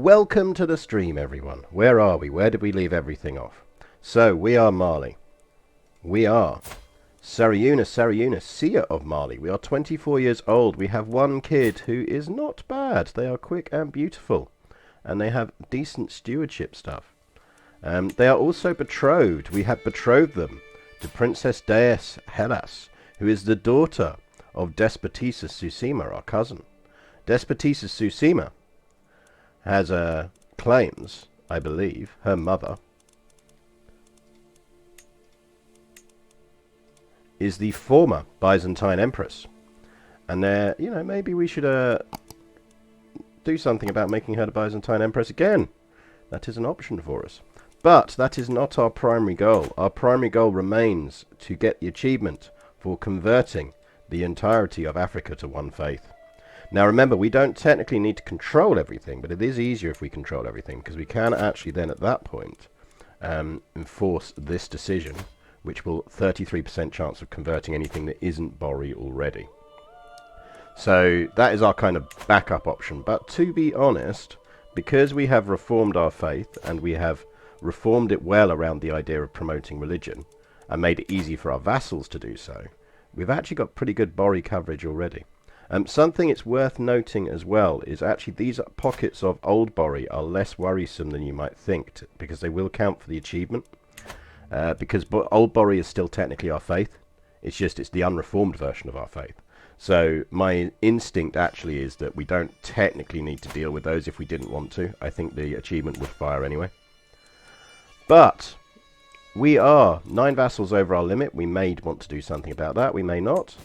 Welcome to the stream, everyone. Where are we? Where did we leave everything off? So, we are Mali. We are Sarayuna, seer of Mali. We are 24 years old. We have one kid who is not bad. They are quick and beautiful. And they have decent stewardship stuff. They are also betrothed. We have betrothed them to Princess Deus Hellas, who is the daughter of Despotisa Susima, our cousin. Despotisa Susima has claims, I believe, her mother is the former Byzantine empress. And maybe we should do something about making her the Byzantine empress again. That is an option for us. But that is not our primary goal. Our primary goal remains to get the achievement for converting the entirety of Africa to one faith. Now remember, we don't technically need to control everything, but it is easier if we control everything, because we can actually then at that point enforce this decision, which will 33% chance of converting anything that isn't Bori already. So that is our kind of backup option. But to be honest, because we have reformed our faith, and we have reformed it well around the idea of promoting religion, and made it easy for our vassals to do so, we've actually got pretty good Bori coverage already. Something it's worth noting as well is actually these pockets of old Bori are less worrisome than you might think, because they will count for the achievement. Because old Bori is still technically our faith. It's just it's the unreformed version of our faith. So my instinct actually is that we don't technically need to deal with those if we didn't want to. I think the achievement would fire anyway. But we are 9 vassals over our limit. We may want to do something about that. We may not.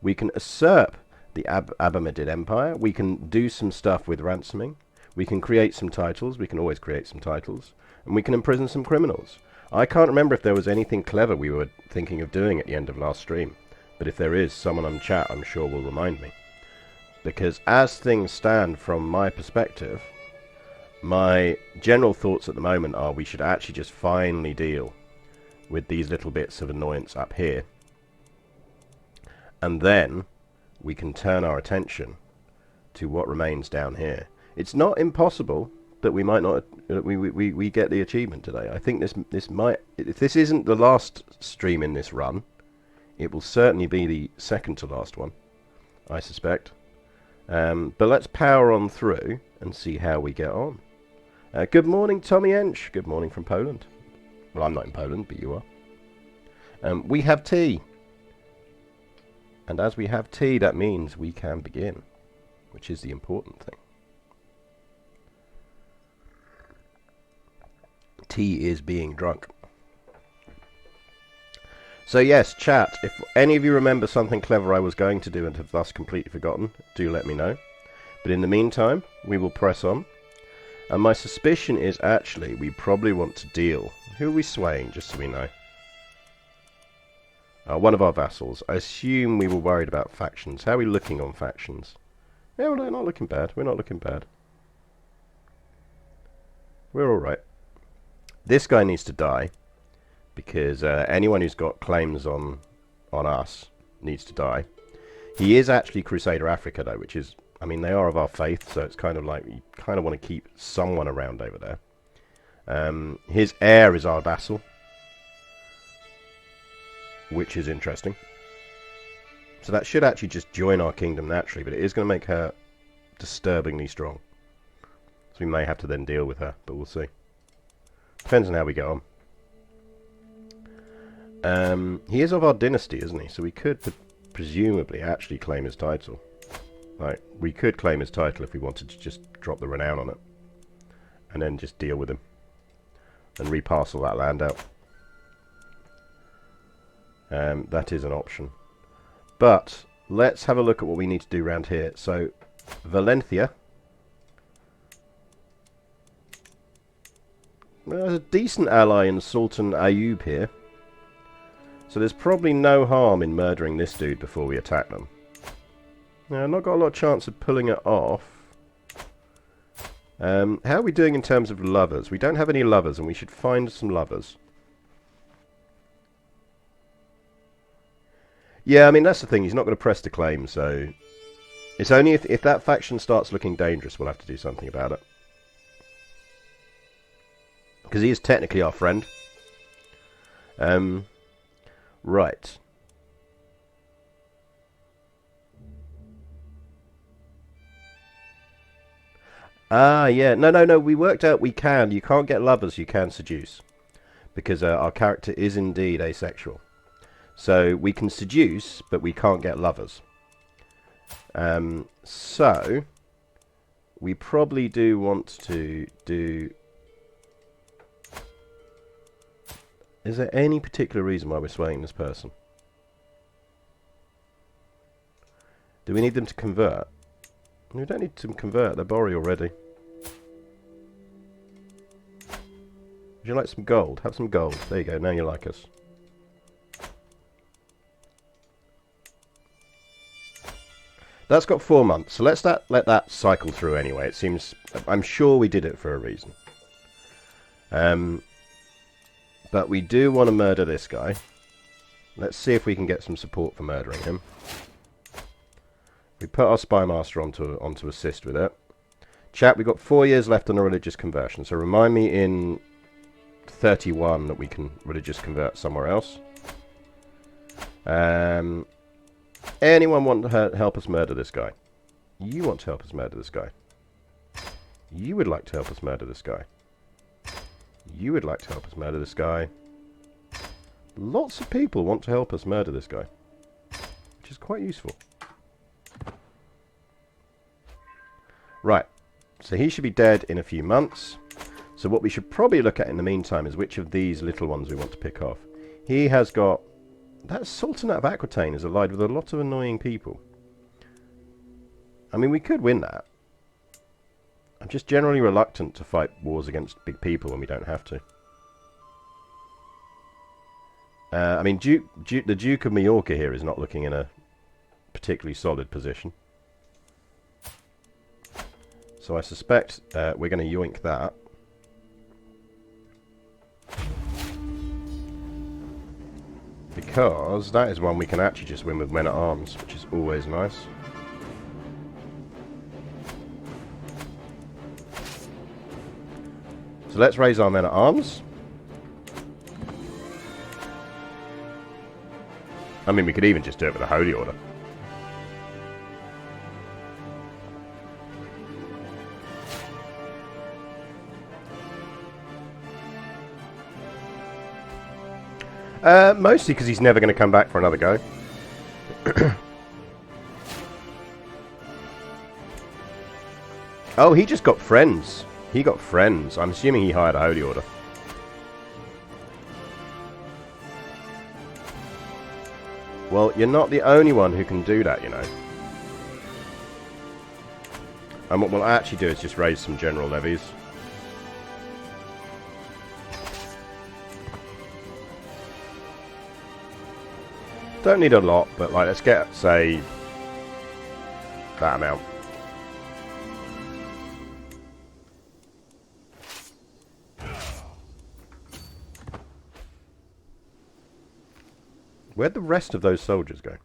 We can usurp the Abamadid Empire. We can do some stuff with ransoming. We can create some titles. We can always create some titles. And we can imprison some criminals. I can't remember if there was anything clever we were thinking of doing at the end of last stream. But if there is, someone on chat I'm sure will remind me. Because as things stand from my perspective, my general thoughts at the moment are we should actually just finally deal with these little bits of annoyance up here. And then we can turn our attention to what remains down here. It's not impossible that we might not we get the achievement today. I think this might, if this isn't the last stream in this run, it will certainly be the second to last one, I suspect. But let's power on through and see how we get on. Good morning, Tommy Ench. Good morning from Poland. Well, I'm not in Poland, but you are. We have tea. And as we have tea, that means we can begin, which is the important thing. Tea is being drunk. So yes, chat, if any of you remember something clever I was going to do and have thus completely forgotten, do let me know. But in the meantime, we will press on. And my suspicion is actually we probably want to deal. Who are we swaying, just so we know? One of our vassals. I assume we were worried about factions. How are we looking on factions? Yeah, well, they're not looking bad. We're not looking bad. We're alright. This guy needs to die, because anyone who's got claims on us needs to die. He is actually Crusader Africa, though, which is, I mean, they are of our faith, so it's kind of like you kind of want to keep someone around over there. His heir is our vassal, which is interesting. So that should actually just join our kingdom naturally, but it is going to make her disturbingly strong. So we may have to then deal with her, but we'll see. Depends on how we get on. He is of our dynasty, isn't he? So we could presumably actually claim his title. Like, we could claim his title if we wanted to just drop the renown on it. And then just deal with him. And reparcel that land out. That is an option. But let's have a look at what we need to do around here. So, Valencia. Well, there's a decent ally in Sultan Ayub here. So there's probably no harm in murdering this dude before we attack them. Now, I've not got a lot of chance of pulling it off. How are we doing in terms of lovers? We don't have any lovers, and we should find some lovers. Yeah, I mean, that's the thing. He's not going to press the claim, so... It's only if that faction starts looking dangerous we'll have to do something about it. Because he is technically our friend. Right. Ah, yeah. No. We worked out we can. You can't get lovers, you can seduce. Because our character is indeed asexual. So we can seduce, but we can't get lovers. So we probably do want to do... Is there any particular reason why we're swaying this person? Do we need them to convert? We don't need to convert, they're Bori already. Would you like some gold? Have some gold. There you go, now you like us. That's got 4 months, so let's let that cycle through anyway. It seems... I'm sure we did it for a reason. But we do want to murder this guy. Let's see if we can get some support for murdering him. We put our spy master onto assist with it. Chat, we've got 4 years left on a religious conversion, so remind me in 31 that we can religious convert somewhere else. Anyone want to help us murder this guy? You want to help us murder this guy? You would like to help us murder this guy? You would like to help us murder this guy? Lots of people want to help us murder this guy, which is quite useful. Right, so he should be dead in a few months. So what we should probably look at in the meantime is which of these little ones we want to pick off. He has got... That Sultanate of Aquitaine is allied with a lot of annoying people. I mean, we could win that. I'm just generally reluctant to fight wars against big people when we don't have to. I mean, the Duke of Majorca here is not looking in a particularly solid position. So I suspect we're going to yoink that. Because that is one we can actually just win with men-at-arms, which is always nice. So let's raise our men-at-arms. I mean, we could even just do it with a Holy Order. Mostly because he's never going to come back for another go. Oh, he just got friends. He got friends. I'm assuming he hired a Holy Order. Well, you're not the only one who can do that, you know. And what we'll actually do is just raise some general levies. Don't need a lot, but like, let's get, say, that amount. Where'd the rest of those soldiers go?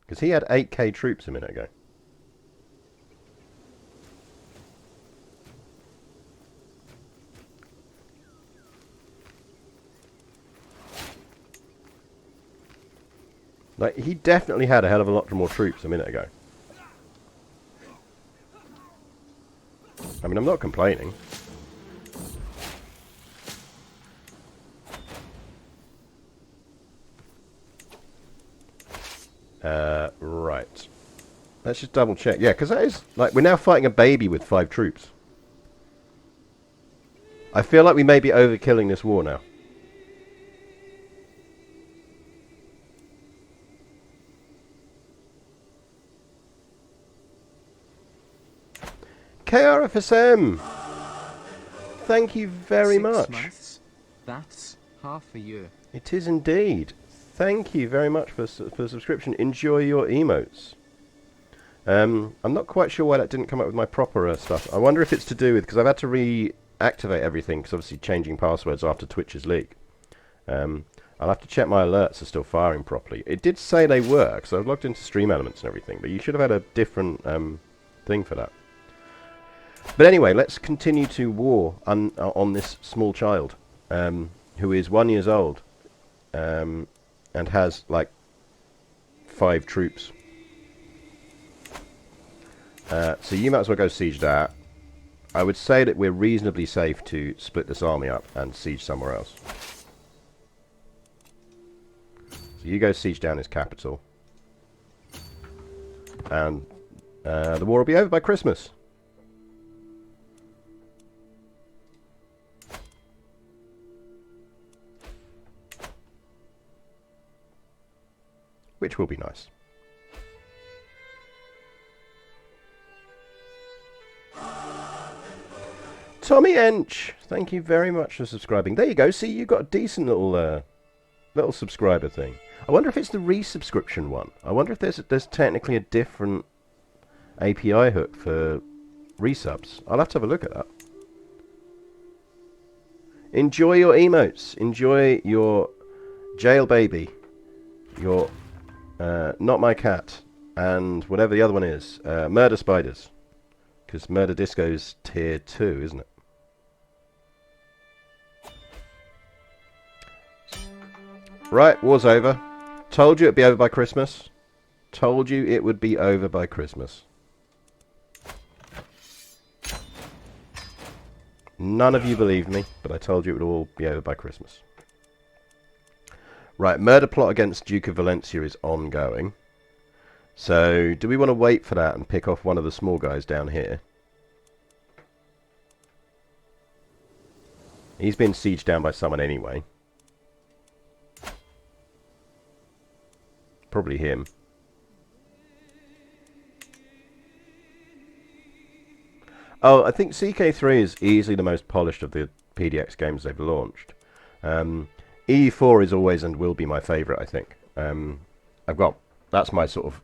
Because he had 8k troops a minute ago. Like, he definitely had a hell of a lot more troops a minute ago. I mean, I'm not complaining. Right. Let's just double check. Yeah, because that is... Like, we're now fighting a baby with 5 troops. I feel like we may be overkilling this war now. KRFSM! Thank you very much. 6 months? That's half a year. It is indeed. Thank you very much for the subscription. Enjoy your emotes. I'm not quite sure why that didn't come up with my proper stuff. I wonder if it's to do with... Because I've had to reactivate everything, because obviously changing passwords after Twitch's leak. I'll have to check my alerts are still firing properly. It did say they were, because I've logged into Stream Elements and everything, but you should have had a different thing for that. But anyway, let's continue to war on this small child, who is 1 year old, and has like 5 troops. So you might as well go siege that. I would say that we're reasonably safe to split this army up and siege somewhere else. So you go siege down his capital. And the war will be over by Christmas. Which will be nice. Tommy Ench, thank you very much for subscribing. There you go. See, you got a decent little subscriber thing. I wonder if it's the resubscription one. I wonder if there's technically a different API hook for resubs. I'll have to have a look at that. Enjoy your emotes. Enjoy your jail baby. Your not my cat. And whatever the other one is. Murder spiders. Because Murder Disco's tier 2, isn't it? Right, war's over. Told you it'd be over by Christmas. Told you it would be over by Christmas. None of you believed me, but I told you it would all be over by Christmas. Right, murder plot against Duke of Valencia is ongoing. So, do we want to wait for that and pick off one of the small guys down here? He's been sieged down by someone anyway. Probably him. Oh, I think CK3 is easily the most polished of the PDX games they've launched. EU4 is always and will be my favourite, I think. That's my sort of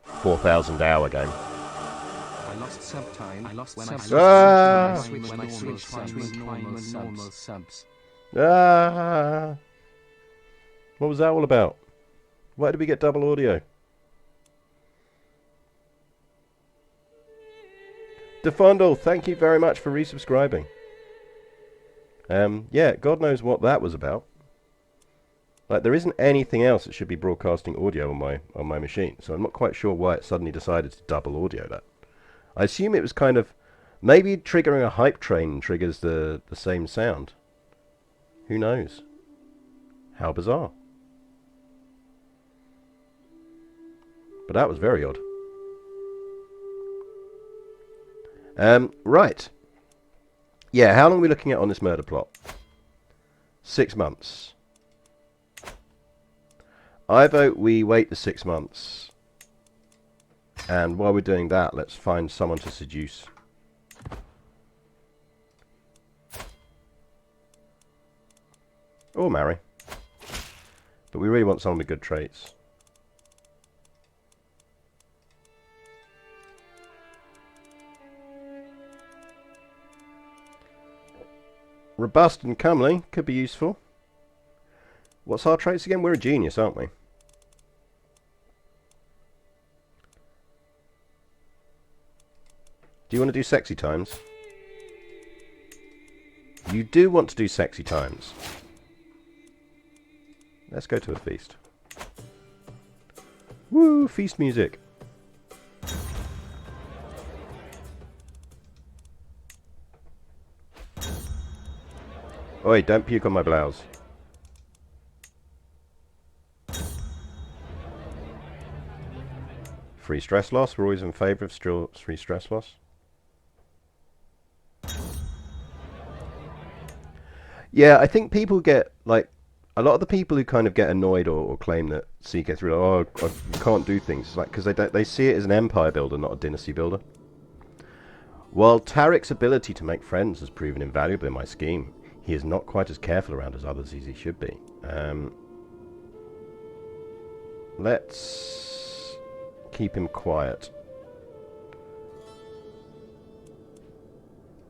4,000 hour game. I lost sub time. I lost when I switched between normal subs. What was that all about? Why did we get double audio? Defondle, thank you very much for resubscribing. Yeah, God knows what that was about. Like, there isn't anything else that should be broadcasting audio on my machine, so I'm not quite sure why it suddenly decided to double audio that. I assume it was kind of... Maybe triggering a hype train triggers the same sound. Who knows? How bizarre. But that was very odd. Right. Yeah, how long are we looking at on this murder plot? 6 months. I vote we wait the 6 months. And while we're doing that, let's find someone to seduce. Or marry. But we really want someone with good traits. Robust and comely could be useful. What's our traits again? We're a genius, aren't we? Do you want to do sexy times? You do want to do sexy times. Let's go to a feast. Woo! Feast music. Oi, don't puke on my blouse. Free stress loss. We're always in favour of free stress loss. Yeah, I think people get, like, a lot of the people who kind of get annoyed or claim that CK3, oh, I can't do things, it's like, because they see it as an empire builder, not a dynasty builder. While Tarek's ability to make friends has proven invaluable in my scheme, he is not quite as careful around as others as he should be. Let's keep him quiet.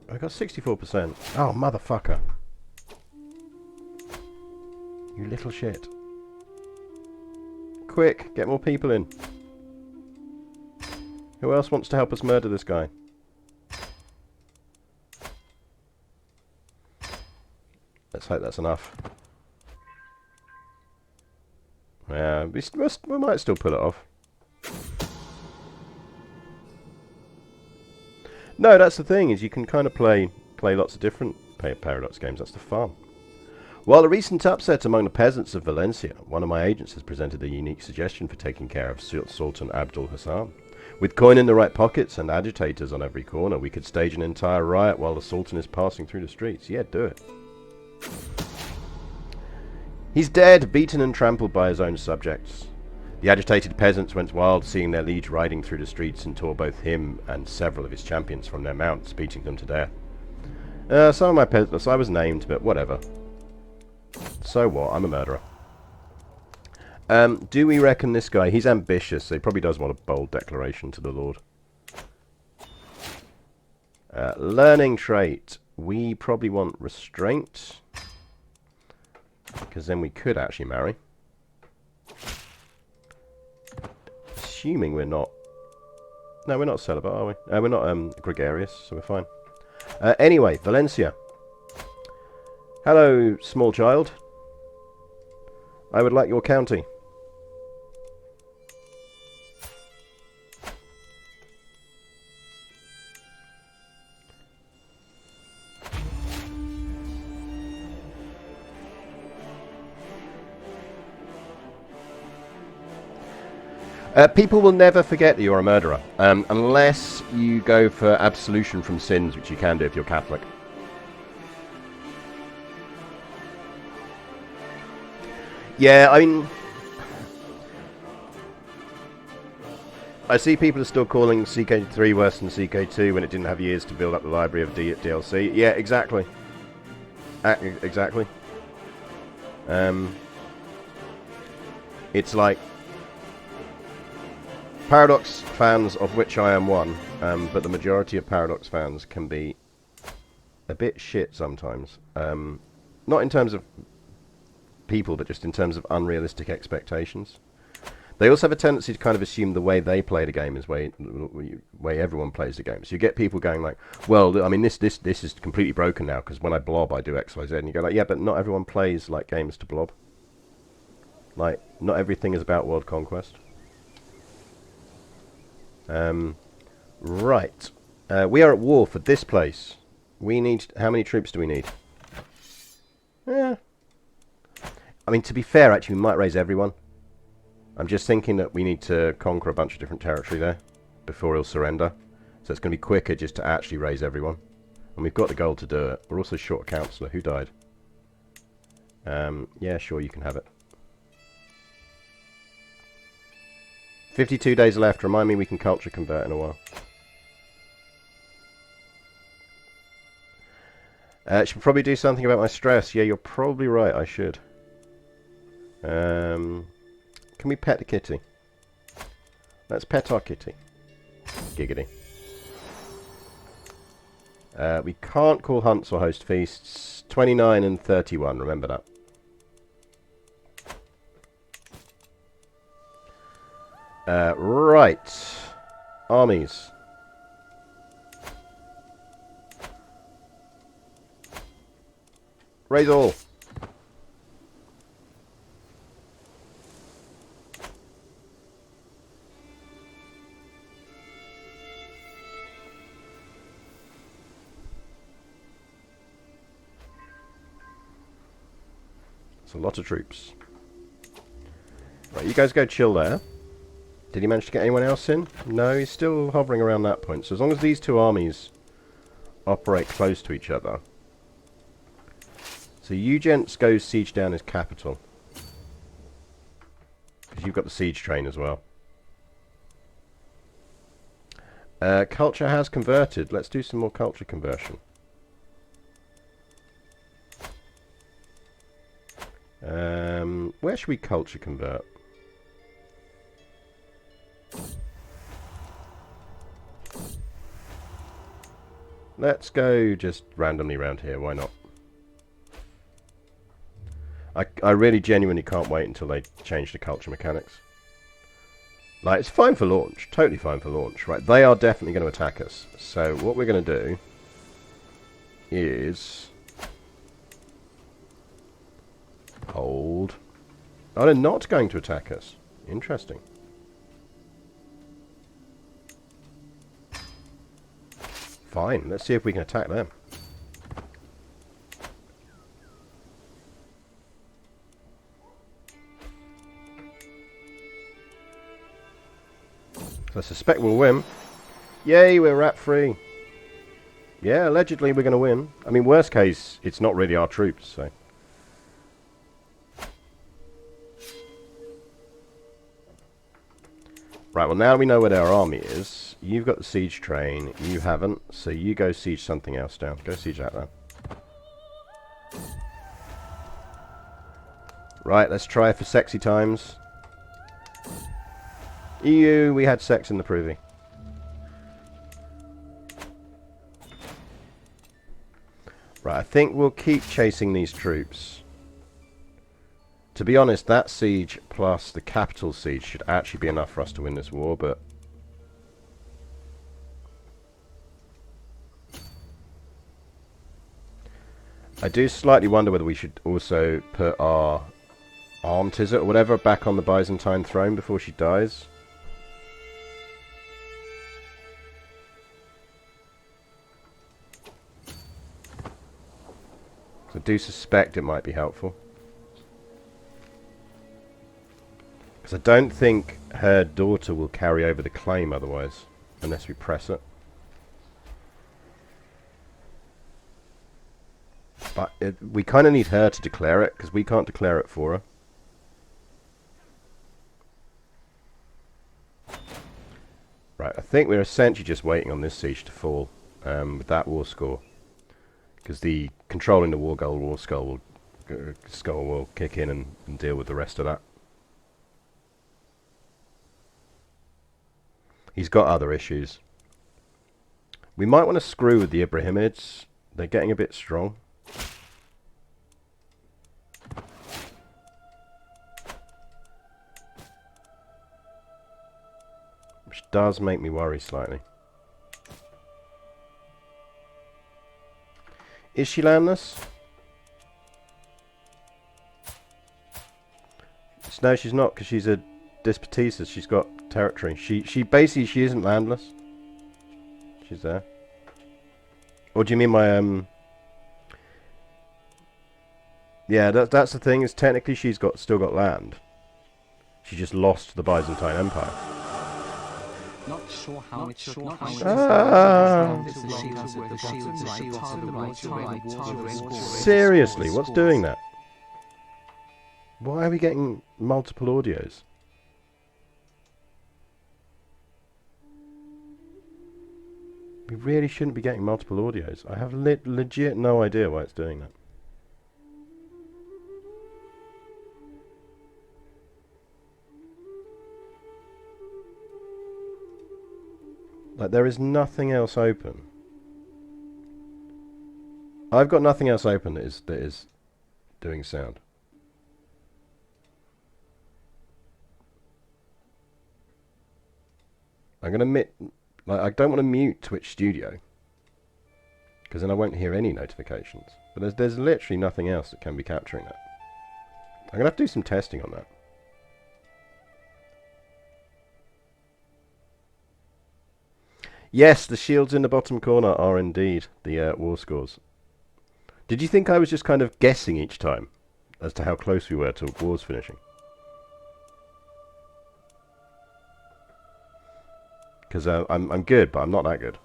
I got 64%. Oh, motherfucker. You little shit. Quick, get more people in. Who else wants to help us murder this guy? let's hope that's enough. Yeah, we might still pull it off. No, that's the thing, is you can kind of play lots of different Paradox games. That's the fun. While a recent upset among the peasants of Valencia, one of my agents has presented a unique suggestion for taking care of Sultan Abdul Hassan. With coin in the right pockets and agitators on every corner, we could stage an entire riot while the Sultan is passing through the streets. Yeah, do it. He's dead, beaten and trampled by his own subjects. The agitated peasants went wild, seeing their liege riding through the streets, and tore both him and several of his champions from their mounts, beating them to death. Some of my peasants, I was named, but whatever. So what? I'm a murderer. Do we reckon this guy, he's ambitious, so he probably does want a bold declaration to the Lord. Learning trait. We probably want restraint, because then we could actually marry. Assuming we're not... No, we're not celibate, are we? We're not gregarious, so we're fine. Anyway, Valencia. Hello, small child. I would like your county. People will never forget that you're a murderer, unless you go for absolution from sins, which you can do if you're Catholic. Yeah, I mean, I see people are still calling CK3 worse than CK2 when it didn't have years to build up the library of DLC. Yeah, exactly. Exactly. It's like Paradox fans, of which I am one, but the majority of Paradox fans can be a bit shit sometimes. Not in terms of people, but just in terms of unrealistic expectations. They also have a tendency to kind of assume the way they play the game is way everyone plays the game. So you get people going like, well, I mean, this is completely broken now, because when I blob I do X, Y, Z, and you go like, yeah, but not everyone plays like games to blob. Like, not everything is about world conquest. Right. We are at war for this place. We need... How many troops do we need? Yeah. I mean, to be fair, actually, we might raise everyone. I'm just thinking that we need to conquer a bunch of different territory there before he'll surrender. So it's going to be quicker just to actually raise everyone. And we've got the gold to do it. We're also short a councillor. Who died? Yeah, sure, you can have it. 52 days left. Remind me we can culture convert in a while. Should probably do something about my stress. Yeah, you're probably right. I should. Can we pet the kitty? Let's pet our kitty. Giggity. We can't call hunts or host feasts. 29 and 31. Remember that. Right. Armies. Raise all. It's a lot of troops. Right, you guys go chill there. Did he manage to get anyone else in? No, he's still hovering around that point. So as long as these two armies operate close to each other. So you gents go siege down his capital. Because you've got the siege train as well. Culture has converted. Let's do some more culture conversion. Where should we culture convert? Let's go just randomly around here, why not? I really genuinely can't wait until they change the culture mechanics. Like, it's fine for launch, totally fine for launch, right? They are definitely going to attack us. So what we're going to do is... Hold. Oh, they're not going to attack us. Interesting. Fine, let's see if we can attack them. So I suspect we'll win. Yay, we're rat free. Yeah, allegedly we're going to win. I mean, worst case, it's not really our troops, so. Right, well now we know where their army is. You've got the siege train, you haven't, so you go siege something else down. Go siege that then. Right, let's try for sexy times. EU, we had sex in the privy. Right, I think we'll keep chasing these troops. To be honest, that siege plus the capital siege should actually be enough for us to win this war, but... I do slightly wonder whether we should also put our arm tizzet or whatever back on the Byzantine throne before she dies. I do suspect it might be helpful. Because I don't think her daughter will carry over the claim otherwise, unless we press it. But we kind of need her to declare it, because we can't declare it for her. Right, I think we're essentially just waiting on this siege to fall with that war score. Because the controlling the war skull will kick in and deal with the rest of that. He's got other issues. We might want to screw with the Ibrahimids. They're getting a bit strong. Which does make me worry slightly. Is she landless? No, she's not, because she's a despotisas. She's got territory. She basically, she isn't landless. She's there. Or do you mean my Yeah, that's the thing. Is technically she's still got land. She just lost to the Byzantine Empire. Not sure how it should not Seriously, what's doing that? Why are we getting multiple audios? We really shouldn't be getting multiple audios. I have legit no idea why it's doing that. Like, there is nothing else open. I've got nothing else open that is doing sound. I'm gonna I don't want to mute Twitch Studio, because then I won't hear any notifications. But there's literally nothing else that can be capturing that. I'm gonna have to do some testing on that. Yes, the shields in the bottom corner are indeed the war scores. Did you think I was just kind of guessing each time as to how close we were to wars finishing? Because I'm good, but I'm not that good.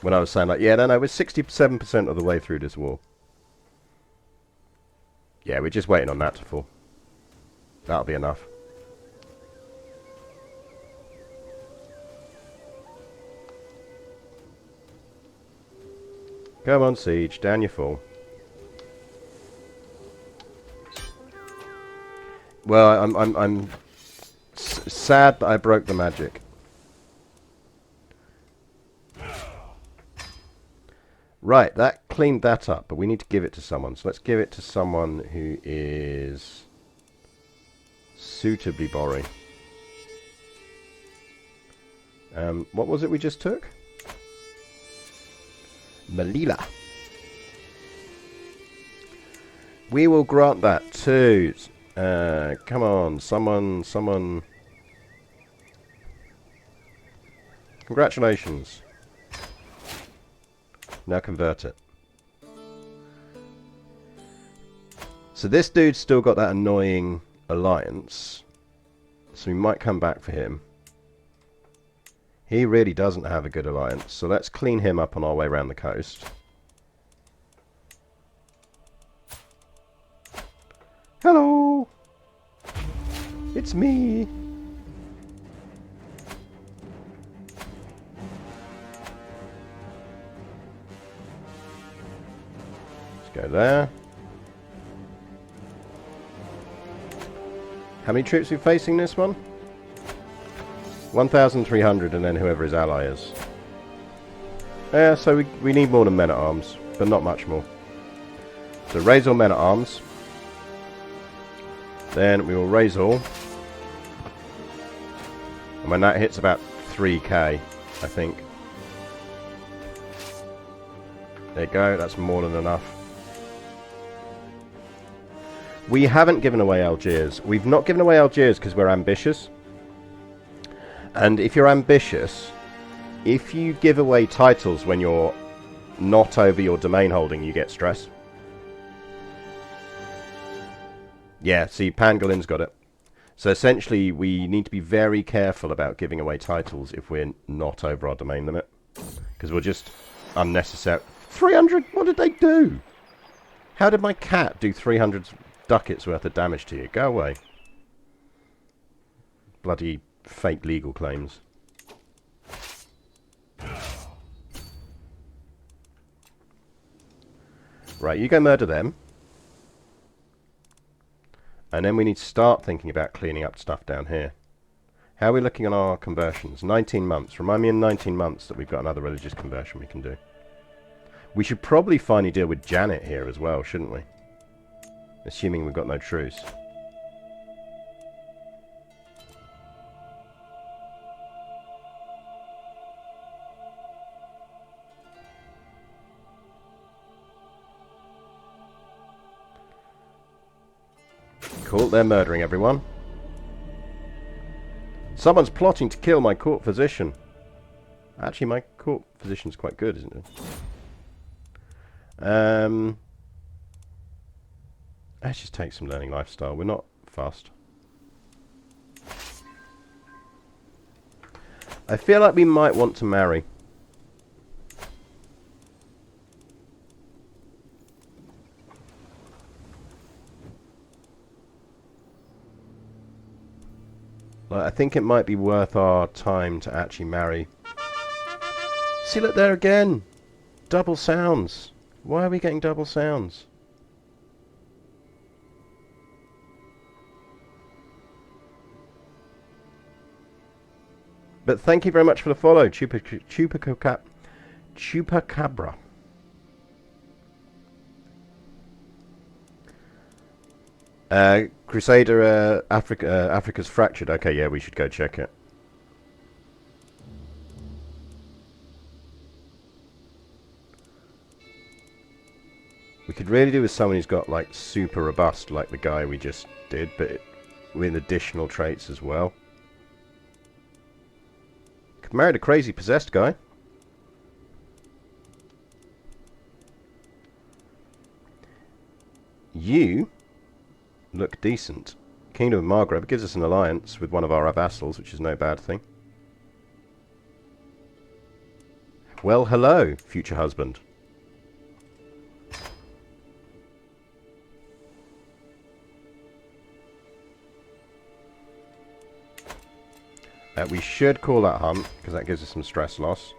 When I was saying like, yeah, no, we're 67% of the way through this war. Yeah, we're just waiting on that to fall. That'll be enough. Come on, siege, down you fall. Well, I'm sad that I broke the magic. Right, that cleaned that up, but we need to give it to someone. So let's give it to someone who is suitably borry. What was it we just took? Melilla. We will grant that to... come on, someone... Congratulations. Now convert it. So this dude's still got that annoying alliance. So we might come back for him. He really doesn't have a good alliance. So let's clean him up on our way around the coast. Hello! It's me! Let's go there. How many troops are we facing this one? 1,300 and then whoever his ally is. Yeah, so we need more than men-at-arms, but not much more. So raise all men-at-arms. Then we will raise all. And when that hits about 3k, I think. There you go, that's more than enough. We haven't given away Algiers. We've not given away Algiers because we're ambitious. And if you're ambitious, if you give away titles when you're not over your domain holding, you get stress. Yeah, see, Pangolin's got it. So essentially, we need to be very careful about giving away titles if we're not over our domain limit. Because we'll just unnecessary... 300? What did they do? How did my cat do 300 ducats worth of damage to you? Go away. Bloody fake legal claims. Right, you go murder them. And then we need to start thinking about cleaning up stuff down here. How are we looking on our conversions? 19 months. Remind me in 19 months that we've got another religious conversion we can do. We should probably finally deal with Janet here as well, shouldn't we? Assuming we've got no truce. Cool, they're murdering everyone. Someone's plotting to kill my court physician. Actually, my court physician's quite good, isn't it? Let's just take some learning lifestyle. We're not fast. I feel like we might want to marry. I think it might be worth our time to actually marry. See, look there again! Double sounds. Why are we getting double sounds? But thank you very much for the follow, Chupacabra. Crusader, Africa's fractured. Okay, yeah, we should go check it. We could really do with someone who's got, like, super robust, like the guy we just did, but with additional traits as well. Could marry a crazy possessed guy. You look decent. Kingdom of Maghreb gives us an alliance with one of our vassals, which is no bad thing. Well, hello, future husband. We should call that hunt, because that gives us some stress loss.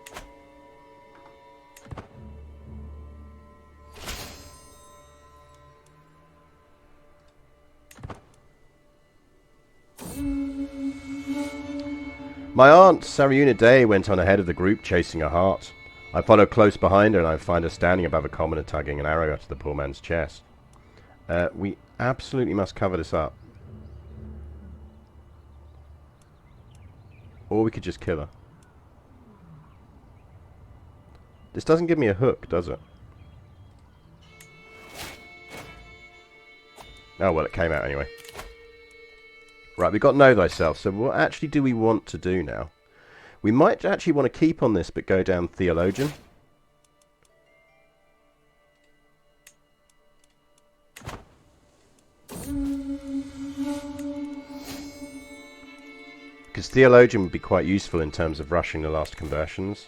My aunt, Sariuna Day, went on ahead of the group chasing a hart. I followed close behind her and I find her standing above a commoner tugging an arrow out of the poor man's chest. We absolutely must cover this up. Or we could just kill her. This doesn't give me a hook, does it? Oh, well, it came out anyway. Right, we've got Know Thyself. So what actually do we want to do now? We might actually want to keep on this, but go down Theologian. Because Theologian would be quite useful in terms of rushing the last conversions.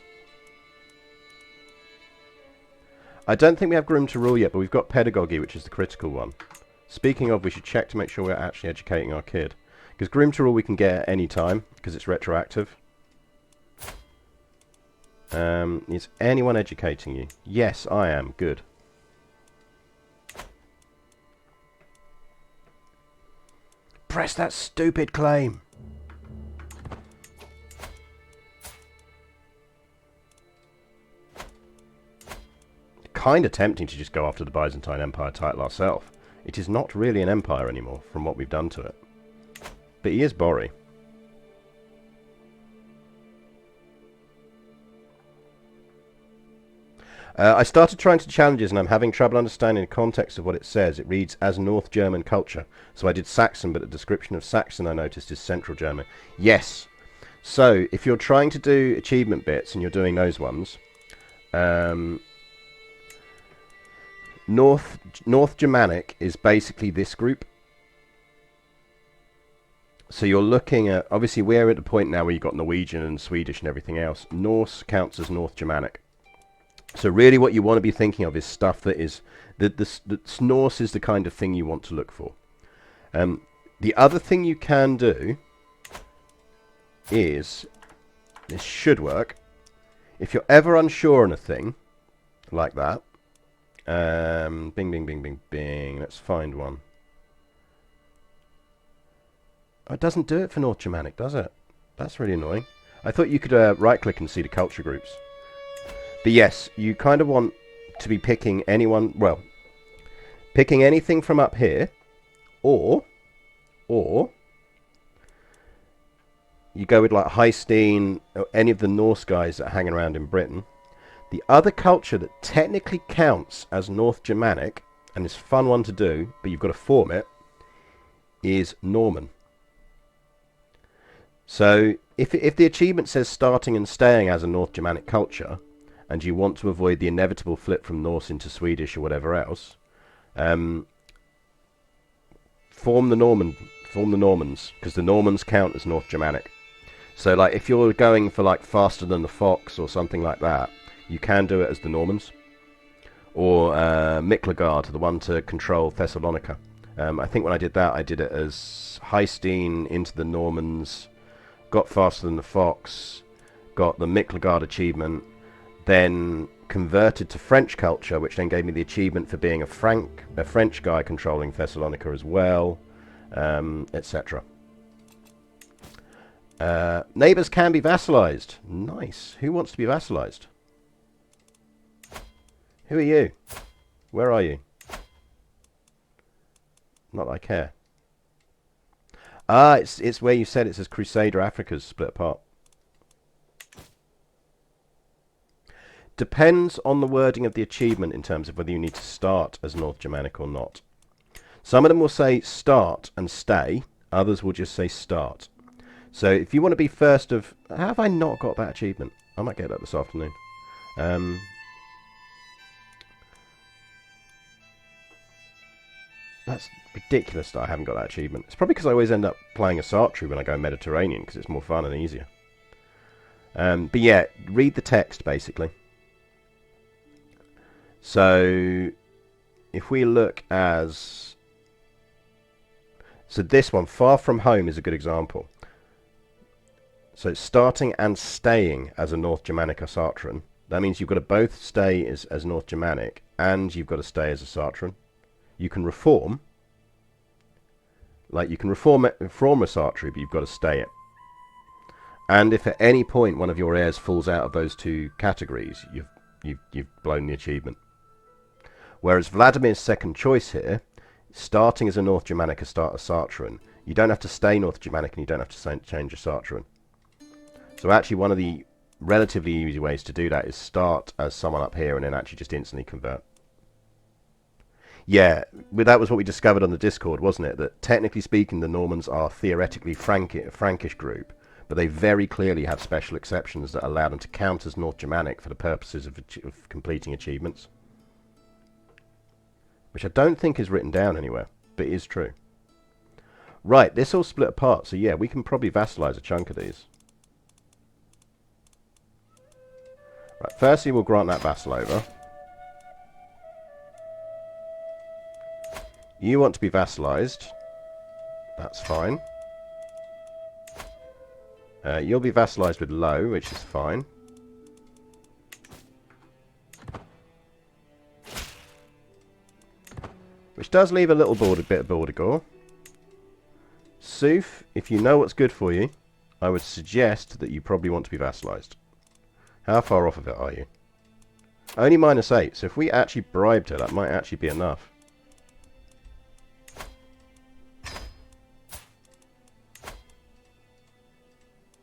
I don't think we have Groom to Rule yet, but we've got Pedagogy, which is the critical one. Speaking of, we should check to make sure we're actually educating our kid. Because Groom to Rule we can get at any time, because it's retroactive. Is anyone educating you? Yes, I am. Good. Press that stupid claim. Kind of tempting to just go after the Byzantine Empire title ourselves. It is not really an empire anymore from what we've done to it. But he is Bori. I started trying to challenges and I'm having trouble understanding the context of what it says. It reads as North German culture. So I did Saxon, but the description of Saxon I noticed is Central German. Yes. So if you're trying to do achievement bits and you're doing those ones, North Germanic is basically this group. So you're looking at, obviously we're at the point now where you've got Norwegian and Swedish and everything else. Norse counts as North Germanic. So really what you want to be thinking of is stuff that is, that Norse is the kind of thing you want to look for. The other thing you can do is, this should work, if you're ever unsure on a thing, like that, bing, bing, bing, bing, bing, let's find one. Oh, it doesn't do it for North Germanic, does it? That's really annoying. I thought you could right-click and see the culture groups. But yes, you kind of want to be picking anyone, well, picking anything from up here, or you go with like Heistine, or any of the Norse guys that are hanging around in Britain. The other culture that technically counts as North Germanic, and is a fun one to do, but you've got to form it, is Norman. So if the achievement says starting and staying as a North Germanic culture, and you want to avoid the inevitable flip from Norse into Swedish or whatever else, form the Normans, because the Normans count as North Germanic. So like if you're going for like Faster Than the Fox or something like that, you can do it as the Normans. Or Miklagard, the one to control Thessalonica. I think when I did that, I did it as Heistine into the Normans, got Faster Than the Fox, got the Miklagard achievement, then converted to French culture, which then gave me the achievement for being a French guy controlling Thessalonica as well, etc. Neighbours can be vassalized. Nice. Who wants to be vassalized? Who are you? Where are you? Not that I care. Ah, it's where you said it says Crusader Africa's split apart. Depends on the wording of the achievement in terms of whether you need to start as North Germanic or not. Some of them will say start and stay. Others will just say start. So if you want to be first of... How have I not got that achievement? I might get that this afternoon. That's ridiculous that I haven't got that achievement. It's probably because I always end up playing a Sartre when I go Mediterranean, because it's more fun and easier. But yeah, read the text, basically. So, if we look as... So this one, Far From Home, is a good example. So starting and staying as a North Germanic or Sartran. That means you've got to both stay as North Germanic, and you've got to stay as a Sartran. You can reform. Like, you can reform a Sartre, but you've got to stay it. And if at any point one of your heirs falls out of those two categories, you've blown the achievement. Whereas Vladimir's second choice here, starting as a North Germanic or start as Sartran, you don't have to stay North Germanic and you don't have to change a Sartran. So actually one of the relatively easy ways to do that is start as someone up here and then actually just instantly convert. Yeah, that was what we discovered on the Discord, wasn't it? That technically speaking, the Normans are theoretically Frankish group, but they very clearly have special exceptions that allow them to count as North Germanic for the purposes of completing achievements. Which I don't think is written down anywhere, but is true. Right, this all split apart, so yeah, we can probably vassalize a chunk of these. Right, firstly, we'll grant that vassal over. You want to be vassalized. That's fine. You'll be vassalized with low, which is fine. Which does leave a little bit of border gore. Sooth, if you know what's good for you, I would suggest that you probably want to be vassalized. How far off of it are you? Only -8, so if we actually bribed her, that might actually be enough.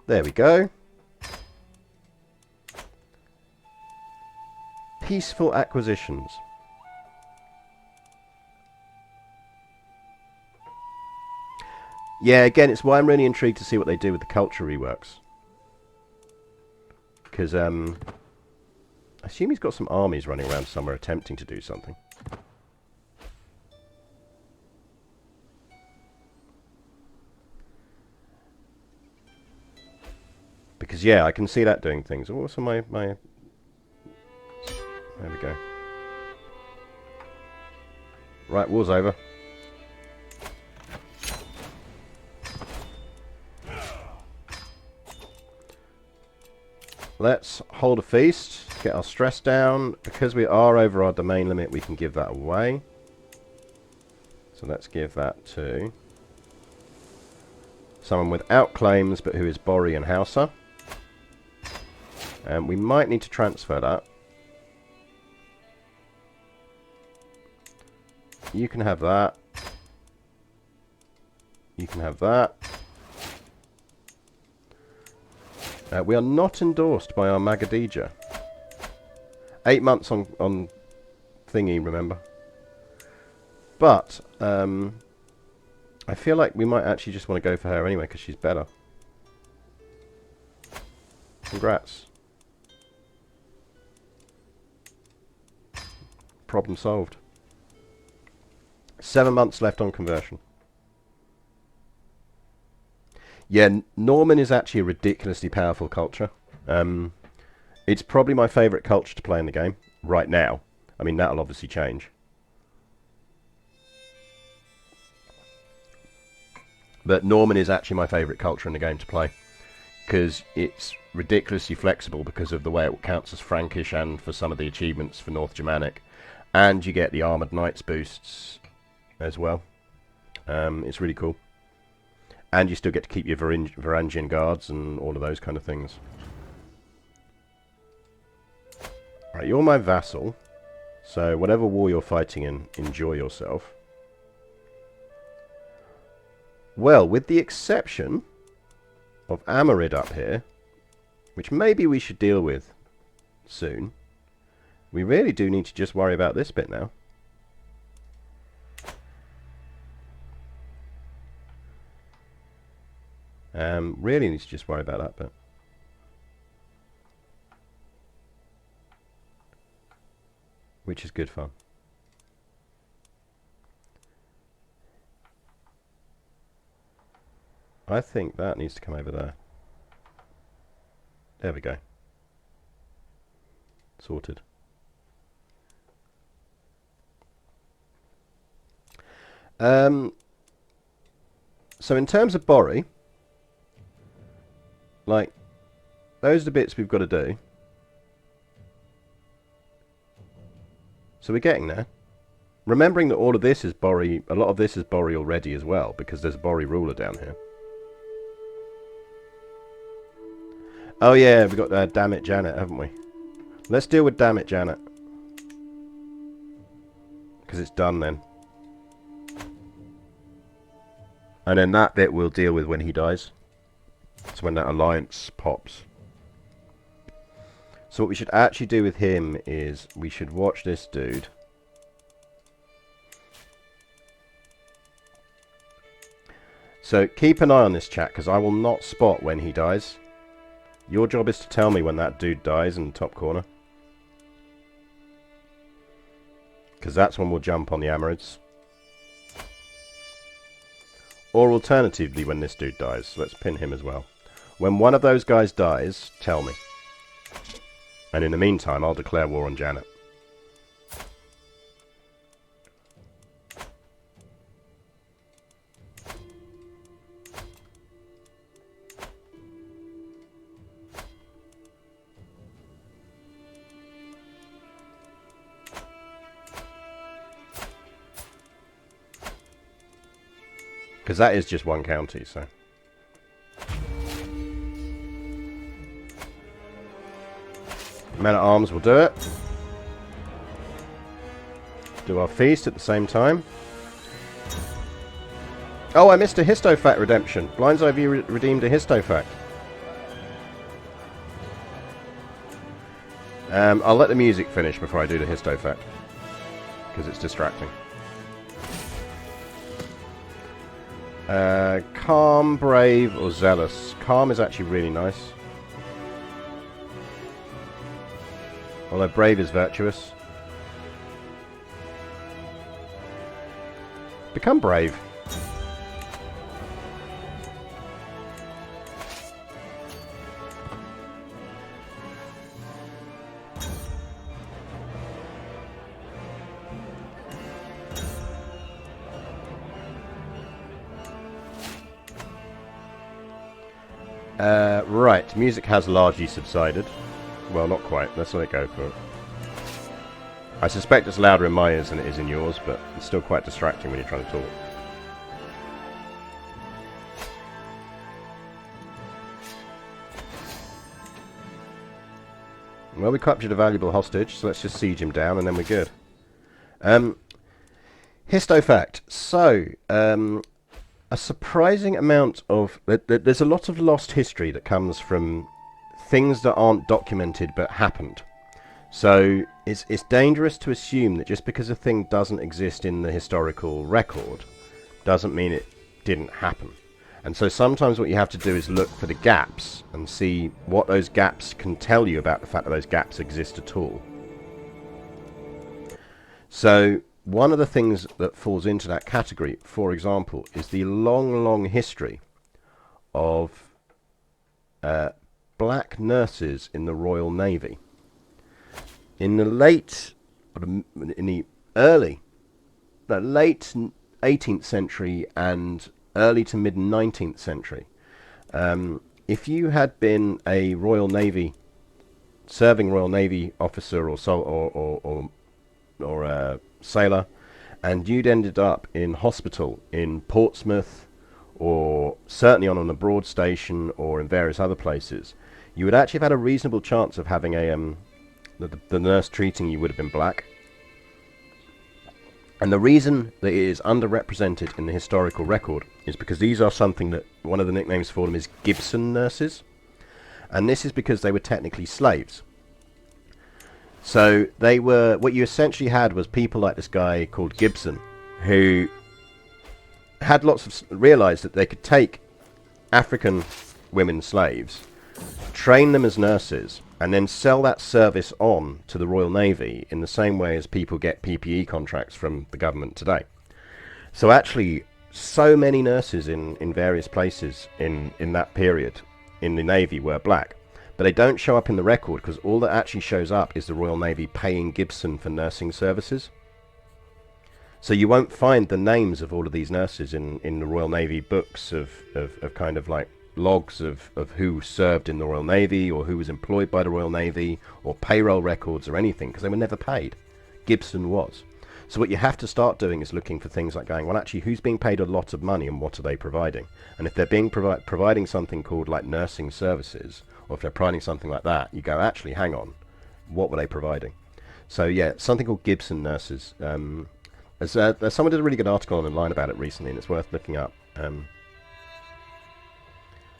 There we go. Peaceful acquisitions. Yeah, again, it's why I'm really intrigued to see what they do with the culture reworks. Because, I assume he's got some armies running around somewhere attempting to do something. Because, yeah, I can see that doing things. Also, my... There we go. Right, war's over. Let's hold a feast, get our stress down. Because we are over our domain limit, we can give that away. So let's give that to someone without claims, but who is Bori and Hausa. And we might need to transfer that. You can have that. You can have that. We are not endorsed by our Magadija. 8 months on thingy, remember. But, I feel like we might actually just want to go for her anyway, because she's better. Congrats. Problem solved. 7 months left on conversion. Yeah, Norman is actually a ridiculously powerful culture. It's probably my favourite culture to play in the game, right now. I mean, that'll obviously change. But Norman is actually my favourite culture in the game to play. Because it's ridiculously flexible because of the way it counts as Frankish and for some of the achievements for North Germanic. And you get the Armoured Knights boosts as well. It's really cool. And you still get to keep your Varangian guards and all of those kind of things. Right, you're my vassal. So whatever war you're fighting in, enjoy yourself. Well, with the exception of Amarid up here, which maybe we should deal with soon, we really do need to just worry about this bit now. Really need to just worry about that bit. Which is good fun. I think that needs to come over there. There we go. Sorted. So in terms of Bori, like, those are the bits we've got to do. So we're getting there. Remembering that all of this is Bori, a lot of this is Bori already as well, because there's a Bori ruler down here. Oh yeah, we've got Dammit Janet, haven't we? Let's deal with Dammit Janet. Because it's done then. And then that bit we'll deal with when he dies. So when that alliance pops. So what we should actually do with him is we should watch this dude. So keep an eye on this chat, because I will not spot when he dies. Your job is to tell me when that dude dies in the top corner. Because that's when we'll jump on the Amorids. Or alternatively, when this dude dies. Let's pin him as well. When one of those guys dies, tell me. And in the meantime, I'll declare war on Janet. Because that is just one county, so... Man-at-Arms will do it. Do our feast at the same time. Oh, I missed a histofact redemption. Blind's Eye View redeemed a histofact. I'll let the music finish before I do the histofact. Because it's distracting. Calm, Brave, or Zealous. Calm is actually really nice. Although Brave is virtuous. Become Brave. Right, music has largely subsided. Well, not quite. Let's let it go for it. I suspect it's louder in my ears than it is in yours, but it's still quite distracting when you're trying to talk. Well, we captured a valuable hostage, so let's just siege him down and then we're good. Histofact. So, a surprising amount of... There's a lot of lost history that comes from things that aren't documented but happened. So it's dangerous to assume that just because a thing doesn't exist in the historical record doesn't mean it didn't happen. And so sometimes what you have to do is look for the gaps and see what those gaps can tell you about the fact that those gaps exist at all. So one of the things that falls into that category, for example, is the long history of black nurses in the Royal Navy. In the late 18th century and early to mid 19th century, if you had been a Royal Navy, serving Royal Navy officer or a sailor, and you'd ended up in hospital in Portsmouth, or certainly on an abroad station, or in various other places, you would actually have had a reasonable chance of having a the nurse treating you would have been black. And the reason that it is underrepresented in the historical record is because these are something that one of the nicknames for them is Gibson nurses, and this is because they were technically slaves. So they were, what you essentially had was people like this guy called Gibson, who had realized that they could take African women slaves, train them as nurses, and then sell that service on to the Royal Navy in the same way as people get PPE contracts from the government today. So actually, so many nurses in various places in that period in the Navy were black. But they don't show up in the record because all that actually shows up is the Royal Navy paying Gibson for nursing services. So you won't find the names of all of these nurses in the Royal Navy books of kind of like logs of who served in the Royal Navy or who was employed by the Royal Navy or payroll records or anything, because they were never paid. Gibson was. So what you have to start doing is looking for things like going, well, actually, who's being paid a lot of money and what are they providing? And if they're being providing something called like nursing services, or if they're providing something like that, you go, actually, hang on, what were they providing? So yeah, something called Gibson nurses. Someone did a really good article online about it recently, and it's worth looking up.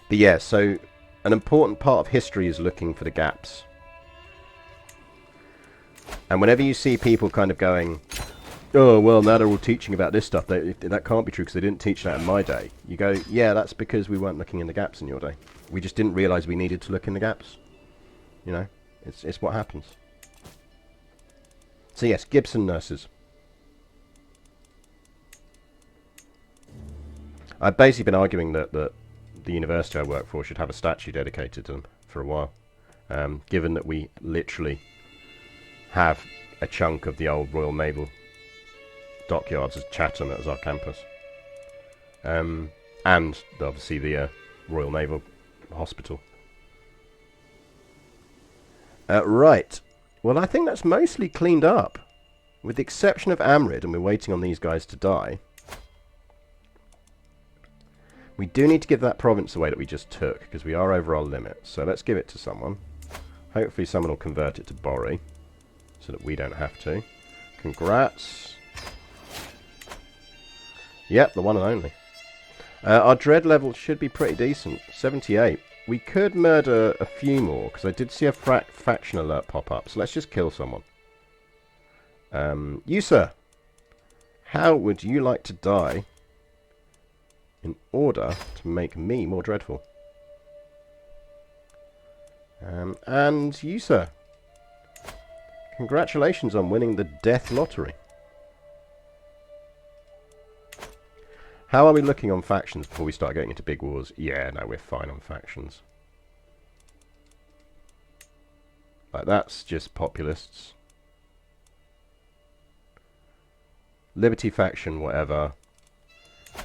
But yeah, so an important part of history is looking for the gaps. And whenever you see people kind of going, oh, well, now they're all teaching about this stuff. That can't be true because they didn't teach that in my day. You go, yeah, that's because we weren't looking in the gaps in your day. We just didn't realise we needed to look in the gaps. You know, it's what happens. So yes, Gibson nurses. I've basically been arguing that the university I work for should have a statue dedicated to them for a while. Given that we literally have a chunk of the old Royal Naval dockyards as Chatham as our campus. And obviously the Royal Naval Hospital. Right. Well, I think that's mostly cleaned up. With the exception of Amrid, and we're waiting on these guys to die. We do need to give that province away that we just took, because we are over our limit. So let's give it to someone. Hopefully someone will convert it to Bori, so that we don't have to. Congrats. Yep, the one and only. Our dread level should be pretty decent. 78. We could murder a few more, because I did see a faction alert pop up. So let's just kill someone. You, sir. How would you like to die in order to make me more dreadful? And you, sir. Congratulations on winning the death lottery. How are we looking on factions before we start getting into big wars? Yeah, no, we're fine on factions. Like, that's just populists. Liberty faction, whatever.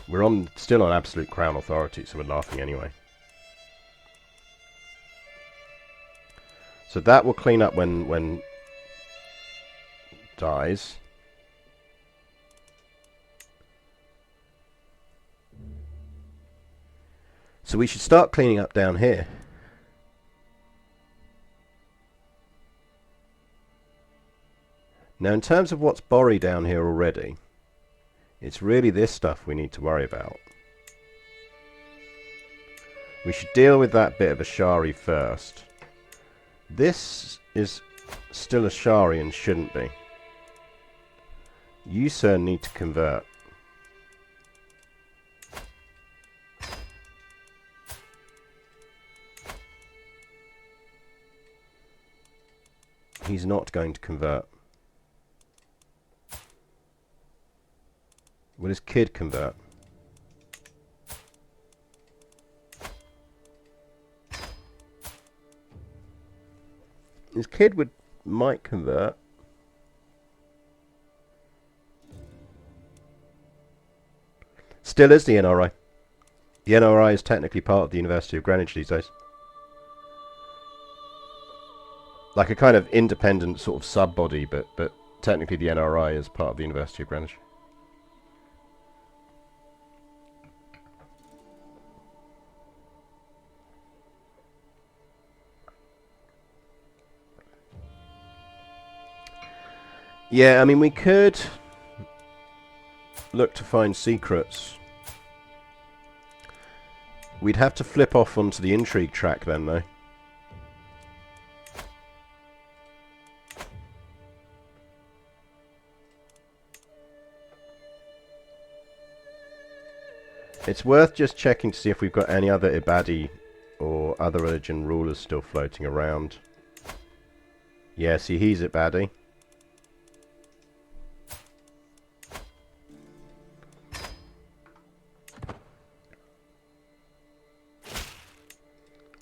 We're still on absolute crown authority, so we're laughing anyway. So that will clean up when dies. So we should start cleaning up down here. Now in terms of what's Bori down here already, it's really this stuff we need to worry about. We should deal with that bit of Ashari first. This is still Ashari and shouldn't be. You, sir, need to convert. He's not going to convert. Will his kid convert? His kid might convert. Still is the NRI. The NRI is technically part of the University of Greenwich these days. Like a kind of independent sort of sub-body, but technically the NRI is part of the University of Greenwich. Yeah, I mean, we could look to find secrets. We'd have to flip off onto the intrigue track then, though. It's worth just checking to see if we've got any other Ibadi or other religion rulers still floating around. Yeah, see, he's Ibadi.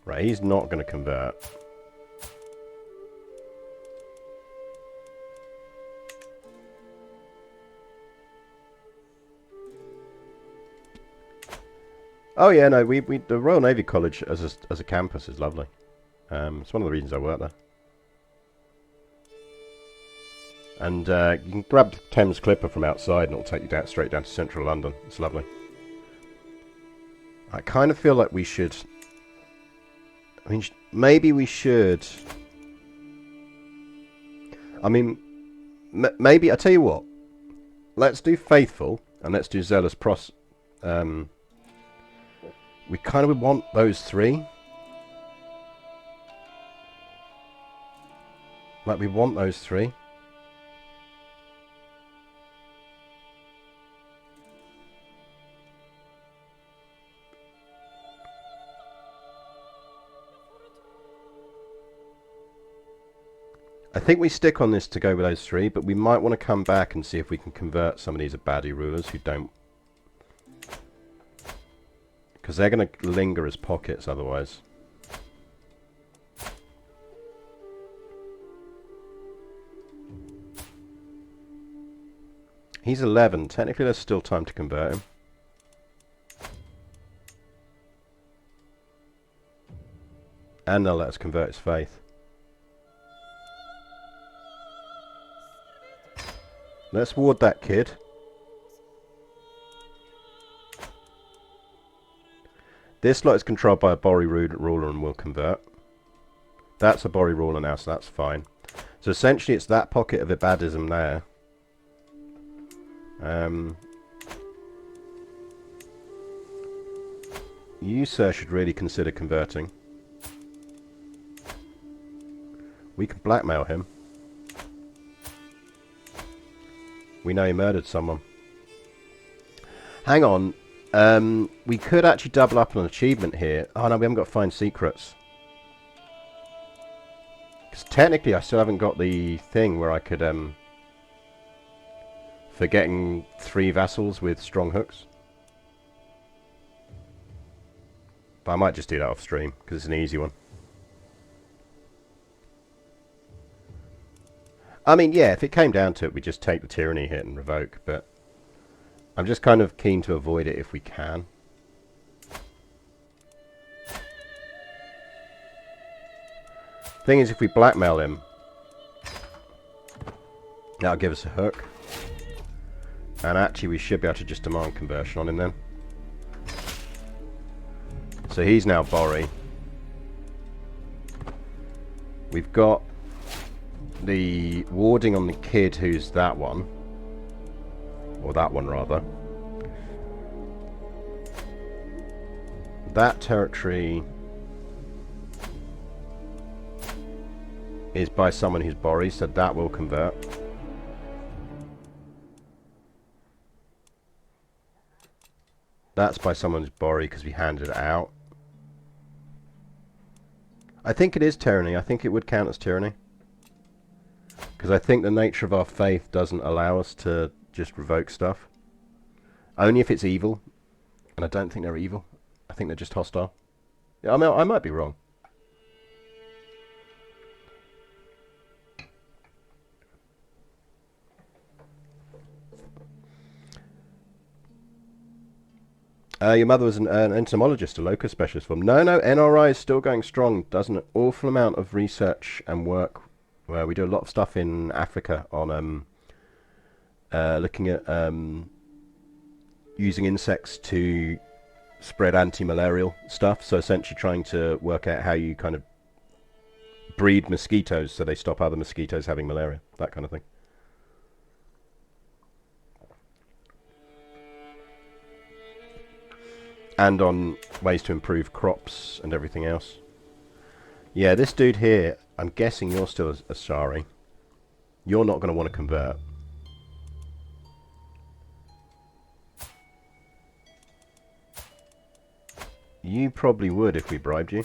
Right, he's not going to convert. Oh yeah, no, the Royal Navy College as a campus is lovely. It's one of the reasons I work there. And you can grab the Thames Clipper from outside and it'll take you straight down to central London. It's lovely. I kind of feel like we should... I mean, maybe we should... I mean, maybe... I tell you what. Let's do Faithful and let's do Zealous we kind of want those three. Like, we want those three. I think we stick on this to go with those 3, but we might want to come back and see if we can convert some of these Abadi rulers who don't. Because they're going to linger as pockets otherwise. He's 11. Technically there's still time to convert him. And they'll let us convert his faith. Let's ward that kid. This lot is controlled by a Bori ruler and will convert. That's a Bori ruler now, so that's fine. So essentially it's that pocket of Ibadism there. You, sir, should really consider converting. We can blackmail him. We know he murdered someone. Hang on. We could actually double up on an achievement here. Oh no, we haven't got to find secrets. Because technically I still haven't got the thing where I could, for getting 3 vassals with strong hooks. But I might just do that off stream, because it's an easy one. I mean, yeah, if it came down to it, we'd just take the tyranny hit and revoke, but I'm just kind of keen to avoid it if we can. Thing is, if we blackmail him, that'll give us a hook. And actually, we should be able to just demand conversion on him then. So he's now Bori. We've got the warding on the kid who's that one. Or that one, rather. That territory is by someone who's Bori, so that will convert. That's by someone who's Bori because we handed it out. I think it is tyranny. I think it would count as tyranny. Because I think the nature of our faith doesn't allow us to just revoke stuff. Only if it's evil. And I don't think they're evil. I think they're just hostile. Yeah, I mean, I might be wrong. Your mother was an entomologist, a locust specialist from. No, NRI is still going strong. Does an awful amount of research and work. Where we do a lot of stuff in Africa on looking at using insects to spread anti-malarial stuff. So essentially trying to work out how you kind of breed mosquitoes so they stop other mosquitoes having malaria. That kind of thing. And on ways to improve crops and everything else. Yeah, this dude here, I'm guessing you're still a Shari. You're not going to want to convert. You probably would if we bribed you.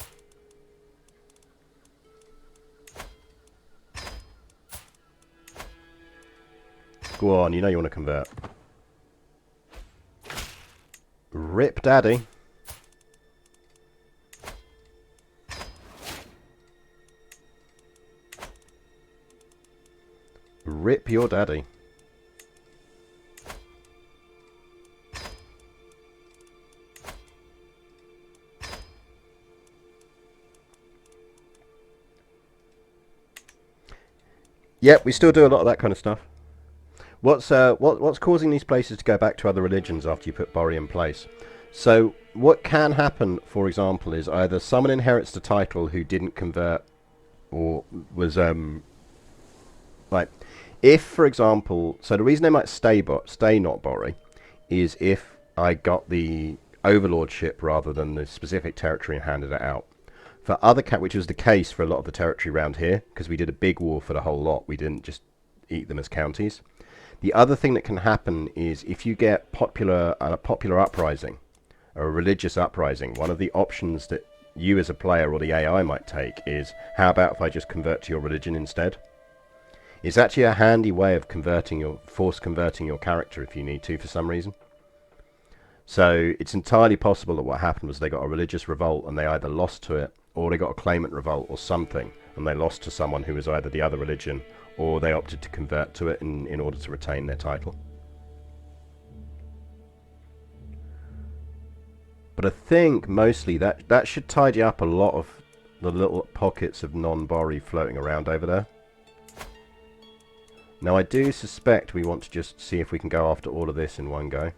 Go on, you know you want to convert. Rip daddy. Rip your daddy. Yep, we still do a lot of that kind of stuff. What's causing these places to go back to other religions after you put Bori in place? So what can happen, for example, is either someone inherits the title who didn't convert, or was like, if, for example, so the reason they might stay not Bori is if I got the overlordship rather than the specific territory and handed it out. For other which was the case for a lot of the territory around here, because we did a big war for the whole lot. We didn't just eat them as counties. The other thing that can happen is if you get a popular uprising, or a religious uprising, one of the options that you as a player or the AI might take is, how about if I just convert to your religion instead? It's actually a handy way of force converting your character if you need to for some reason. So it's entirely possible that what happened was they got a religious revolt and they either lost to it, or they got a claimant revolt or something, and they lost to someone who was either the other religion, or they opted to convert to it in order to retain their title. But I think mostly that should tidy up a lot of the little pockets of non-Bori floating around over there. Now I do suspect we want to just see if we can go after all of this in one go.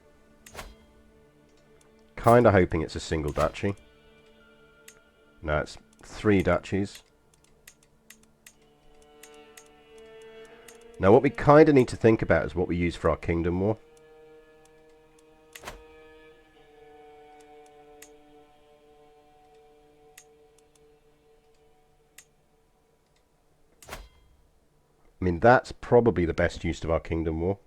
Kinda hoping it's a single duchy. No, it's 3 duchies. Now what we kinda need to think about is what we use for our kingdom war. I mean, that's probably the best use of our kingdom war.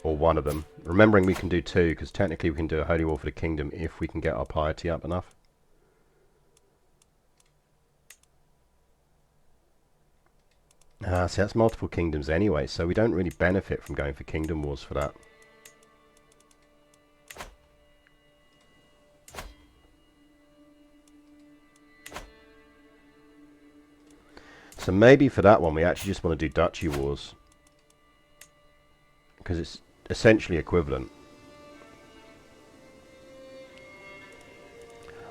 Or one of them. Remembering we can do 2, because technically we can do a holy war for the kingdom if we can get our piety up enough. See, that's multiple kingdoms anyway, so we don't really benefit from going for kingdom wars for that. So maybe for that one we actually just want to do duchy wars, because it's essentially equivalent.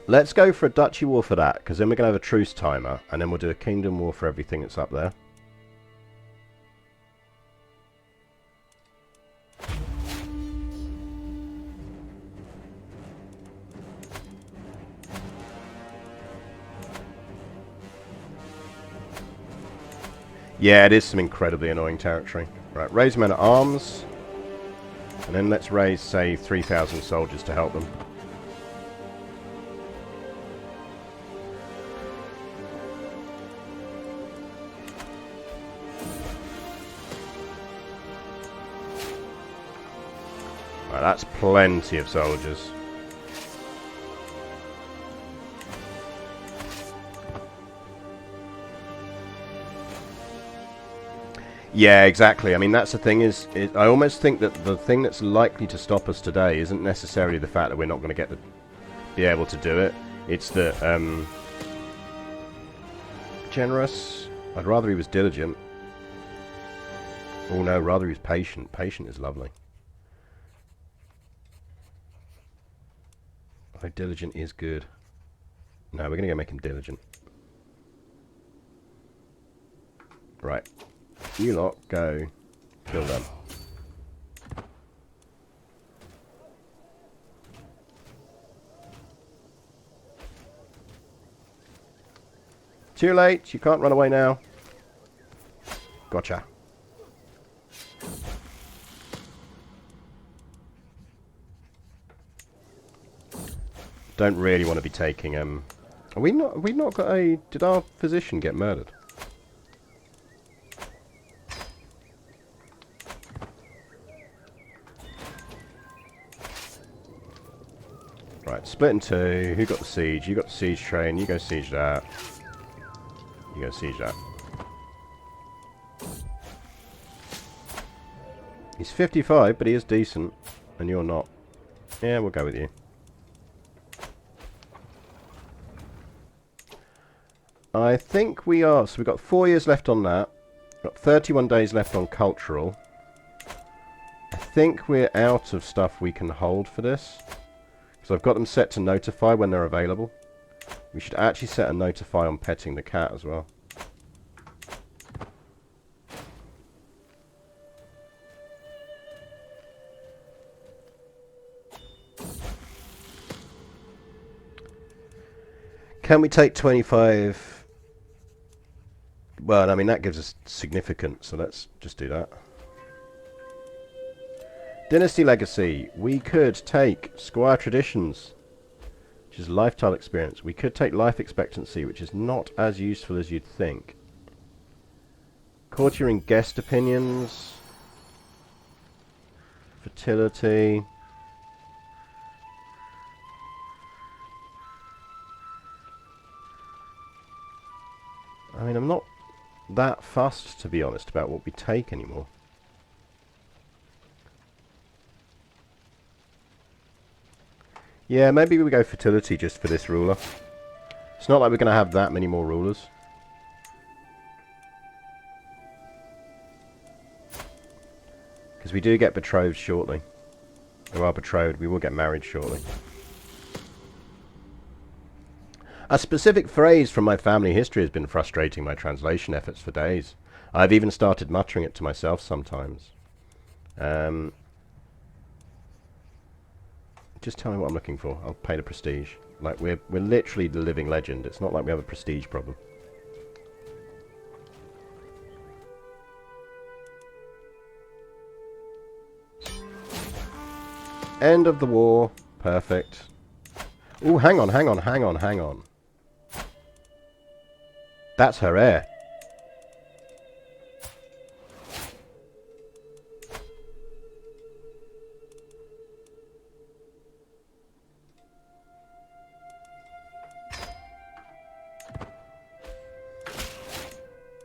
Let's go for a duchy war for that, because then we're going to have a truce timer, and then we'll do a kingdom war for everything that's up there. Yeah, it is some incredibly annoying territory. Right, raise men at arms. And then let's raise, say, 3,000 soldiers to help them. Right, that's plenty of soldiers. Yeah, exactly. I mean, that's the thing is, I almost think that the thing that's likely to stop us today isn't necessarily the fact that we're not going to be able to do it. It's that, generous. I'd rather he was diligent. Oh no, rather he was patient. Patient is lovely. Oh, diligent is good. No, we're going to go make him diligent. Right. You lot, go. Kill them. Too late. You can't run away now. Gotcha. Don't really want to be taking Are we not got a... Did our physician get murdered? Right, split in 2. Who got the siege? You got the siege train. You go siege that. You go siege that. He's 55, but he is decent. And you're not. Yeah, we'll go with you. I think we are. So we've got 4 years left on that. We've got 31 days left on cultural. I think we're out of stuff we can hold for this. So I've got them set to notify when they're available. We should actually set a notify on petting the cat as well. Can we take 25? Well, I mean, that gives us significant, so let's just do that. Dynasty Legacy. We could take Squire Traditions, which is lifetime experience. We could take Life Expectancy, which is not as useful as you'd think. Courtier and Guest Opinions. Fertility. I mean, I'm not that fussed, to be honest, about what we take anymore. Yeah, maybe we go fertility just for this ruler. It's not like we're going to have that many more rulers. Because we do get betrothed shortly. We are betrothed, we will get married shortly. A specific phrase from my family history has been frustrating my translation efforts for days. I've even started muttering it to myself sometimes. Just tell me what I'm looking for. I'll pay the prestige. Like, we're literally the living legend. It's not like we have a prestige problem. End of the war. Perfect. Ooh, hang on, hang on, hang on, hang on. That's her heir.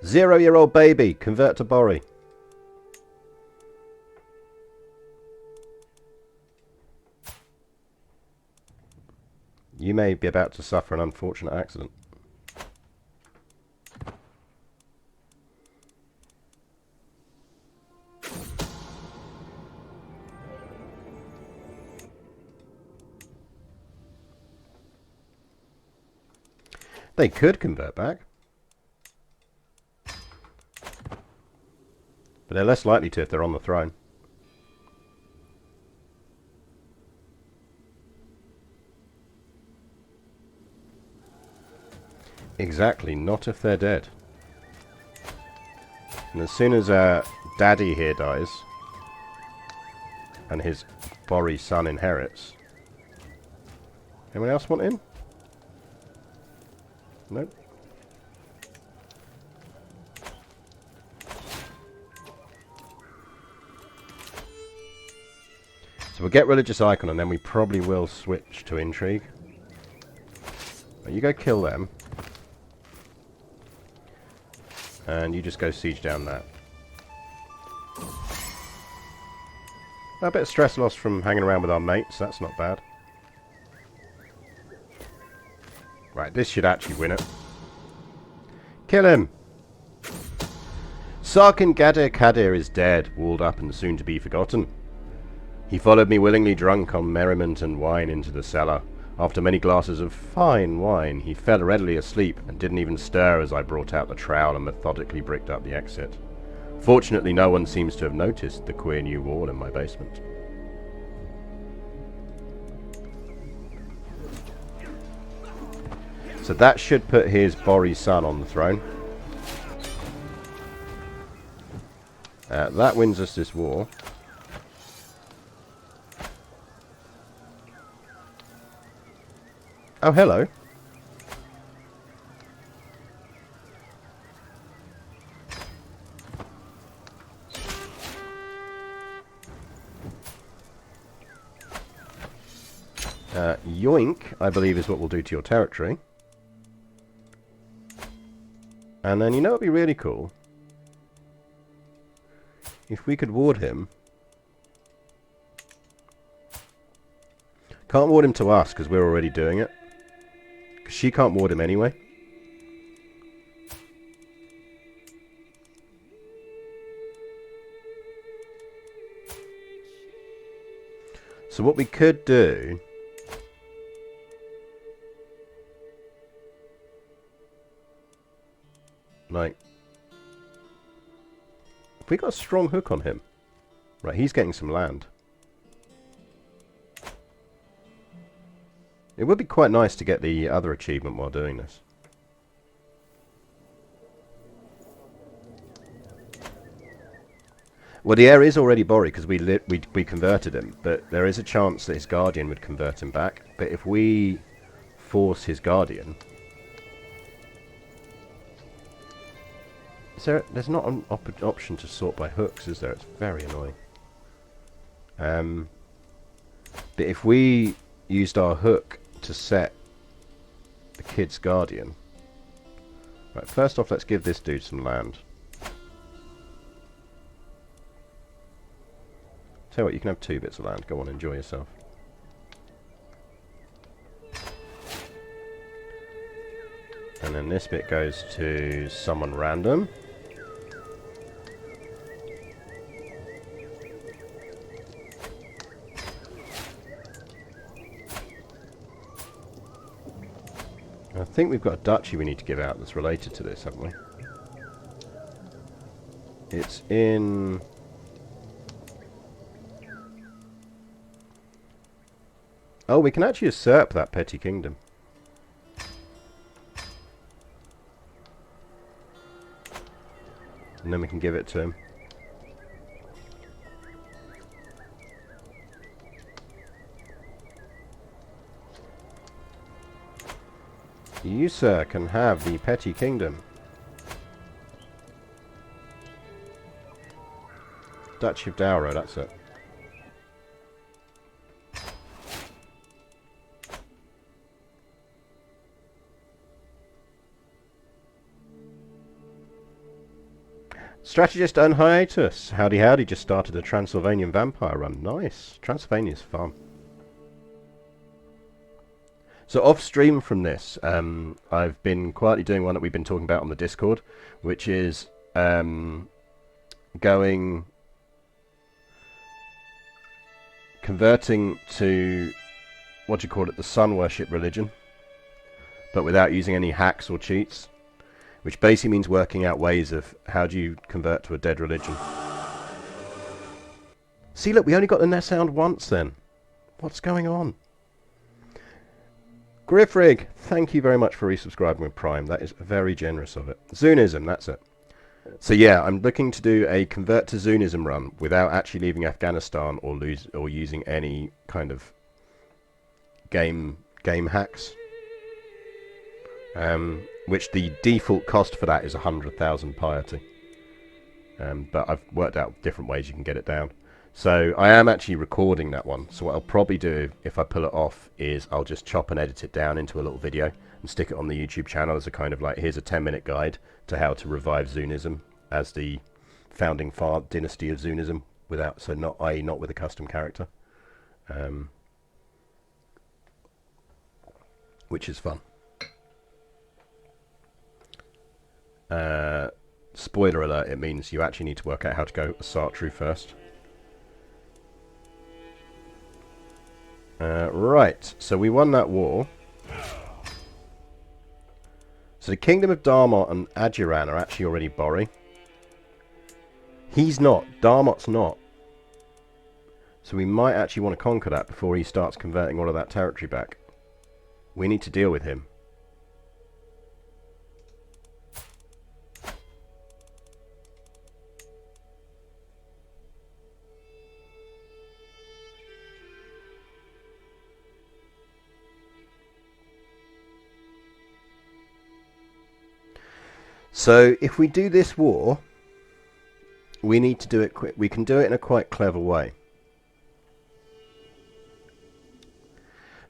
Zero-year-old baby. Convert to Bori. You may be about to suffer an unfortunate accident. They could convert back. But they're less likely to if they're on the throne. Exactly, not if they're dead. And as soon as Daddy here dies, and his Bori son inherits... Anyone else want in? Nope. So we'll get religious icon and then we probably will switch to intrigue. But you go kill them. And you just go siege down that. A bit of stress loss from hanging around with our mates, that's not bad. Right, this should actually win it. Kill him! Sarkin Gadir Kadir is dead, walled up and soon to be forgotten. He followed me willingly drunk on merriment and wine into the cellar. After many glasses of fine wine, he fell readily asleep and didn't even stir as I brought out the trowel and methodically bricked up the exit. Fortunately, no one seems to have noticed the queer new wall in my basement. So that should put his Bori son on the throne. That wins us this war. Oh, hello. Yoink, I believe, is what we'll do to your territory. And then, you know what would be really cool? If we could ward him. Can't ward him to us, because we're already doing it. Because she can't ward him anyway. So what we could do... Like... If we got a strong hook on him... Right, he's getting some land. It would be quite nice to get the other achievement while doing this. Well, the heir is already Bori because we converted him, but there is a chance that his guardian would convert him back. But if we force his guardian... There's not an option to sort by hooks, is there? It's very annoying. But if we used our hook to set the kid's guardian... Right, first off, let's give this dude some land. Tell you what, you can have 2 bits of land. Go on, enjoy yourself. And then this bit goes to someone random. I think we've got a duchy we need to give out that's related to this, haven't we? It's in... Oh, we can actually usurp that petty kingdom. And then we can give it to him. You, sir, can have the petty kingdom. Duchy of Douro, that's it. Strategist on hiatus. Howdy howdy, just started a Transylvanian vampire run. Nice. Transylvania's fun. So off stream from this, I've been quietly doing one that we've been talking about on the Discord, which is converting to, what do you call it, the sun worship religion, but without using any hacks or cheats, which basically means working out ways of how do you convert to a dead religion. See, look, we only got the net sound once then. What's going on? Griffrig, thank you very much for resubscribing with Prime. That is very generous of it. Zunism, that's it. So yeah, I'm looking to do a convert to Zunism run without actually leaving Afghanistan or using any kind of game hacks. Which the default cost for that is 100,000 piety. But I've worked out different ways you can get it down. So I am actually recording that one. So what I'll probably do if I pull it off is I'll just chop and edit it down into a little video and stick it on the YouTube channel as a kind of like, here's a 10-minute guide to how to revive Zunism as the founding dynasty of Zunism without, so not, i.e. not with a custom character. Which is fun. Spoiler alert, it means you actually need to work out how to go Sartru first. Right, so we won that war. So the Kingdom of Darmot and Adjiran are actually already Bori. He's not. Darmot's not. So we might actually want to conquer that before he starts converting all of that territory back. We need to deal with him. So if we do this war, we need to do it quick. We can do it in a quite clever way.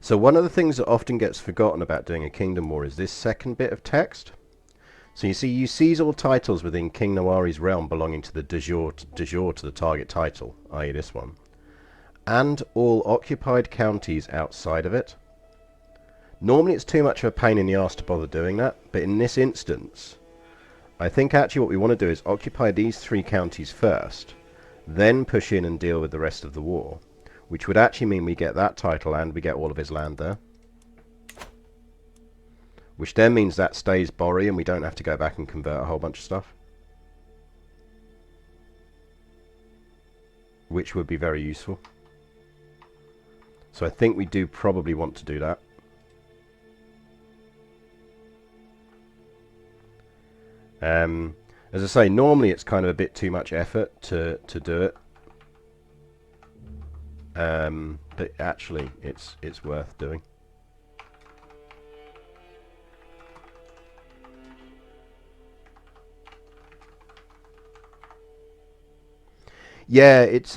So one of the things that often gets forgotten about doing a kingdom war is this second bit of text. So you see, you seize all titles within King Nawari's realm belonging to the de jure to the target title, i.e. this one, and all occupied counties outside of it. Normally it's too much of a pain in the arse to bother doing that, but in this instance, I think actually what we want to do is occupy these 3 counties first, then push in and deal with the rest of the war, which would actually mean we get that title and we get all of his land there. Which then means that stays Bori and we don't have to go back and convert a whole bunch of stuff. Which would be very useful. So I think we do probably want to do that. As I say, normally it's kind of a bit too much effort to do it, but actually it's worth doing. Yeah, it's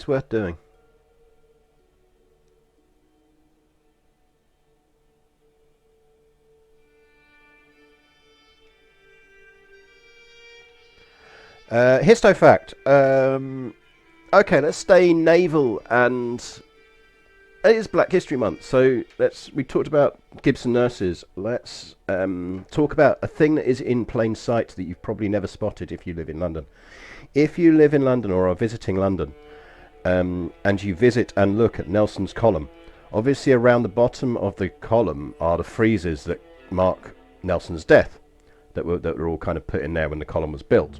worth doing. Histo fact. Okay, let's stay naval, and it is Black History Month, so we talked about Gibson nurses. Let's talk about a thing that is in plain sight that you've probably never spotted if you live in London. If you live in London or are visiting London, and you visit and look at Nelson's Column, obviously around the bottom of the column are the friezes that mark Nelson's death, that were all kind of put in there when the column was built.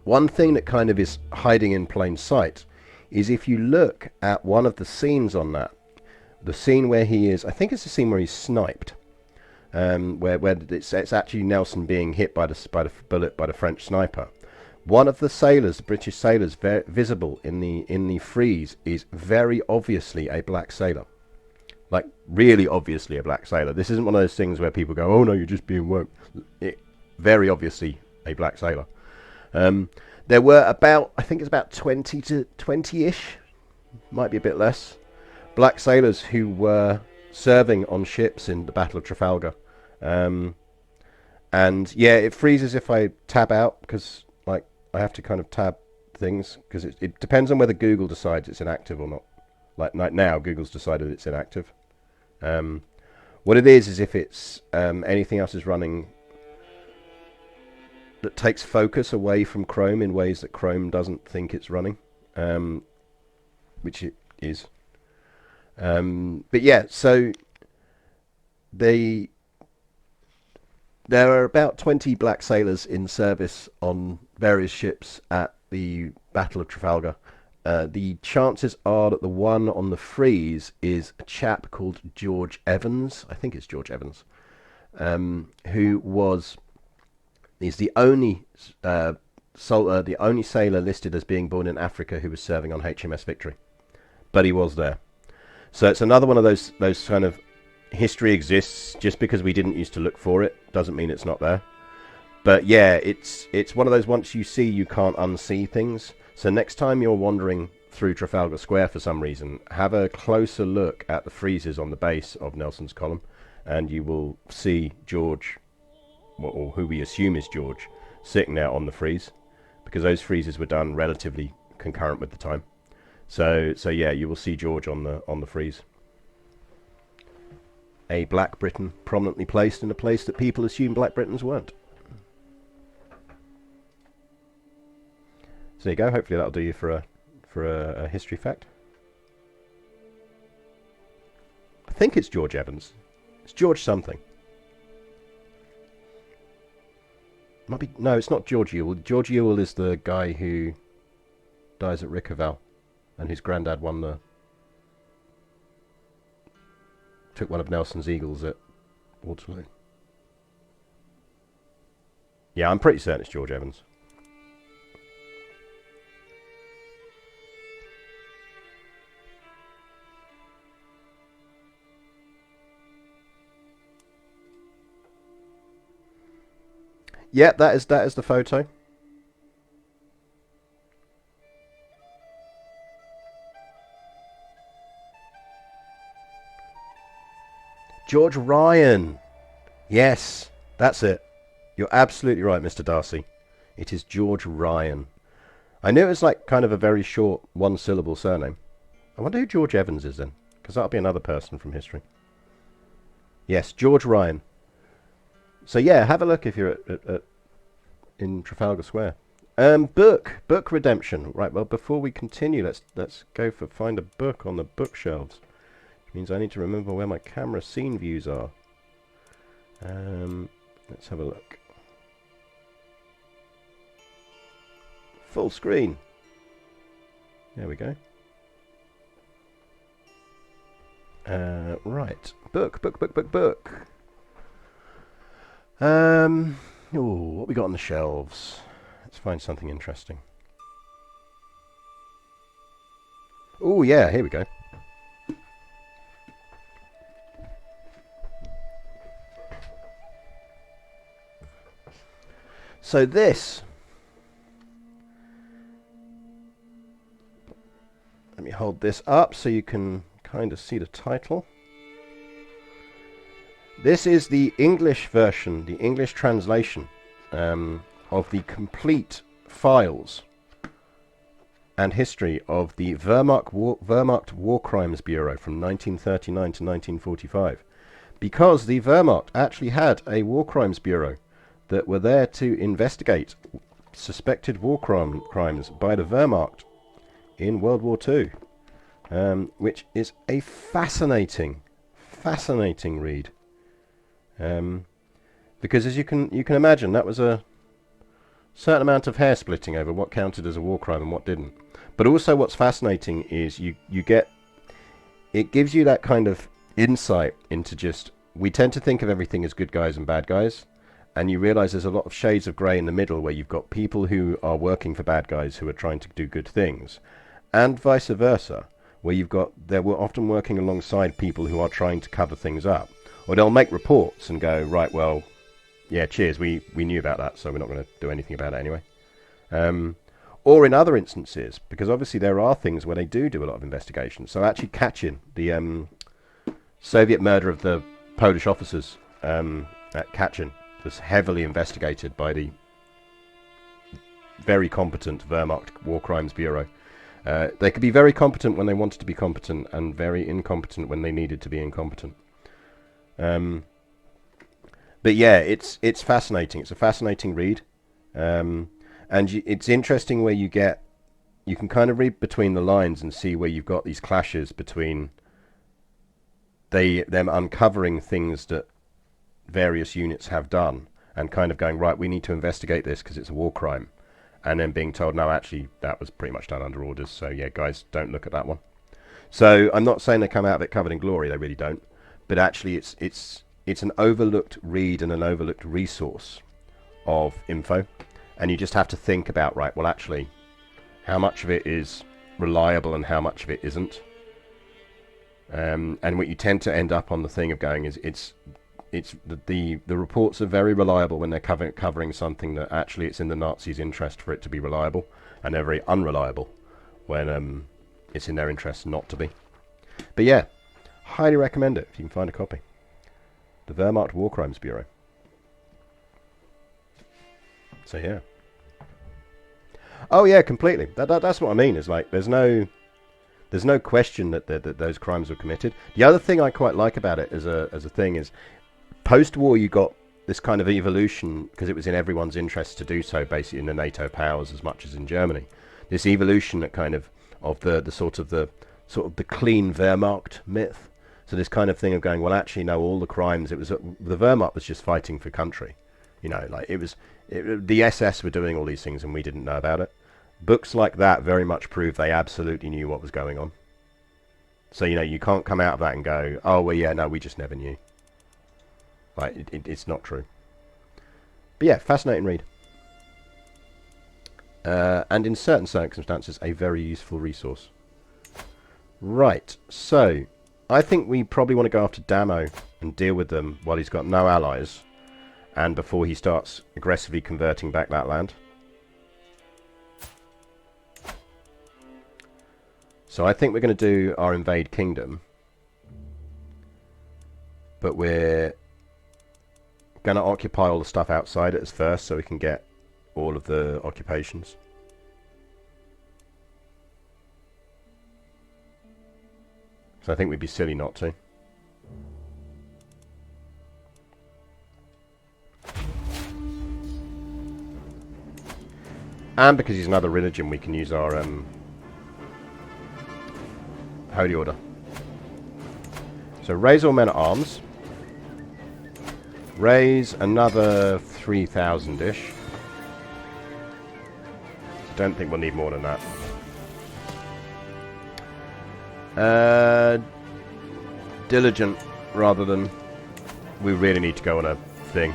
One thing that kind of is hiding in plain sight is if you look at one of the scenes on that, the scene where he is, I think it's the scene where he's sniped, where it's actually Nelson being hit by the bullet by the French sniper. One of the sailors, the British sailors, visible in the frieze is very obviously a black sailor, like really obviously a black sailor. This isn't one of those things where people go, "Oh no, you're just being woke." Very obviously a black sailor. There were about, I think it's about 20 to 20-ish, might be a bit less, black sailors who were serving on ships in the Battle of Trafalgar. And yeah, it freezes if I tab out, because like I have to kind of tab things, because it depends on whether Google decides it's inactive or not. Like now, Google's decided it's inactive. What it is if it's anything else is running that takes focus away from Chrome in ways that Chrome doesn't think it's running, which it is. But yeah, so there are about 20 black sailors in service on various ships at the Battle of Trafalgar. The chances are that the one on the frieze is a chap called George Evans. I think it's George Evans, He's the only the only sailor listed as being born in Africa who was serving on HMS Victory, but he was there. So it's another one of those kind of history exists just because we didn't used to look for it doesn't mean it's not there. But yeah, it's one of those once you see you can't unsee things. So next time you're wandering through Trafalgar Square for some reason, have a closer look at the friezes on the base of Nelson's Column, and you will see George, or who we assume is George, sitting there on the frieze, because those friezes were done relatively concurrent with the time. So yeah, you will see George on the frieze. A Black Briton prominently placed in a place that people assume Black Britons weren't. So there you go. Hopefully that'll do you for a history fact. I think it's George Evans. It's George something. Might be, no, it's not George Ewell. George Ewell is the guy who dies at Rickerval, and his granddad took one of Nelson's eagles at Waterloo. Yeah, I'm pretty certain it's George Evans. Yep, that is the photo. George Ryan. Yes, that's it. You're absolutely right, Mr. Darcy. It is George Ryan. I knew it was like kind of a very short one-syllable surname. I wonder who George Evans is then, because that'll be another person from history. Yes, George Ryan. So yeah, have a look if you're in Trafalgar Square. Book redemption. Right. Well, before we continue, let's go find a book on the bookshelves. Which means I need to remember where my camera scene views are. Let's have a look. Full screen. There we go. Right. Book. What we got on the shelves? Let's find something interesting. Oh yeah, here we go. So this, let me hold this up so you can kind of see the title. This is the English version, the English translation of the complete files and history of the Wehrmacht War Crimes Bureau from 1939 to 1945, because the Wehrmacht actually had a war crimes bureau that were there to investigate suspected war crimes by the Wehrmacht in World War II, which is a fascinating read, because as you can imagine, that was a certain amount of hair splitting over what counted as a war crime and what didn't. But also what's fascinating is you get, it gives you that kind of insight into just, we tend to think of everything as good guys and bad guys, and you realize there's a lot of shades of grey in the middle where you've got people who are working for bad guys who are trying to do good things, and vice versa, where you've got, they're often working alongside people who are trying to cover things up, or they'll make reports and go, right, well, yeah, cheers, we knew about that, so we're not going to do anything about it anyway. Or in other instances, because obviously there are things where they do a lot of investigation. So actually Katyn, the Soviet murder of the Polish officers at Katyn, was heavily investigated by the very competent Wehrmacht War Crimes Bureau. They could be very competent when they wanted to be competent, and very incompetent when they needed to be incompetent. But yeah, it's fascinating. It's a fascinating read. And it's interesting where you can kind of read between the lines and see where you've got these clashes between them uncovering things that various units have done and kind of going, right, we need to investigate this because it's a war crime, and then being told, no, actually that was pretty much done under orders, so yeah, guys, don't look at that one. So I'm not saying they come out of it covered in glory, they really don't, but actually it's an overlooked read and an overlooked resource of info. And you just have to think about, right, well, actually, how much of it is reliable and how much of it isn't. And what you tend to end up on the thing of going is the reports are very reliable when they're covering something that actually it's in the Nazis' interest for it to be reliable, and they're very unreliable when it's in their interest not to be. But yeah, highly recommend it if you can find a copy. The Wehrmacht War Crimes Bureau. So yeah. Oh yeah, completely. That's what I mean. Is like there's no question that those crimes were committed. The other thing I quite like about it as a thing is, post-war you got this kind of evolution, because it was in everyone's interest to do so, basically in the NATO powers as much as in Germany. This evolution that kind of the sort of the clean Wehrmacht myth. So this kind of thing of going, well, actually no, all the crimes, it was the Wehrmacht was just fighting for country. You know, like the SS were doing all these things and we didn't know about it. Books like that very much prove they absolutely knew what was going on. So, you know, you can't come out of that and go, oh, well, yeah, no, we just never knew. Like, it's not true. But yeah, fascinating read. And in certain circumstances, a very useful resource. Right, so I think we probably want to go after Damo and deal with them while he's got no allies, and before he starts aggressively converting back that land. So I think we're going to do our invade kingdom, but we're going to occupy all the stuff outside it as first so we can get all of the occupations. So I think we'd be silly not to. And because he's another religion, we can use our Holy Order. So raise all men at arms. Raise another 3,000-ish. Don't think we'll need more than that. Diligent rather than... We really need to go on a thing.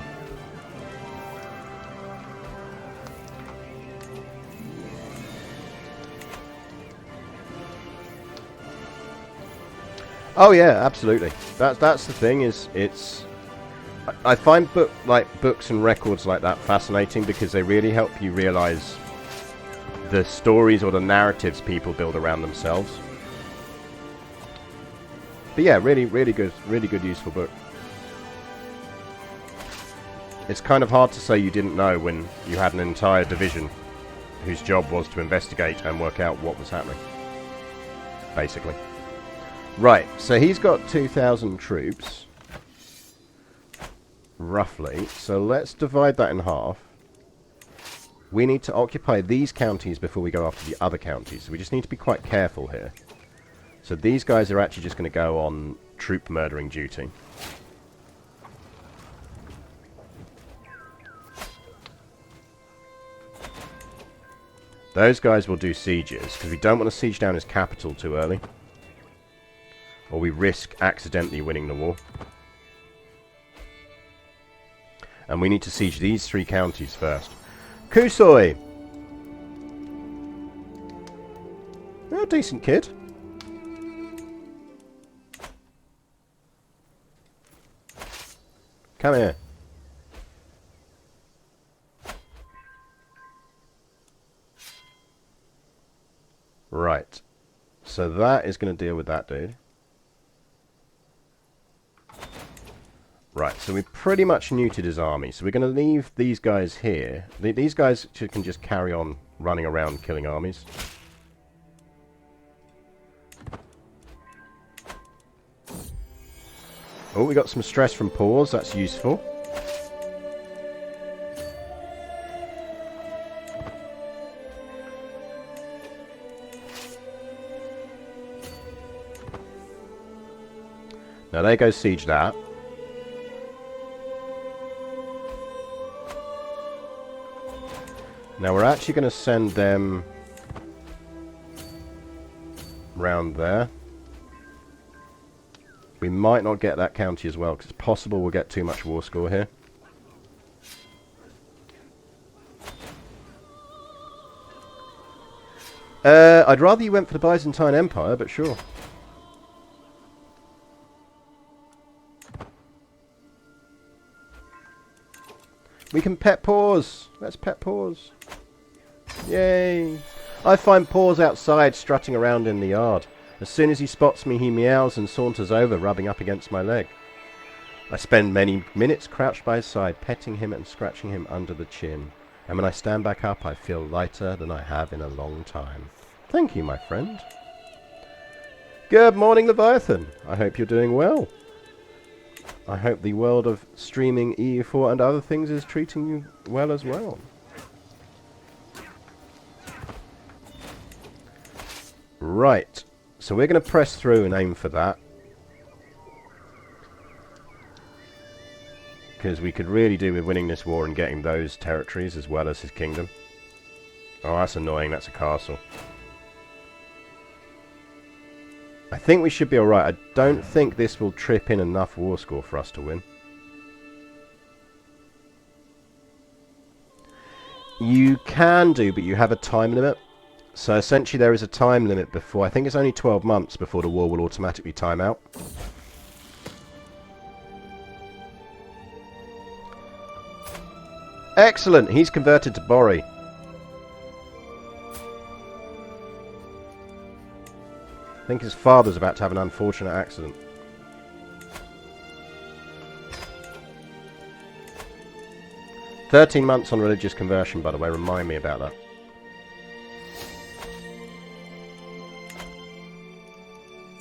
Oh yeah, absolutely. That's the thing. Is it's I find books and records like that fascinating because they really help you realize the stories or the narratives people build around themselves. But yeah, really good, useful book. It's kind of hard to say you didn't know when you had an entire division whose job was to investigate and work out what was happening. Basically. Right, so he's got 2,000 troops. Roughly. So let's divide that in half. We need to occupy these counties before we go after the other counties. So we just need to be quite careful here. So these guys are actually just going to go on troop murdering duty. Those guys will do sieges, because we don't want to siege down his capital too early. Or we risk accidentally winning the war. And we need to siege these 3 counties first. Kusoi! Oh, decent kid. Come here. Right. So that is going to deal with that dude. Right, so we pretty much neutered his army. So we're going to leave these guys here. These guys can just carry on running around killing armies. Oh, we got some stress from pause. That's useful. Now there goes siege that. Now we're actually going to send them round there. We might not get that county as well, because it's possible we'll get too much war score here. I'd rather you went for the Byzantine Empire, but sure. We can pet Paws. Let's pet Paws. Yay. I find Paws outside strutting around in the yard. As soon as he spots me, he meows and saunters over, rubbing up against my leg. I spend many minutes crouched by his side, petting him and scratching him under the chin. And when I stand back up, I feel lighter than I have in a long time. Thank you, my friend. Good morning, Leviathan. I hope you're doing well. I hope the world of streaming EU4 and other things is treating you well as well. Right. So we're going to press through and aim for that. Because we could really do with winning this war and getting those territories as well as his kingdom. Oh, that's annoying. That's a castle. I think we should be alright. I don't think this will trip in enough war score for us to win. You can do, but you have a time limit. So essentially there is a time limit before, I think it's only 12 months before the war will automatically time out. Excellent, he's converted to Bori. I think his father's about to have an unfortunate accident. "13 months on religious conversion, by the way, remind me about that.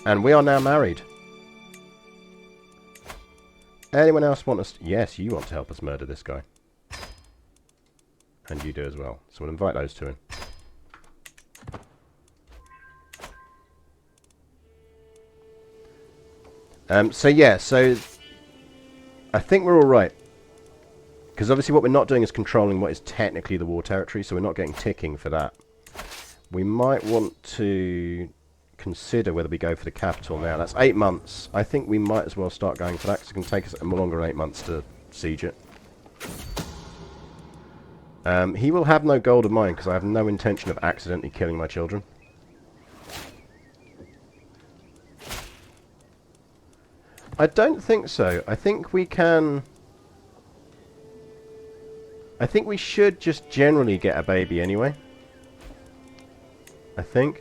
And we are now married. Anyone else want us? Yes, you want to help us murder this guy. And you do as well. So we'll invite those two in. So yeah, so I think we're all right. Because obviously what we're not doing is controlling what is technically the war territory, so we're not getting ticking for that. We might want to consider whether we go for the capital now. That's 8 months. I think we might as well start going for that, because it can take us longer than 8 months to siege it. He will have no gold of mine, because I have no intention of accidentally killing my children. I don't think so. I think we can... I think we should just generally get a baby anyway. I think.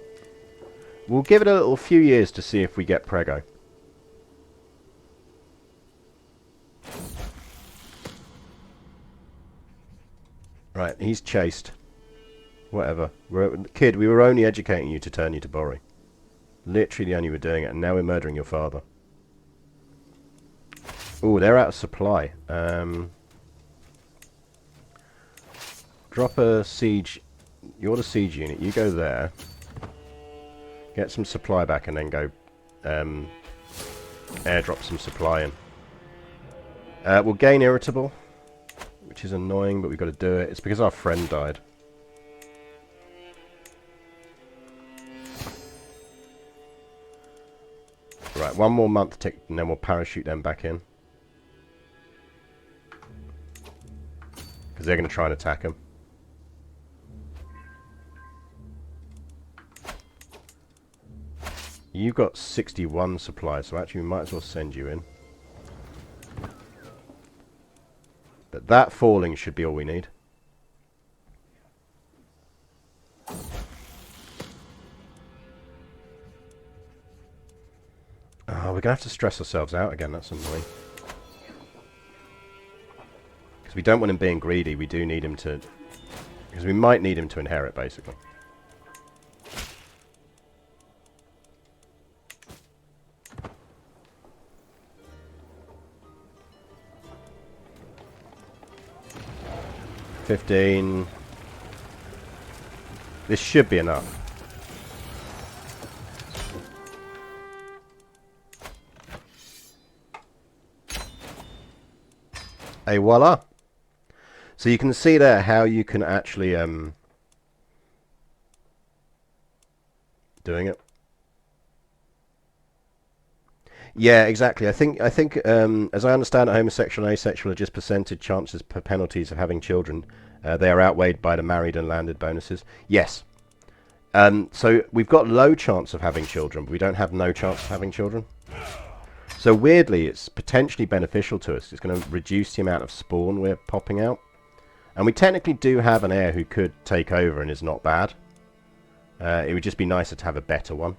We'll give it a little few years to see if we get prego. Right, he's chased. Whatever. Kid, we were only educating you to turn you to Borri. Literally only were doing it, and now we're murdering your father. Ooh, they're out of supply. Drop a siege. You're the siege unit. You go there. Get some supply back, and then go airdrop some supply in. We'll gain irritable, which is annoying, but we've got to do it. It's because our friend died. Right, one more month tick, and then we'll parachute them back in. Because they're going to try and attack them. You've got 61 supplies, so actually we might as well send you in. But that falling should be all we need. Oh, we're going to have to stress ourselves out again, that's annoying. Because we don't want him being greedy, we do need him to... Because we might need him to inherit, basically. $15. This should be enough. Et voila! So you can see there how you can actually doing it. Yeah, exactly. I think as I understand it, homosexual and asexual are just percentage chances per penalties of having children. They are outweighed by the married and landed bonuses. Yes. So we've got low chance of having children, but we don't have no chance of having children. So weirdly, it's potentially beneficial to us. It's going to reduce the amount of spawn we're popping out. And we technically do have an heir who could take over and is not bad. It would just be nicer to have a better one.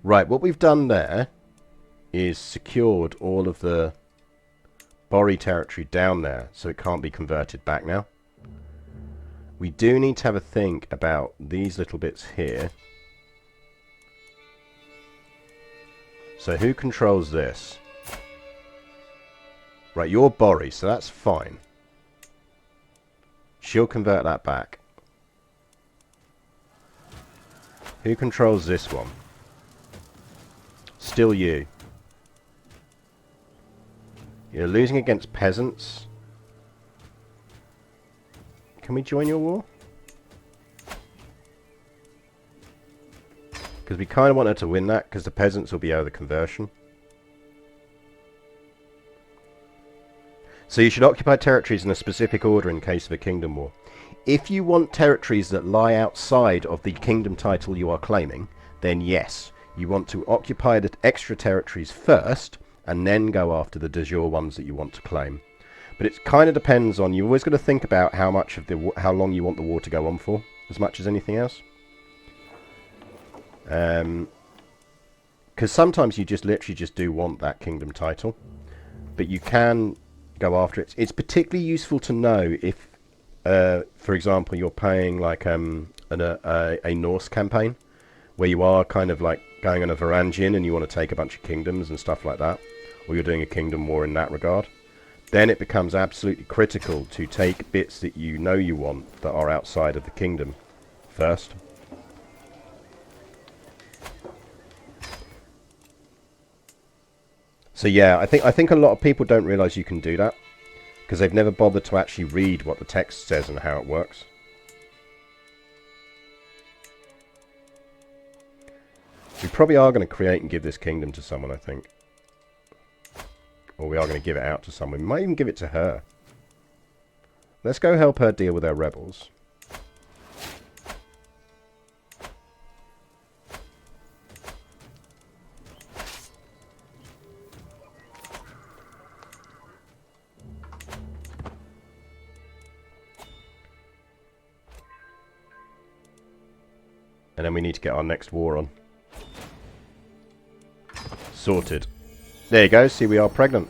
Right, what we've done there is secured all of the Borri territory down there, so it can't be converted back now. We do need to have a think about these little bits here. So who controls this? Right, you're Borri, so that's fine. She'll convert that back. Who controls this one? Still you. You're losing against peasants. Can we join your war? Because we kind of want her to win that, because the peasants will be over the conversion. So you should occupy territories in a specific order in case of a kingdom war. If you want territories that lie outside of the kingdom title you are claiming, then yes, you want to occupy the extra territories first, and then go after the de jure ones that you want to claim. But it kind of depends on, you've always got to think about how long you want the war to go on for, as much as anything else. Because sometimes you just literally just do want that kingdom title, but you can go after it. It's particularly useful to know if, for example, you're playing like a Norse campaign, where you are kind of like going on a Varangian and you want to take a bunch of kingdoms and stuff like that, or you're doing a kingdom war in that regard. Then it becomes absolutely critical to take bits that you know you want that are outside of the kingdom first. So yeah, I think a lot of people don't realise you can do that, because they've never bothered to actually read what the text says and how it works. We probably are going to create and give this kingdom to someone, I think. Or we are going to give it out to someone. We might even give it to her. Let's go help her deal with her rebels. And then we need to get our next war on. Sorted. There you go. See, we are pregnant.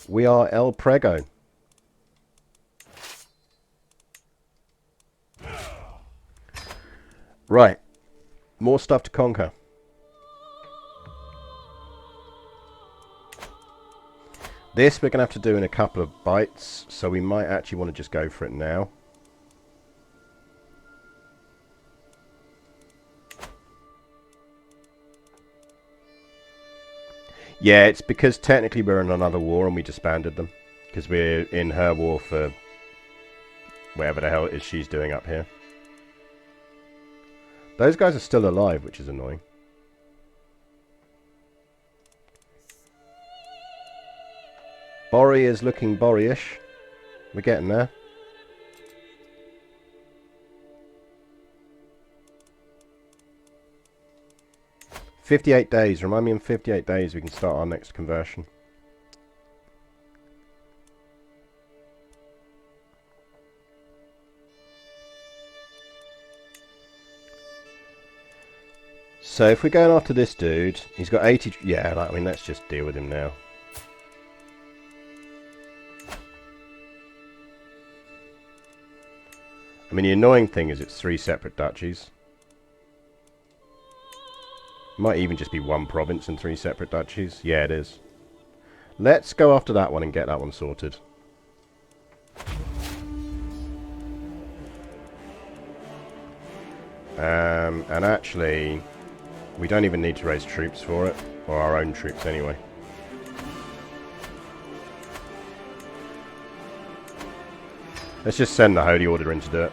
We are El Prego. Right. More stuff to conquer. This we're going to have to do in a couple of bites, so we might actually want to just go for it now. Yeah, it's because technically we're in another war and we disbanded them. Because we're in her war for whatever the hell it is she's doing up here. Those guys are still alive, which is annoying. Borry is looking Borry-ish. We're getting there. "58 days. Remind me in 58 days we can start our next conversion. So if we're going after this dude, he's got 80... Yeah, I mean, let's just deal with him now. I mean, the annoying thing is it's 3 separate duchies. Might even just be 1 province and 3 separate duchies. Yeah, it is. Let's go after that one and get that one sorted. And actually, we don't even need to raise troops for it. Or our own troops, anyway. Let's just send the Holy Order in to do it.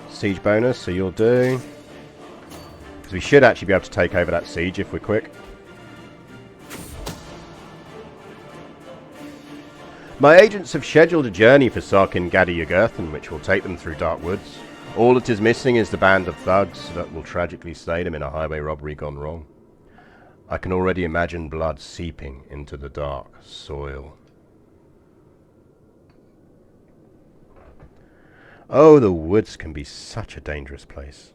Siege bonus, so you'll do. Because we should actually be able to take over that siege if we're quick. My agents have scheduled a journey for Sarkin Gadi Yugurthan, which will take them through dark woods. All that is missing is the band of thugs that will tragically slay them in a highway robbery gone wrong. I can already imagine blood seeping into the dark soil. Oh, the woods can be such a dangerous place.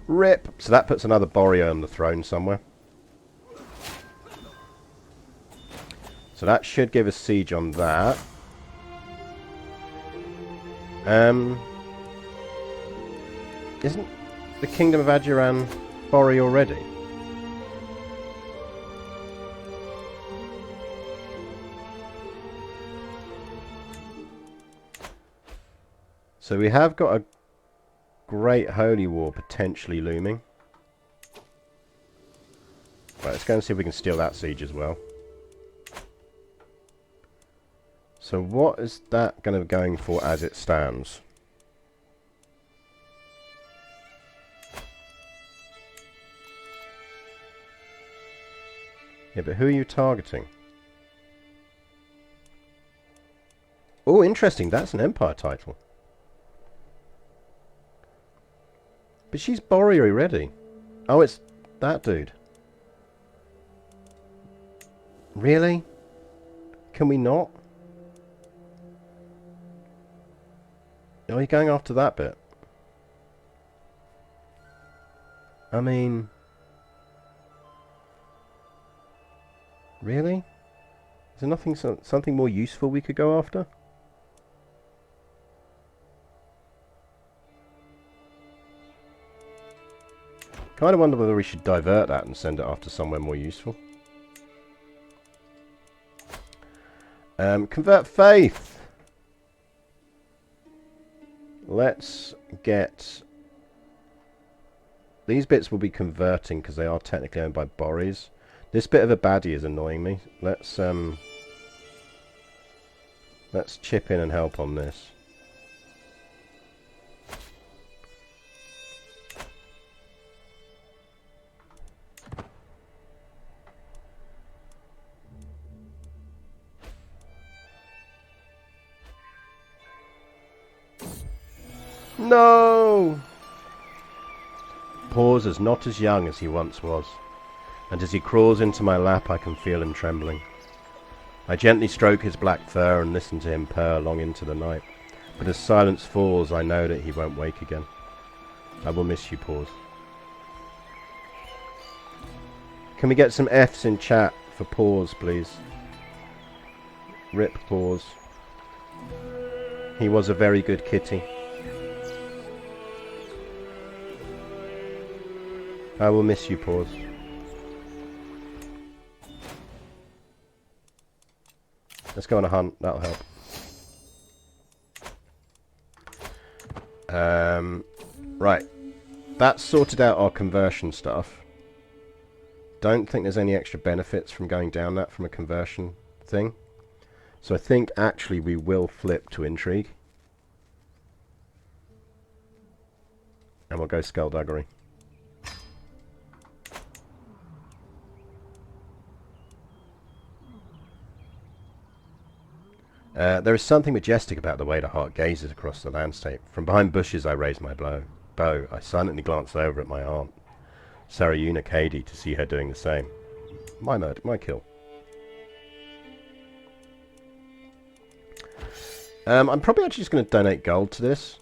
Rip! So that puts another Borrio on the throne somewhere. So that should give us siege on that. Isn't the Kingdom of Ajuran Borry already? So we have got a great holy war potentially looming. Right, let's go and see if we can steal that siege as well. So what is that going to be going for as it stands? Yeah, but who are you targeting? Oh, interesting. That's an empire title. But she's Borry already. Oh, it's that dude. Really? Can we not? Are you going after that bit? I mean... Really? Is there nothing, something more useful we could go after? Kind of wonder whether we should divert that and send it after somewhere more useful. Convert faith! Let's get... These bits will be converting because they are technically owned by Borries. This bit of a baddie is annoying me. Let's chip in and help on this. No! Paws is not as young as he once was, and as he crawls into my lap I can feel him trembling. I gently stroke his black fur and listen to him purr long into the night, but as silence falls I know that he won't wake again. I will miss you, Paws. Can we get some Fs in chat for pause, please. Rip pause. He was a very good kitty. I will miss you, pause. Let's go on a hunt, that'll help. Right. That's sorted out our conversion stuff. Don't think there's any extra benefits from going down that from a conversion thing. So I think actually we will flip to intrigue. And we'll go skullduggery. There is something majestic about the way the heart gazes across the landscape. From behind bushes I raise my bow. I silently glance over at my aunt, Sarayuna Cady, to see her doing the same. My kill. I'm probably actually just going to donate gold to this,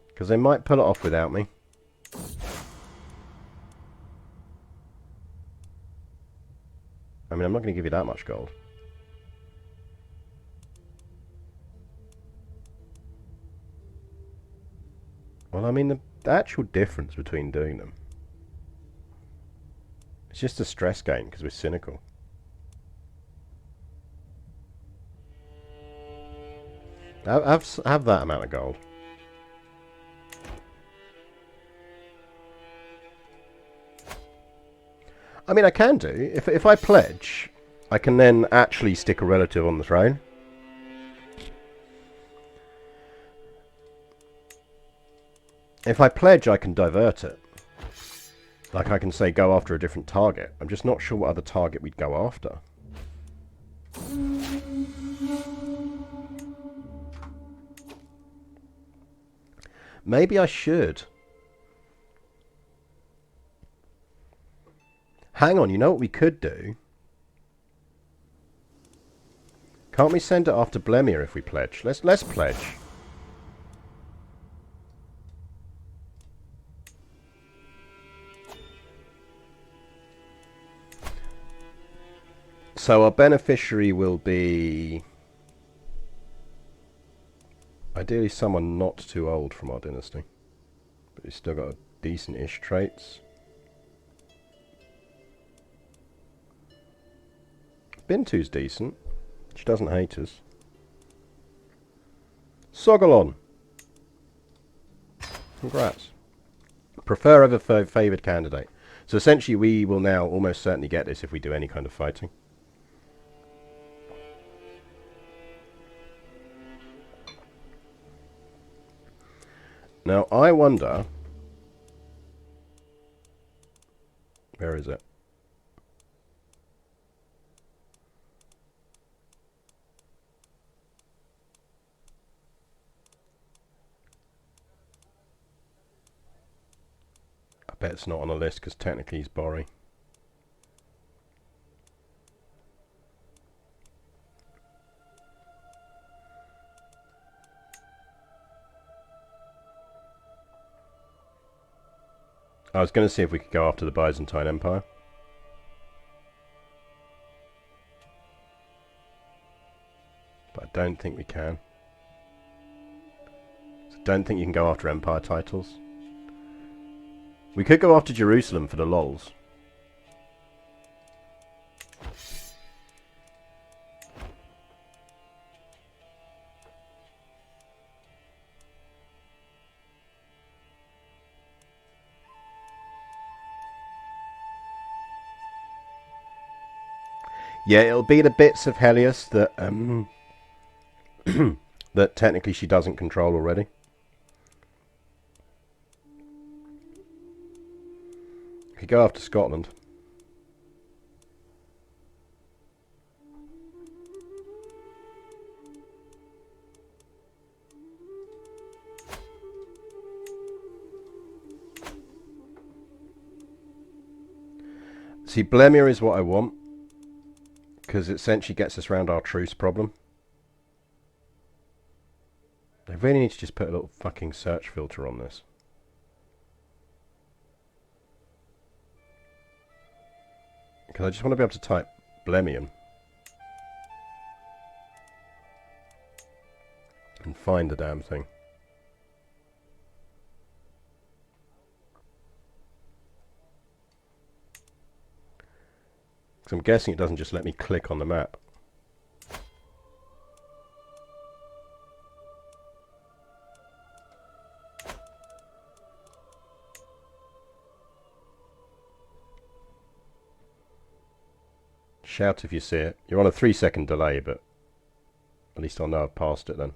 because they might pull it off without me. I mean, I'm not going to give you that much gold. Well, I mean, the actual difference between doing them, it's just a stress gain because we're cynical. Have that amount of gold. I mean, I can do. If I pledge, I can then actually stick a relative on the throne. If I pledge, I can divert it. Like, I can say go after a different target. I'm just not sure what other target we'd go after. Maybe I should. Hang on, you know what we could do? Can't we send it after Blemir if we pledge? Let's pledge. So our beneficiary will be ideally someone not too old from our dynasty, but he's still got decent-ish traits. Bintu's decent. She doesn't hate us. Sogolon. Congrats. Prefer over favoured candidate. So essentially we will now almost certainly get this if we do any kind of fighting. Now, I wonder... Where is it? I bet it's not on the list because technically he's Borry. I was going to see if we could go after the Byzantine Empire. But I don't think we can. So I don't think you can go after Empire titles. We could go after Jerusalem for the lols. Yeah, it'll be the bits of Helios that that technically she doesn't control already. Could go after Scotland. See, Blemir is what I want, because it essentially gets us around our truce problem. They really need to just put a little fucking search filter on this. Because I just want to be able to type Blemian. And find the damn thing. Because I'm guessing it doesn't just let me click on the map. Shout if you see it. You're on a 3-second delay, but at least I'll know I've passed it then.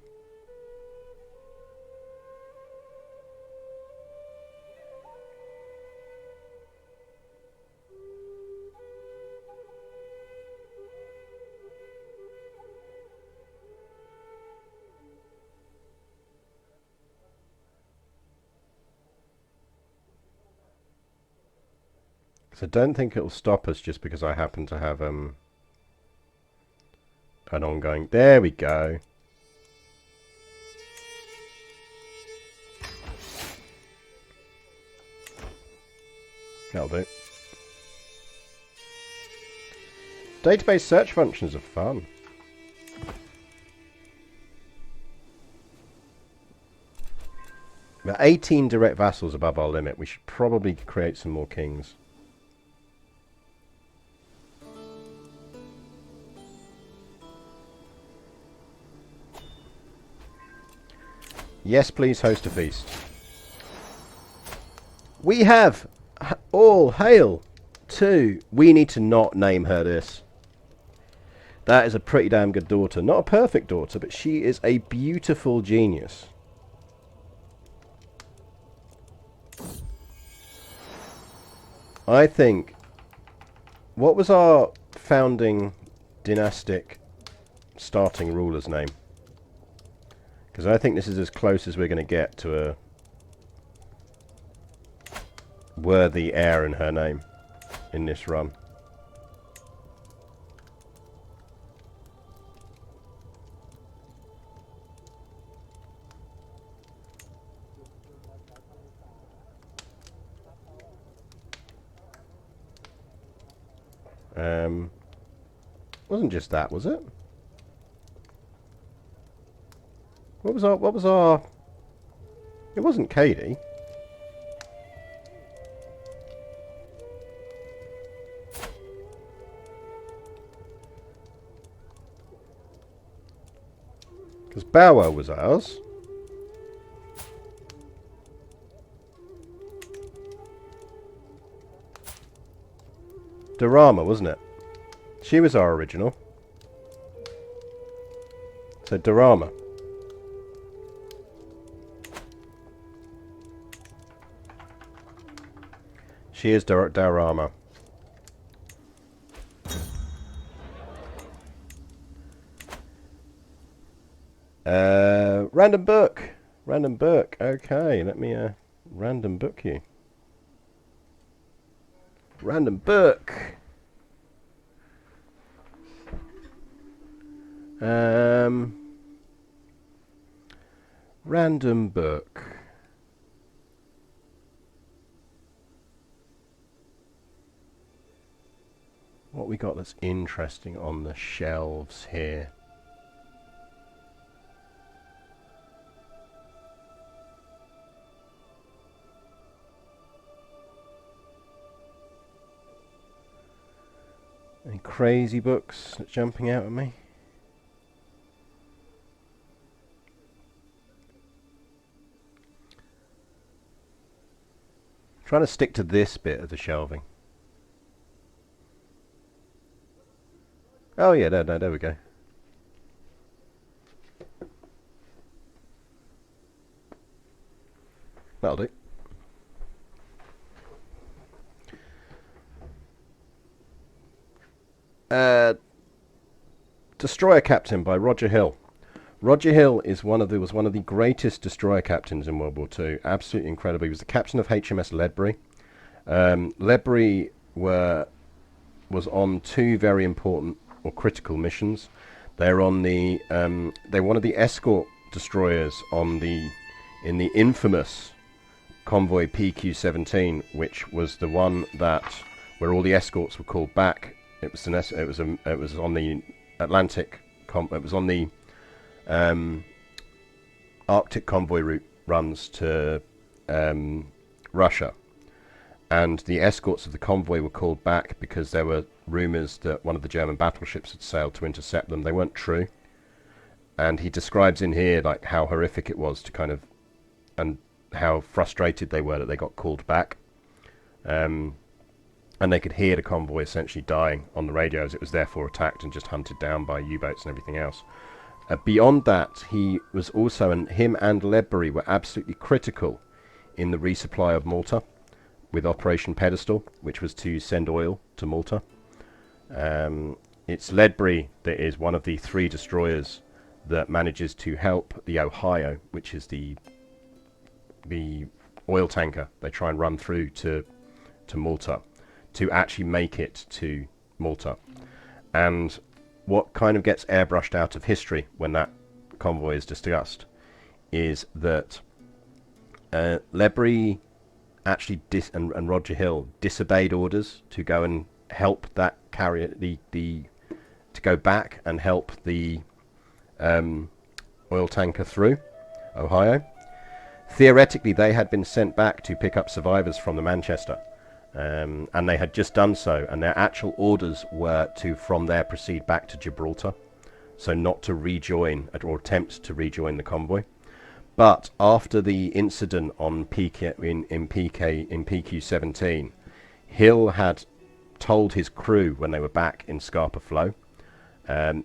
So I don't think it'll stop us just because I happen to have an ongoing... There we go. That'll do. Database search functions are fun. We're 18 direct vassals above our limit. We should probably create some more kings. Yes, please host a feast. We have all hail to... We need to not name her this. That is a pretty damn good daughter. Not a perfect daughter, but she is a beautiful genius. I think... What was our founding dynastic starting ruler's name? Because I think this is as close as we're going to get to a worthy heir in her name in this run. Wasn't just that, was it? What was our... It wasn't Katie. Because Bower was ours. Dorama, wasn't it? She was our original. So Dorama. She is Dorama. Random book. Random book. Okay, let me random book you. Random book. Random book. What we got that's interesting on the shelves here? Any crazy books that's jumping out at me? Trying to stick to this bit of the shelving. Oh yeah, there we go. That'll do. Destroyer Captain by Roger Hill. Roger Hill is was one of the greatest destroyer captains in World War II. Absolutely incredible. He was the captain of HMS Ledbury. Ledbury was on two very important or critical missions. They're on the they're one of the escort destroyers in the infamous convoy PQ-17, which was the one that where all the escorts were called back. It was it was on the Atlantic. It was on the Arctic convoy route runs to Russia, and the escorts of the convoy were called back because there were rumours that one of the German battleships had sailed to intercept them. They weren't true, and he describes in here like how horrific it was to kind of, and how frustrated they were that they got called back, and they could hear the convoy essentially dying on the radio as it was therefore attacked and just hunted down by U-boats and everything else. Beyond that, he was also, and him and Ledbury were absolutely critical in the resupply of Malta with Operation Pedestal, which was to send oil to Malta. It's Ledbury that is one of the 3 destroyers that manages to help the Ohio, which is the oil tanker they try and run through to Malta, to actually make it to Malta. And what kind of gets airbrushed out of history when that convoy is discussed is that Ledbury actually and Roger Hill disobeyed orders to go and help that carrier, to go back and help the oil tanker through Ohio. Theoretically, they had been sent back to pick up survivors from the Manchester, and they had just done so, and their actual orders were to from there proceed back to Gibraltar, so not to rejoin or attempt to rejoin the convoy. But after the incident on PQ-17, Hill had told his crew when they were back in Scapa Flow,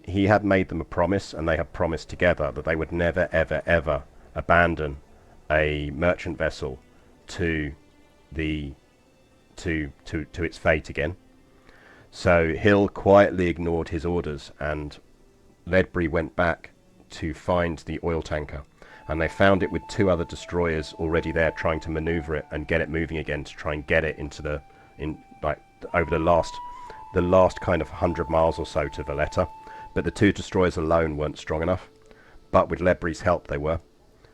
he had made them a promise, and they had promised together that they would never, ever, ever abandon a merchant vessel to its fate again. So Hill quietly ignored his orders, and Ledbury went back to find the oil tanker, and they found it with 2 other destroyers already there trying to maneuver it and get it moving again to try and get it into over the last kind of 100 miles or so to Valletta. But the 2 destroyers alone weren't strong enough, but with Ledbury's help they were.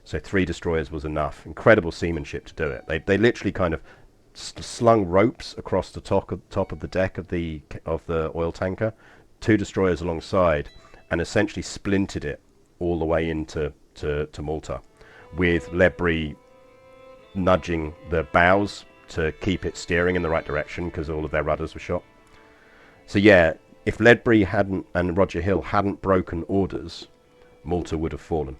So 3 destroyers was enough. Incredible seamanship to do it. They literally kind of slung ropes across the top of the deck of the oil tanker, 2 destroyers alongside, and essentially splintered it all the way into Malta, with Ledbury nudging the bows to keep it steering in the right direction because all of their rudders were shot. So yeah, if Ledbury hadn't and Roger Hill hadn't broken orders, Malta would have fallen,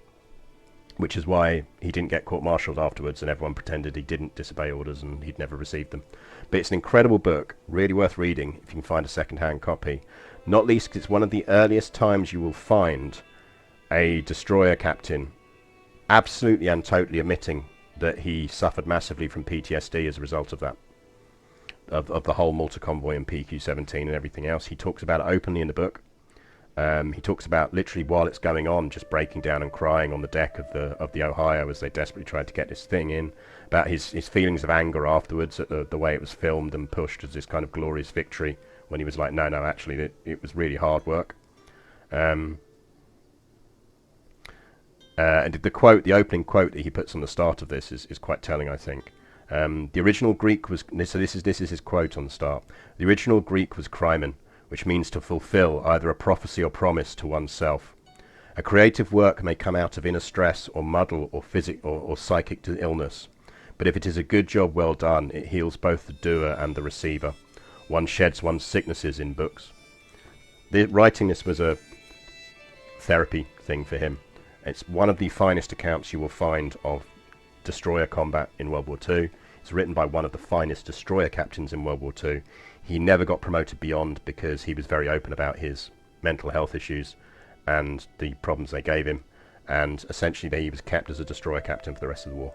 which is why he didn't get court-martialed afterwards and everyone pretended he didn't disobey orders and he'd never received them. But it's an incredible book, really worth reading if you can find a second-hand copy, not least because it's one of the earliest times you will find a destroyer captain absolutely and totally admitting that he suffered massively from PTSD as a result of that, of the whole Malta convoy and PQ-17 and everything else. He talks about it openly in the book. He talks about literally while it's going on, just breaking down and crying on the deck of the Ohio as they desperately tried to get this thing in. About his feelings of anger afterwards at the way it was filmed and pushed as this kind of glorious victory, when he was like, no, actually, it was really hard work. And the opening quote that he puts on the start of this is quite telling, I think. The original Greek was, so this is his quote on the start. The original Greek was krymen, which means to fulfill either a prophecy or promise to oneself. A creative work may come out of inner stress or muddle or or psychic illness, but if it is a good job well done, it heals both the doer and the receiver. One sheds one's sicknesses in books. Writing this was a therapy thing for him. It's one of the finest accounts you will find of destroyer combat in World War II. It's written by one of the finest destroyer captains in World War II. He never got promoted beyond because he was very open about his mental health issues and the problems they gave him, and essentially he was kept as a destroyer captain for the rest of the war.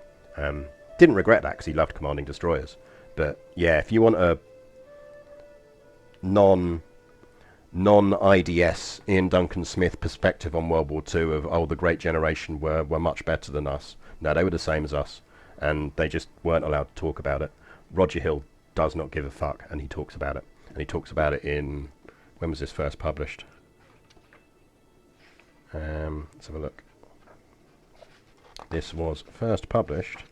Didn't regret that because he loved commanding destroyers. But yeah, if you want a non-IDS Ian Duncan Smith perspective on World War II of, the great generation were much better than us. No, they were the same as us, and they just weren't allowed to talk about it. Roger Hill does not give a fuck, and he talks about it. And he talks about it in... When was this first published? Let's have a look. This was first published...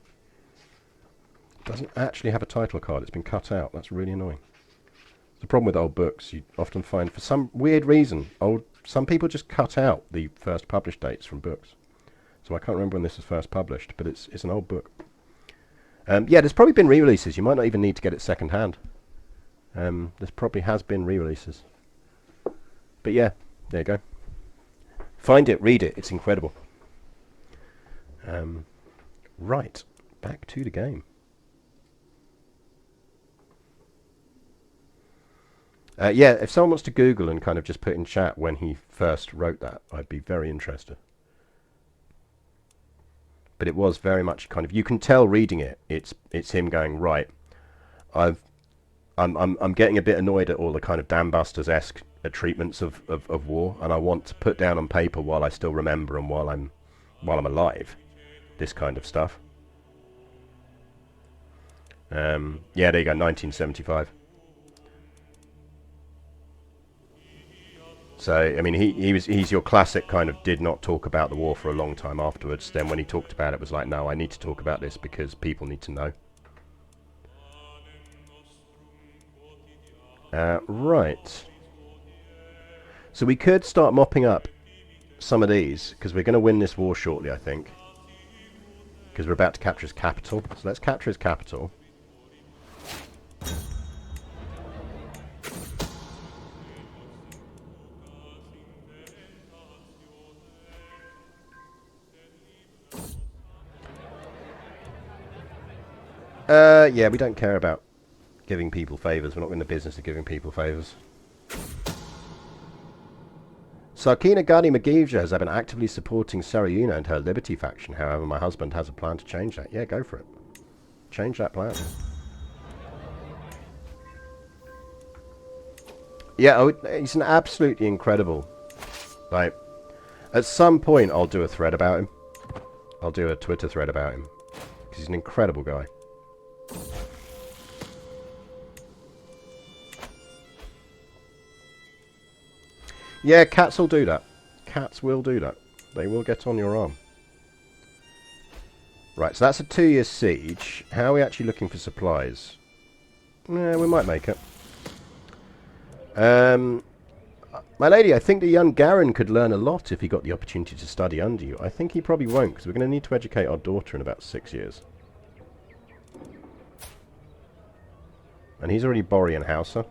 Doesn't actually have a title card, it's been cut out. That's really annoying. The problem with old books, you often find, for some weird reason, some people just cut out the first published dates from books. So I can't remember when this was first published, but it's an old book. Yeah, there's probably been re-releases. You might not even need to get it second hand. This probably has been re-releases. But yeah, there you go. Find it, read it. It's incredible. Right, back to the game. Yeah, if someone wants to Google and kind of just put in chat when he first wrote that, I'd be very interested. But it was very much kind of, you can tell reading it, it's him going, right, I'm getting a bit annoyed at all the kind of Dam Busters-esque treatments of war, and I want to put down on paper while I still remember and while I'm alive, this kind of stuff. Yeah, there you go, 1975. So, I mean, he's your classic kind of did not talk about the war for a long time afterwards. Then when he talked about it, was like, no, I need to talk about this because people need to know. Right. So we could start mopping up some of these, because we're going to win this war shortly, I think. Because we're about to capture his capital. So let's capture his capital. Yeah, we don't care about giving people favours. We're not in the business of giving people favours. Sarkina Gadi Magivja has been actively supporting Sarayuna and her Liberty faction. However, my husband has a plan to change that. Yeah, go for it. Change that plan. Yeah, he's an absolutely incredible... Like, at some point I'll do a thread about him. I'll do a Twitter thread about him. Because he's an incredible guy. Yeah, cats will do that. Cats will do that. They will get on your arm. Right, so that's a 2-year siege. How are we actually looking for supplies? Yeah, we might make it. My lady, I think the young Garin could learn a lot if he got the opportunity to study under you. I think he probably won't, because we're going to need to educate our daughter in about 6 years. And he's already Borean Hausa.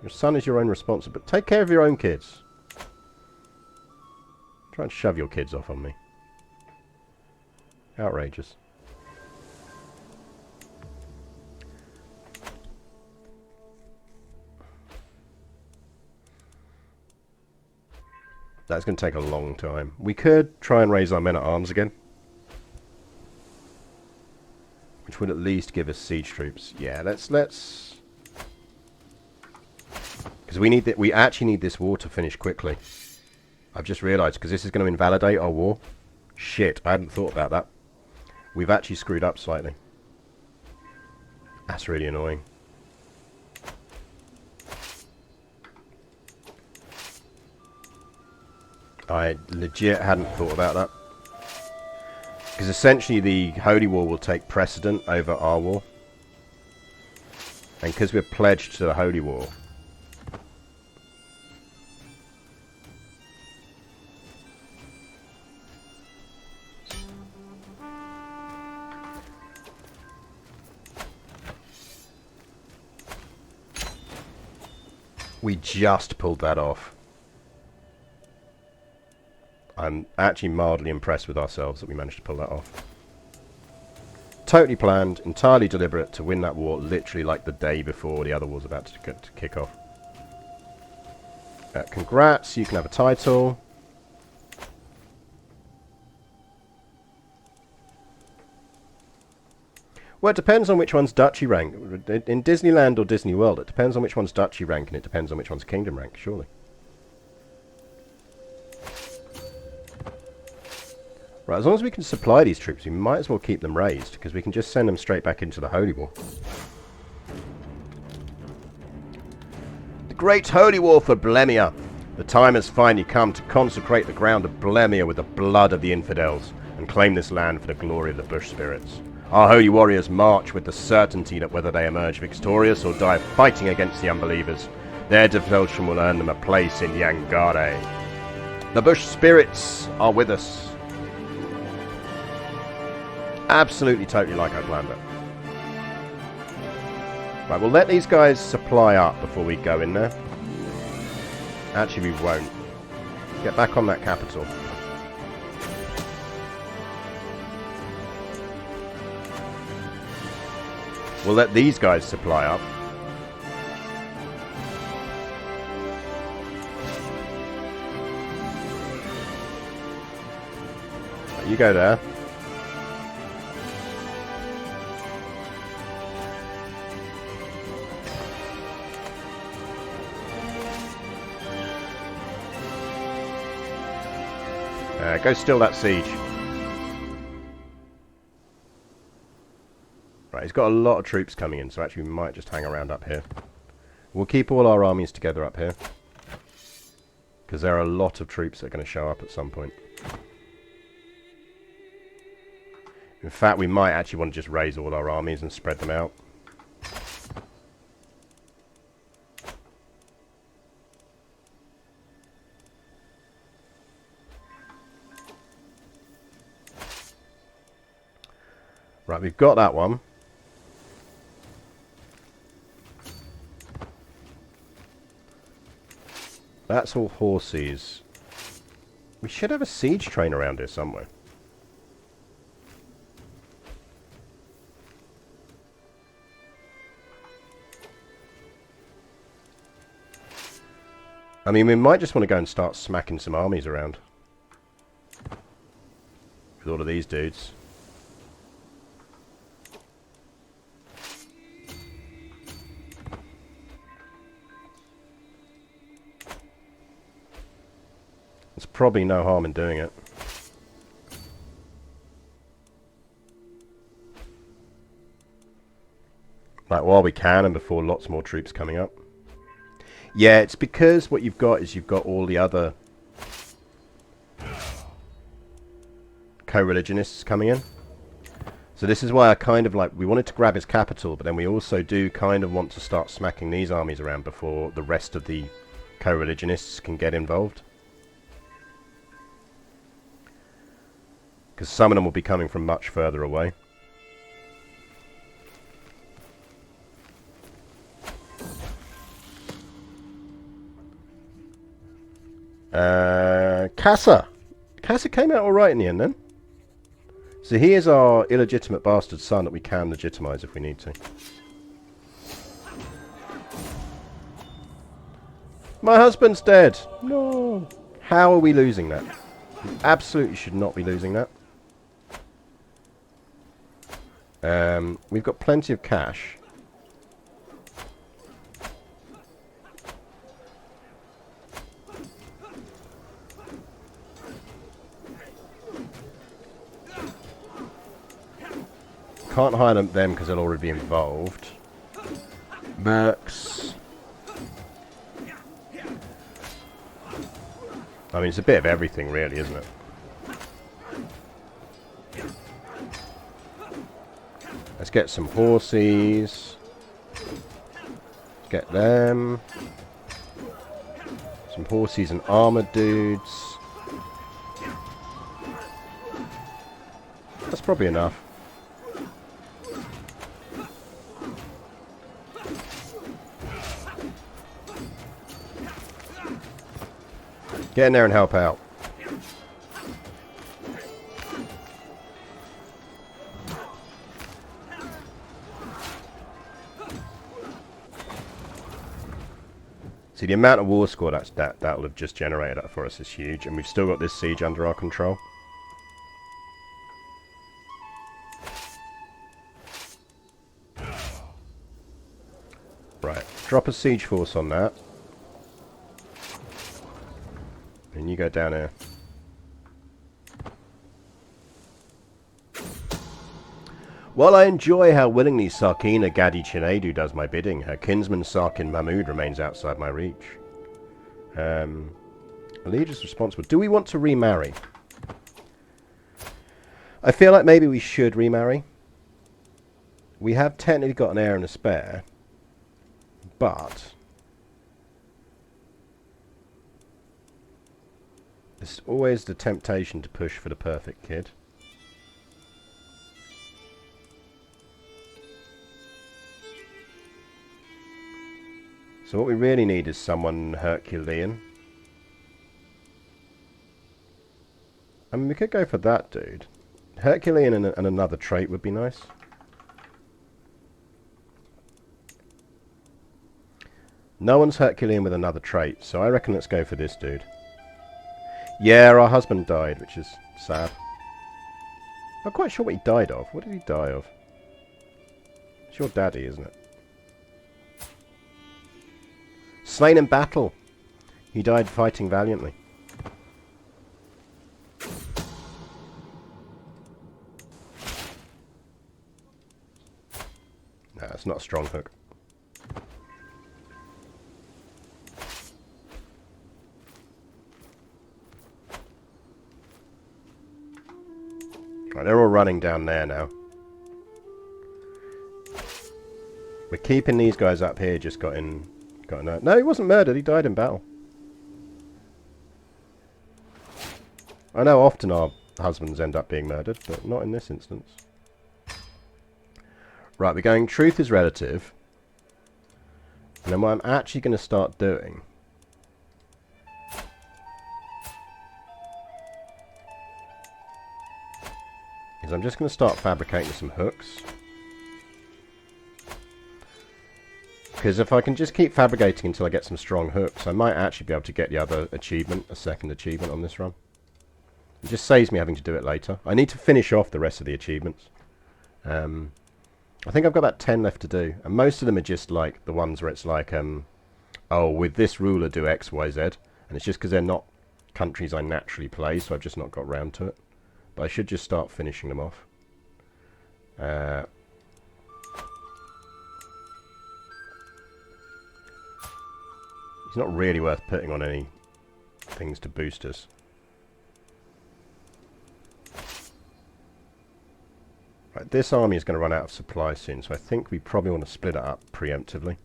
Your son is your own responsibility. But take care of your own kids. Try and shove your kids off on me. Outrageous. That's going to take a long time. We could try and raise our men-at-arms again. Which would at least give us siege troops. Yeah, let's... Because we actually need this war to finish quickly. I've just realised, because this is going to invalidate our war. Shit, I hadn't thought about that. We've actually screwed up slightly. That's really annoying. I legit hadn't thought about that. Because essentially the Holy War will take precedent over our war. And because we're pledged to the Holy War... We just pulled that off. I'm actually mildly impressed with ourselves that we managed to pull that off. Totally planned, entirely deliberate to win that war literally like the day before the other war's about to kick off. Congrats, you can have a title. Well, it depends on which one's duchy rank. In Disneyland or Disney World, it depends on which one's duchy rank and it depends on which one's kingdom rank, surely. Right, as long as we can supply these troops, we might as well keep them raised, because we can just send them straight back into the Holy War. The Great Holy War for Blemia. The time has finally come to consecrate the ground of Blemia with the blood of the infidels, and claim this land for the glory of the bush spirits. Our holy warriors march with the certainty that whether they emerge victorious or die fighting against the unbelievers, their devotion will earn them a place in Yangare. The bush spirits are with us. Absolutely, totally like I planned it. Right, we'll let these guys supply up before we go in there. Actually, we won't. Get back on that capital. We'll let these guys supply up. Right, you go there. Go steal that siege. Right, he's got a lot of troops coming in, so actually we might just hang around up here. We'll keep all our armies together up here, because there are a lot of troops that are going to show up at some point. In fact, we might actually want to just raise all our armies and spread them out. Right, we've got that one. That's all horses. We should have a siege train around here somewhere. I mean, we might just want to go and start smacking some armies around. With all of these dudes. There's probably no harm in doing it. Like, while we can and before lots more troops coming up. Yeah, it's because what you've got is you've got all the other co-religionists coming in. So this is why I kind of like, we wanted to grab his capital, but then we also do kind of want to start smacking these armies around before the rest of the co-religionists can get involved. Because some of them will be coming from much further away. Casa came out alright in the end then. So he is our illegitimate bastard son that we can legitimize if we need to. My husband's dead! No! How are we losing that? We absolutely should not be losing that. We've got plenty of cash. Can't hire them because they'll already be involved. Mercs. I mean, it's a bit of everything really, isn't it? Let's get some horses. Get them. Some horses and armored dudes. That's probably enough. Get in there and help out. See, the amount of war score that'll have just generated that for us is huge, and we've still got this siege under our control. Right, drop a siege force on that. And you go down here. While I enjoy how willingly Sarkina Gadi Chinedu does my bidding, her kinsman Sarkin Mahmud remains outside my reach. Liege is responsible. Do we want to remarry? I feel like maybe we should remarry. we have technically got an heir and a spare, but there's always the temptation to push for the perfect kid. So what we really need is someone Herculean. I mean, we could go for that dude. Herculean and another trait would be nice. No one's Herculean with another trait, so I reckon let's go for this dude. Yeah, our husband died, which is sad. Not quite sure what he died of. What did he die of? It's your daddy, isn't it? Slain in battle. He died fighting valiantly. No, it's not a strong hook. Right, they're all running down there now. We're keeping these guys up here, just got in... No, he wasn't murdered, he died in battle. I know often our husbands end up being murdered, but not in this instance. Right, we're going truth is relative. And then what I'm actually going to start doing is I'm just going to start fabricating some hooks. Because if I can just keep fabricating until I get some strong hooks, I might actually be able to get the other achievement, a second achievement on this run. It just saves me having to do it later. I need to finish off the rest of the achievements. I think I've got about 10 left to do. And most of them are just like the ones where it's like, oh, with this ruler do X, Y, Z. And it's just because they're not countries I naturally play, so I've just not got round to it. But I should just start finishing them off. It's not really worth putting on any things to boost us. Right, this army is going to run out of supply soon, so I think we probably want to split it up preemptively.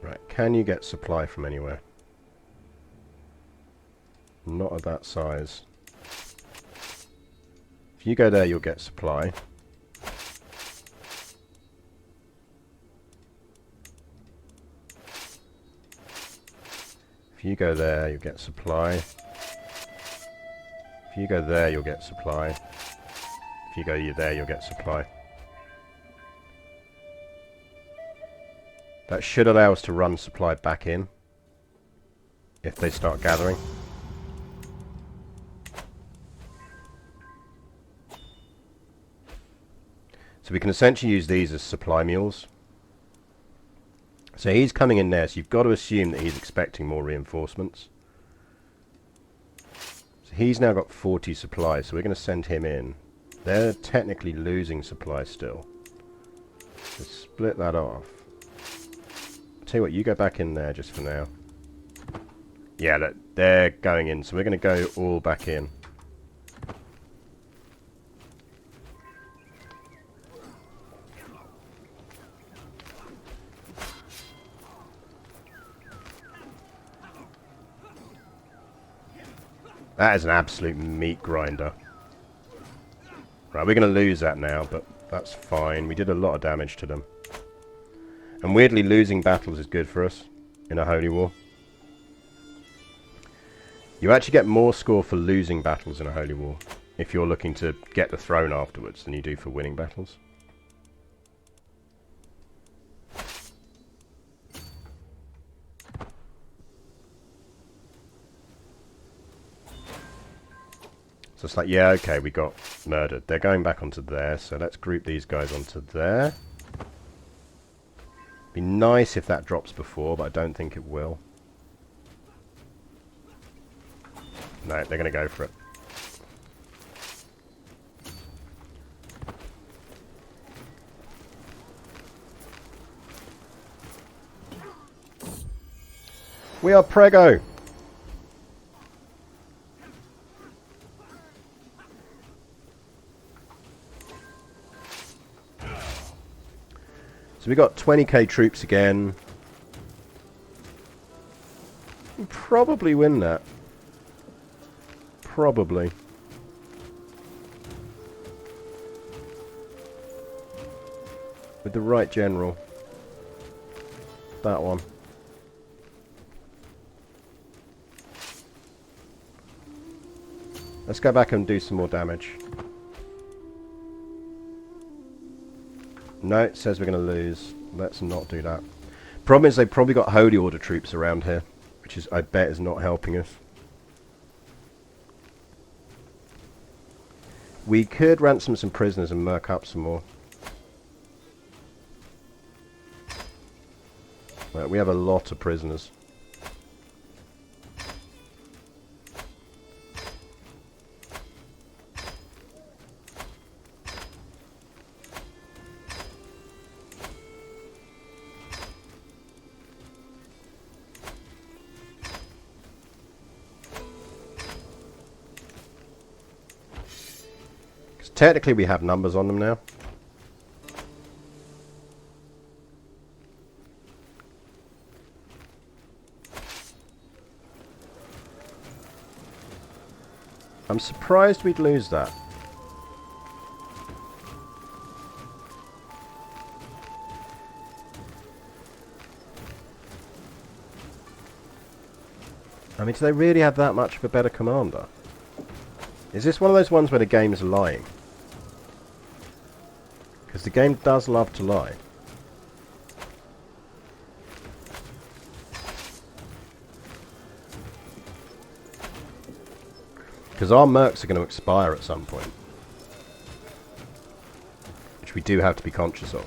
Right, can you get supply from anywhere? Not of that size. If you go there, you'll get supply. If you go there, you'll get supply. If you go there, you'll get supply. If you go there, you'll get supply. That should allow us to run supply back in if they start gathering. So we can essentially use these as supply mules. So he's coming in there, so you've got to assume that he's expecting more reinforcements. So he's now got 40 supplies, so we're going to send him in. They're technically losing supply still. Let's split that off. I'll tell you what, you go back in there just for now. Yeah, look, they're going in, so we're going to go all back in. That is an absolute meat grinder. Right, we're going to lose that now, but that's fine. We did a lot of damage to them. And weirdly, losing battles is good for us in a holy war. You actually get more score for losing battles in a holy war if you're looking to get the throne afterwards than you do for winning battles. So it's like, yeah, okay, we got murdered. They're going back onto there, so let's group these guys onto there. Be nice if that drops before, but I don't think it will. No, they're going to go for it. We are Prego! So we got 20k troops again. We'll probably win that. Probably. With the right general. That one. Let's go back and do some more damage. No, it says we're going to lose. Let's not do that. Problem is they've probably got Holy Order troops around here, which is, I bet, is not helping us. We could ransom some prisoners and merc up some more. Well, we have a lot of prisoners. Technically, we have numbers on them now. I'm surprised we'd lose that. I mean, do they really have that much of a better commander? Is this one of those ones where the game is lying? Because the game does love to lie. Because our mercs are going to expire at some point. Which we do have to be conscious of.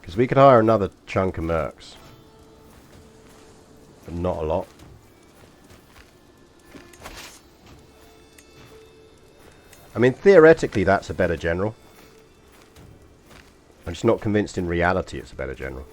Because we could hire another chunk of mercs. But not a lot. I mean, theoretically, that's a better general. I'm just not convinced in reality it's a better general.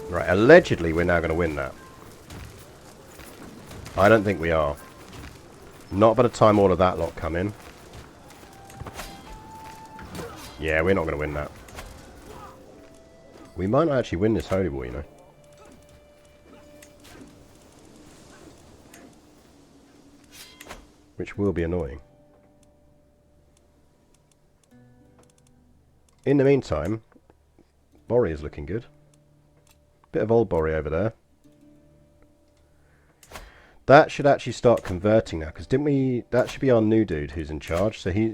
Right, allegedly we're now going to win that. I don't think we are. Not by the time all of that lot come in. Yeah, we're not going to win that. We might not actually win this Holy War, you know. Which will be annoying. In the meantime, Borry is looking good. Bit of old Borry over there. That should actually start converting now, because didn't we... That should be our new dude who's in charge. So he...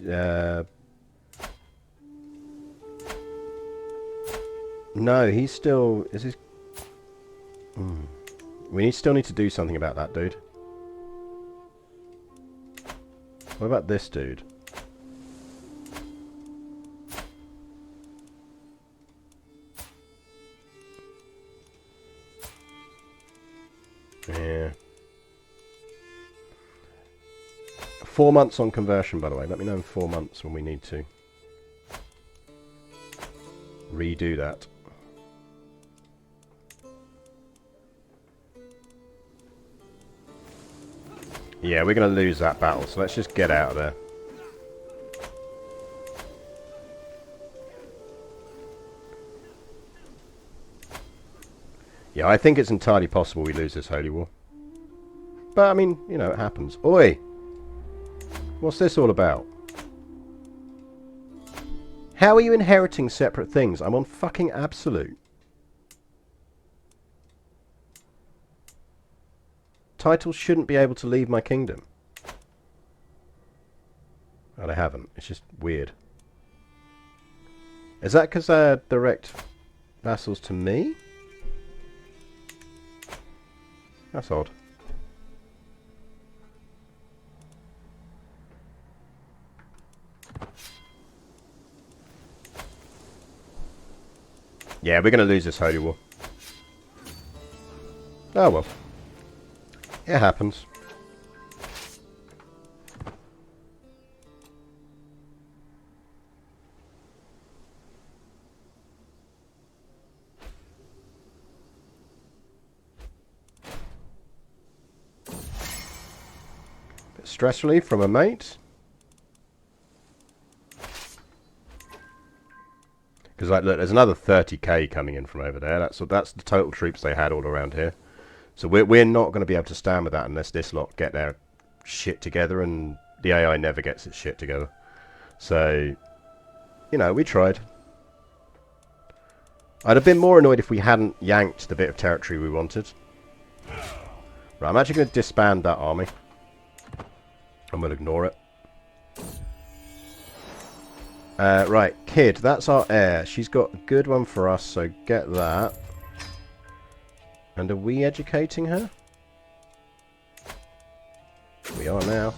No, he's still... Is his... We still need to do something about that dude. What about this dude? Yeah. 4 months on conversion, by the way. Let me know in 4 months when we need to redo that. Yeah, we're going to lose that battle, so let's just get out of there. Yeah, I think it's entirely possible we lose this Holy War. But, I mean, you know, it happens. Oi! What's this all about? How are you inheriting separate things? I'm on fucking absolute. Titles shouldn't be able to leave my kingdom. And I haven't. It's just weird. Is that because they're direct vassals to me? That's odd. Yeah, we're going to lose this Holy War. Oh well. It happens. Bit stress relief from a mate. Because like, look, there's another 30k coming in from over there. That's the total troops they had all around here. So we're not going to be able to stand with that unless this lot get their shit together, and the AI never gets its shit together. So, you know, we tried. I'd have been more annoyed if we hadn't yanked the bit of territory we wanted. Right, I'm actually going to disband that army. I'm going to ignore it. Right, Kid, that's our heir. She's got a good one for us, so get that. And are we educating her? We are now.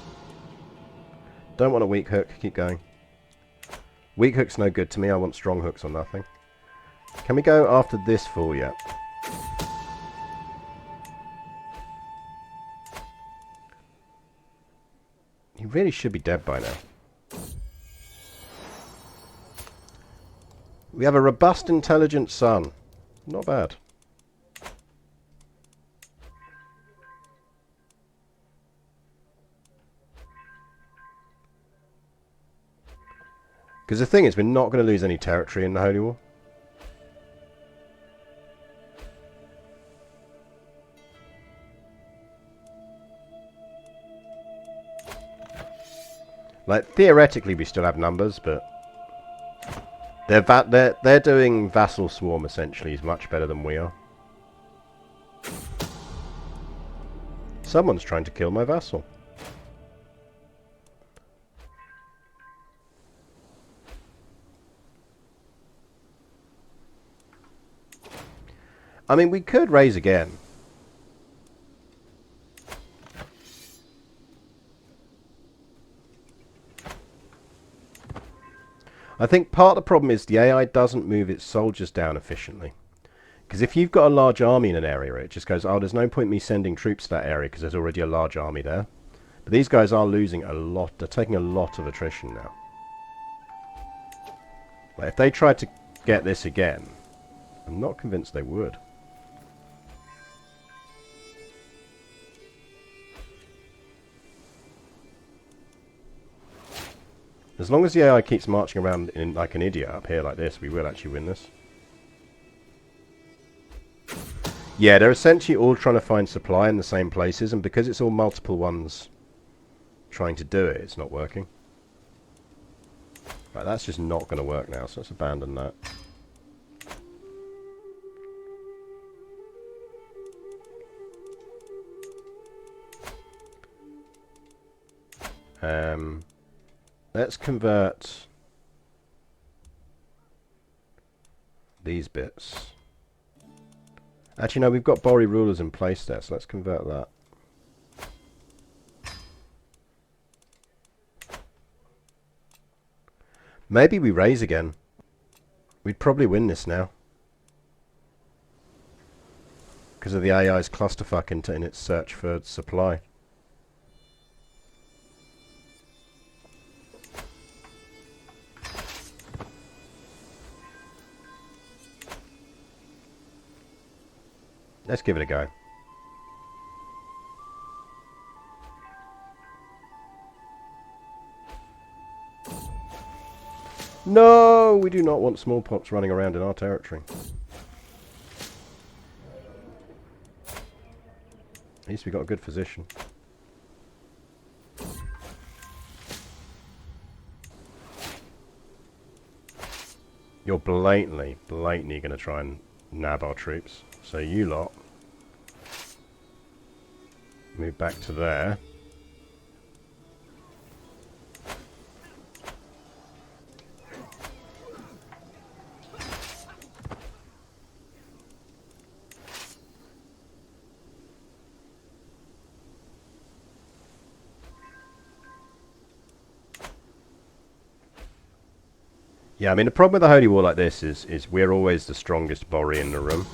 Don't want a weak hook, keep going. Weak hook's no good to me, I want strong hooks or nothing. Can we go after this fool yet? He really should be dead by now. We have a robust, intelligent son. Not bad. Because the thing is, we're not going to lose any territory in the Holy War. Like, theoretically we still have numbers, but they're doing vassal swarm essentially is much better than we are. Someone's trying to kill my vassal. I mean, we could raise again. I think part of the problem is the AI doesn't move its soldiers down efficiently. Because if you've got a large army in an area, it just goes, oh, there's no point me sending troops to that area because there's already a large army there. But these guys are losing a lot. They're taking a lot of attrition now. Like, if they tried to get this again, I'm not convinced they would. As long as the AI keeps marching around in like an idiot up here like this, we will actually win this. Yeah, they're essentially all trying to find supply in the same places, and because it's all multiple ones trying to do it, it's not working. Right, that's just not going to work now, so let's abandon that. Let's convert these bits. Actually, no, we've got Bori rulers in place there, so let's convert that. Maybe we raise again. We'd probably win this now. Because of the AI's clusterfuck in its search for supply. Let's give it a go. No! We do not want smallpox running around in our territory. At least we got a good physician. You're blatantly going to try and nab our troops. So you lot move back to there. Yeah, I mean the problem with the Holy War like this is we're always the strongest Bori in the room.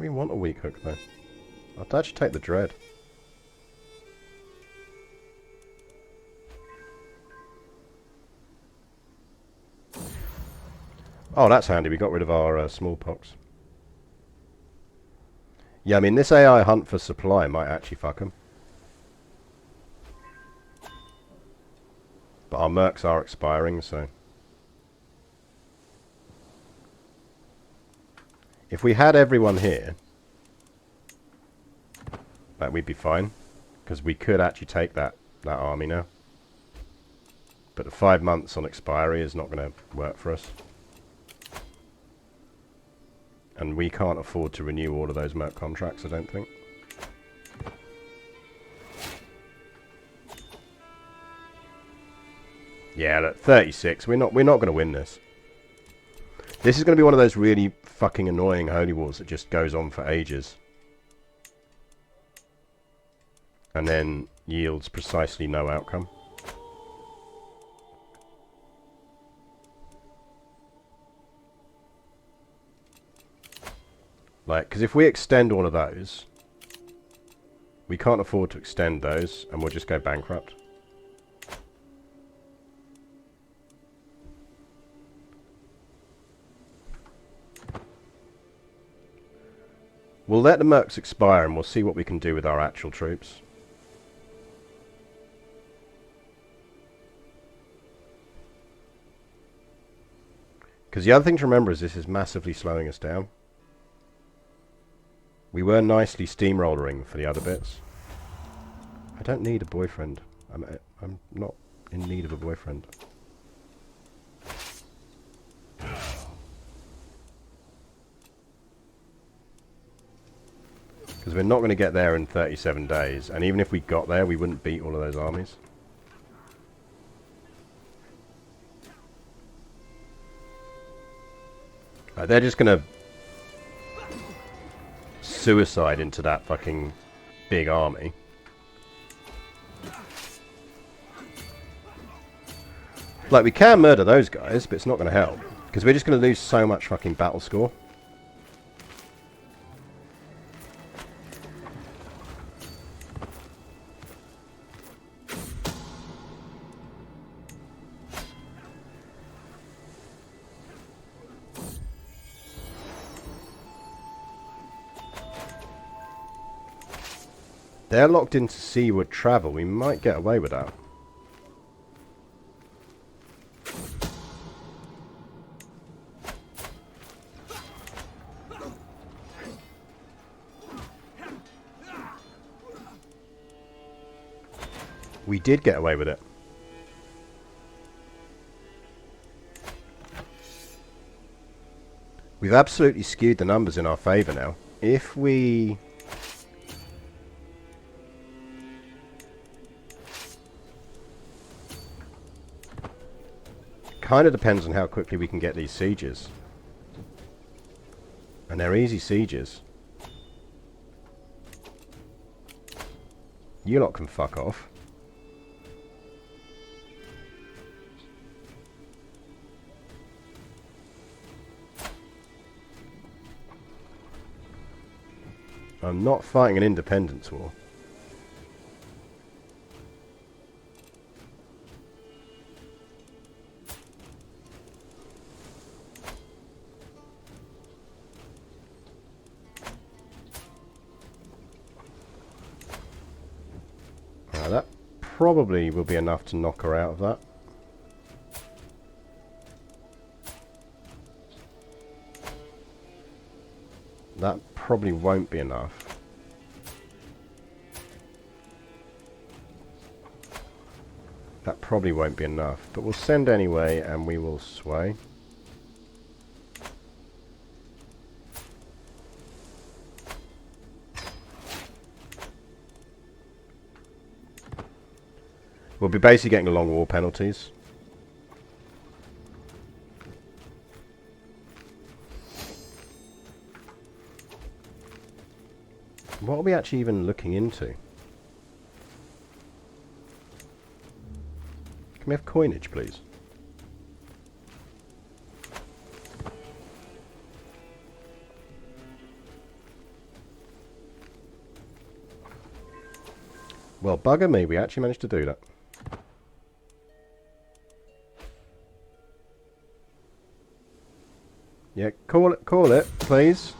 really want a weak hook though. I'd actually take the dread. Oh, that's handy. We got rid of our smallpox. Yeah, I mean, this AI hunt for supply might actually fuck them. But our mercs are expiring, so... If we had everyone here, that we'd be fine. Because we could actually take that army now. But the 5 months on expiry is not going to work for us. And we can't afford to renew all of those merc contracts, I don't think. Yeah, look, 36. We're not going to win this. This is going to be one of those really fucking annoying holy wars that just goes on for ages. And then yields precisely no outcome. Like, because if we extend all of those, we can't afford to extend those, and we'll just go bankrupt. We'll let the mercs expire, and we'll see what we can do with our actual troops. Because the other thing to remember is this is massively slowing us down. We were nicely steamrollering for the other bits. I don't need a boyfriend. I'm not in need of a boyfriend. Because we're not going to get there in 37 days. And even if we got there, we wouldn't beat all of those armies. They're just going to suicide into that fucking big army. Like, we can murder those guys, but it's not going to help. Because we're just going to lose so much fucking battle score. They're locked into seaward travel. We might get away with that. We did get away with it. We've absolutely skewed the numbers in our favour now. If we... Kind of depends on how quickly we can get these sieges. And they're easy sieges. You lot can fuck off. I'm not fighting an independence war. That probably will be enough to knock her out of that. That probably won't be enough. That probably won't be enough, but we'll send anyway and we will sway. We'll be basically getting the long war penalties. What are we actually even looking into? Can we have coinage, please? Well, bugger me, we actually managed to do that. Yeah, call it, please.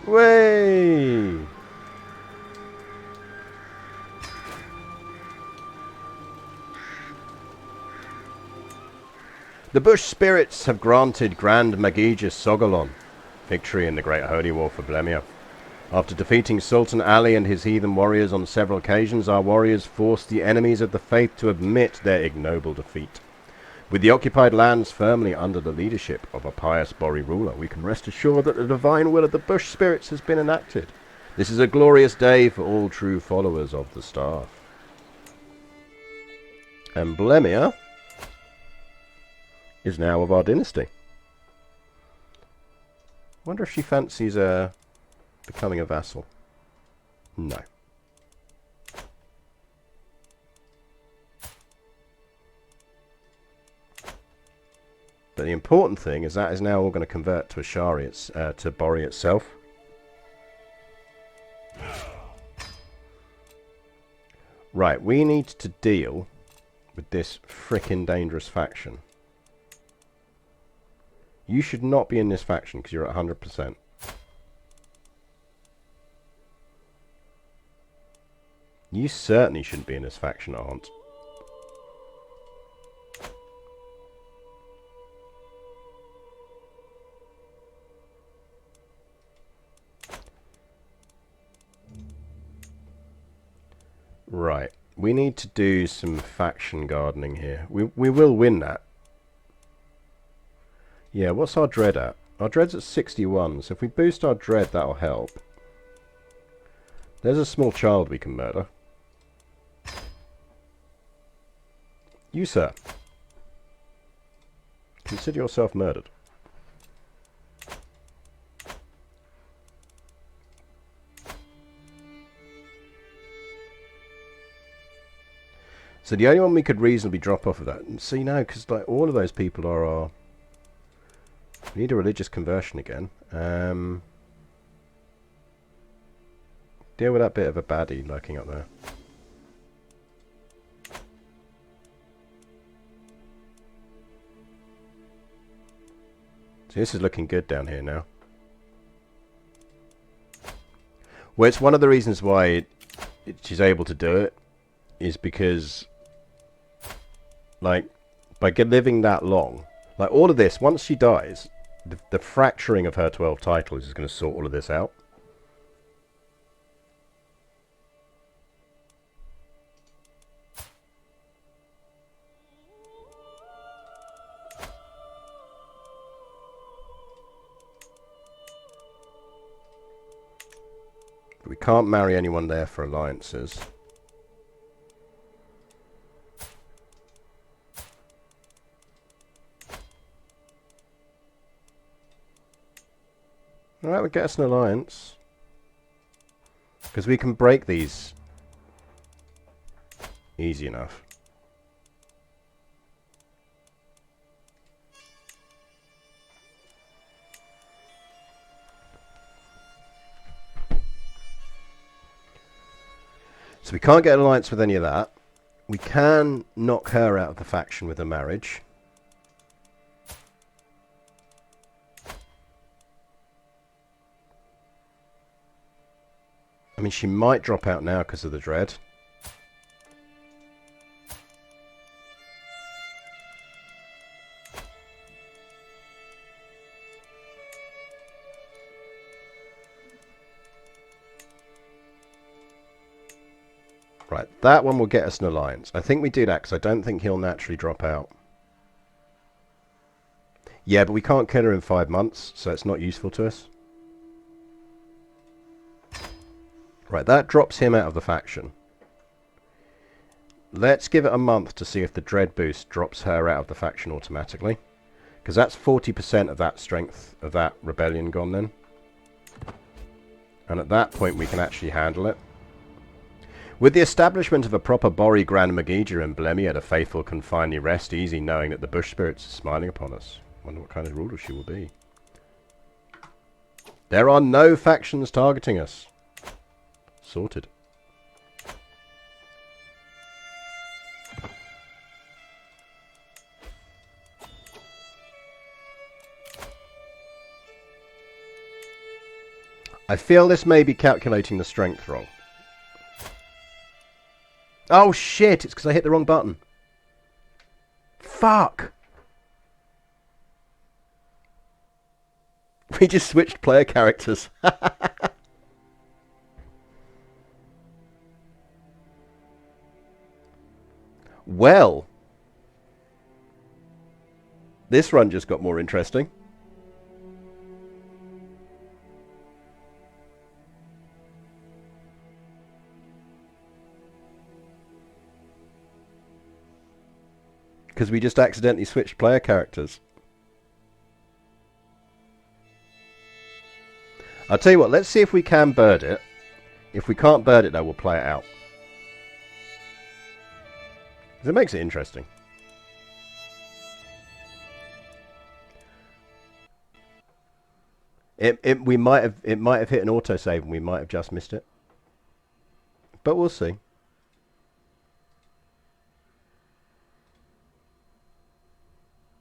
Way! The Bush Spirits have granted Grand Magijus Sogolon victory in the Great Holy War for Blemia. After defeating Sultan Ali and his heathen warriors on several occasions, our warriors forced the enemies of the faith to admit their ignoble defeat. With the occupied lands firmly under the leadership of a pious Bori ruler, we can rest assured that the divine will of the Bush Spirits has been enacted. This is a glorious day for all true followers of the staff. And Blemia is now of our dynasty. Wonder if she fancies becoming a vassal. No. But the important thing is that is now all going to convert to Ashari, to Bori itself. Right, we need to deal with this frickin' dangerous faction. You should not be in this faction because you're at 100%. You certainly shouldn't be in this faction, Aunt. Right, we need to do some faction gardening here. We will win that. Yeah, what's our dread at? Our dread's at 61, so if we boost our dread, that'll help. There's a small child we can murder. You, sir. Consider yourself murdered. So the only one we could reasonably drop off of that, and see now, because like all of those people are our... We need a religious conversion again. Deal with that bit of a baddie lurking up there. So this is looking good down here now. Well, it's one of the reasons why she's able to do it, is because, like, by living that long, like all of this, once she dies, the fracturing of her 12 titles is going to sort all of this out. But we can't marry anyone there for alliances. Alright, we'll get us an alliance. Because we can break these easy enough. So we can't get an alliance with any of that. We can knock her out of the faction with a marriage. I mean, she might drop out now because of the dread. Right, that one will get us an alliance. I think we do that because I don't think he'll naturally drop out. Yeah, but we can't kill her in 5 months, so it's not useful to us. Right, that drops him out of the faction. Let's give it a month to see if the dread boost drops her out of the faction automatically. Because that's 40% of that strength of that rebellion gone then. And at that point we can actually handle it. With the establishment of a proper Bori Grand Magija in Blemia, the faithful can finally rest easy knowing that the Bush Spirits are smiling upon us. Wonder what kind of ruler she will be. There are no factions targeting us. Sorted. I feel this may be calculating the strength wrong. Oh shit, it's because I hit the wrong button. Fuck! We just switched player characters. Well, this run just got more interesting. Because we just accidentally switched player characters. I'll tell you what, let's see if we can bird it. If we can't bird it though, we'll play it out. Because it makes it interesting. It might have hit an autosave and we might have just missed it. But we'll see.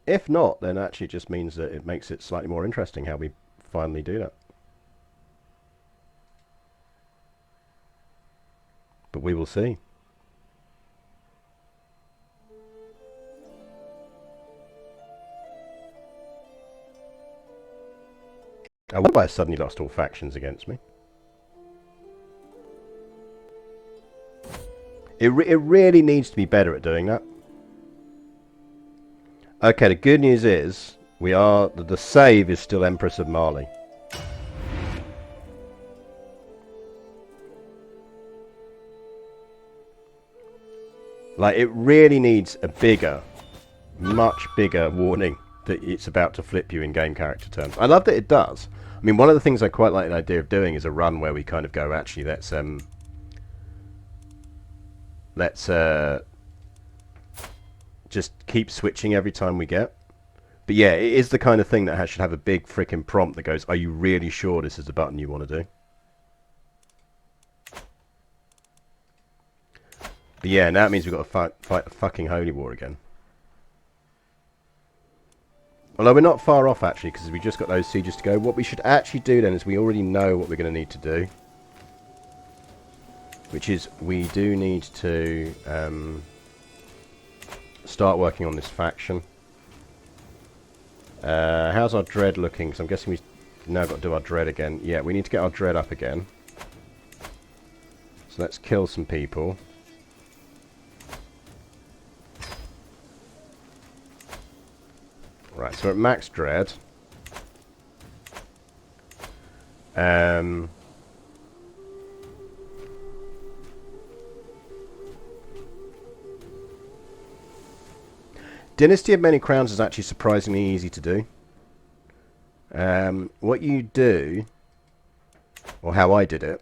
If not, then actually it just means that it makes it slightly more interesting how we finally do that. But we will see. I wonder why I suddenly lost all factions against me. It really needs to be better at doing that. Okay, the good news is the save is still Empress of Mali. Like, it really needs a bigger, much bigger warning that it's about to flip you in game character terms. I love that it does. I mean, one of the things I quite like the idea of doing is a run where we kind of go, actually, let's just keep switching every time we get. But yeah, it is the kind of thing that should have a big freaking prompt that goes, are you really sure this is the button you want to do? But yeah, now it means we've got to fight a fucking holy war again. Although we're not far off actually, because we just got those sieges to go. What we should actually do then is we already know what we're going to need to do. Which is, we do need to start working on this faction. How's our dread looking? Because I'm guessing we've now got to do our dread again. Yeah, we need to get our dread up again. So let's kill some people. Right, so we're at max dread. Dynasty of Many Crowns is actually surprisingly easy to do. What you do, or how I did it,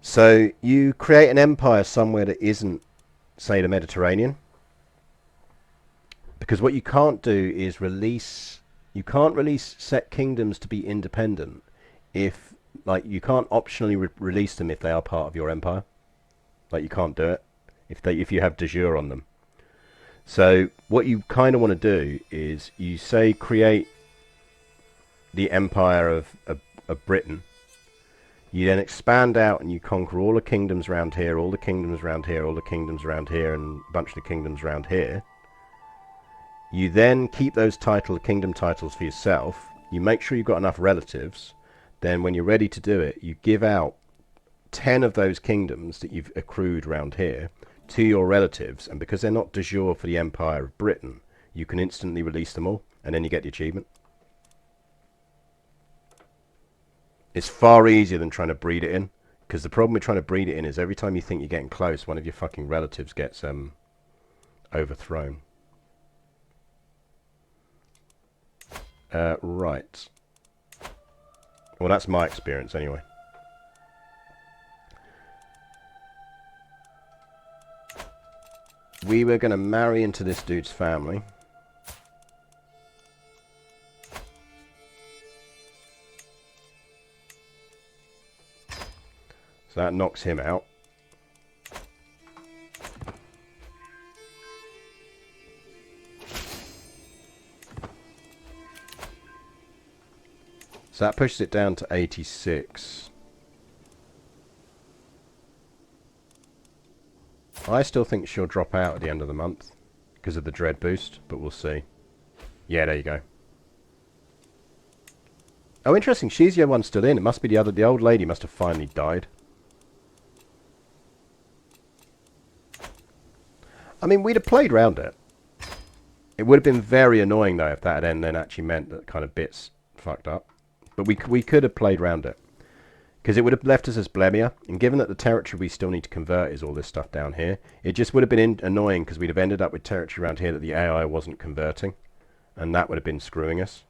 so you create an empire somewhere that isn't, say, the Mediterranean. Because what you can't do is you can't release set kingdoms to be independent if, like, you can't optionally release them if they are part of your empire. Like, you can't do it if you have de jure on them. So what you kind of want to do is you say create the empire of Britain. You then expand out and you conquer all the kingdoms around here, all the kingdoms around here, all the kingdoms around here, and a bunch of the kingdoms around here. You then keep those kingdom titles for yourself. You make sure you've got enough relatives. Then when you're ready to do it, you give out 10 of those kingdoms that you've accrued around here to your relatives, and because they're not de jure for the Empire of Britain, you can instantly release them all, and then you get the achievement. It's far easier than trying to breed it in, because the problem with trying to breed it in is every time you think you're getting close, one of your fucking relatives gets overthrown. Right. Well, that's my experience anyway. We were going to marry into this dude's family. So that knocks him out. So that pushes it down to 86. I still think she'll drop out at the end of the month because of the dread boost, but we'll see. Yeah, there you go. Oh, interesting. She's the only one still in. It must be the old lady must have finally died. I mean, we'd have played round it. It would have been very annoying, though, if that had then actually meant that kind of bits fucked up. But we could have played round it. Because it would have left us as Blemia. And given that the territory we still need to convert is all this stuff down here, it just would have been annoying because we'd have ended up with territory around here that the AI wasn't converting. And that would have been screwing us.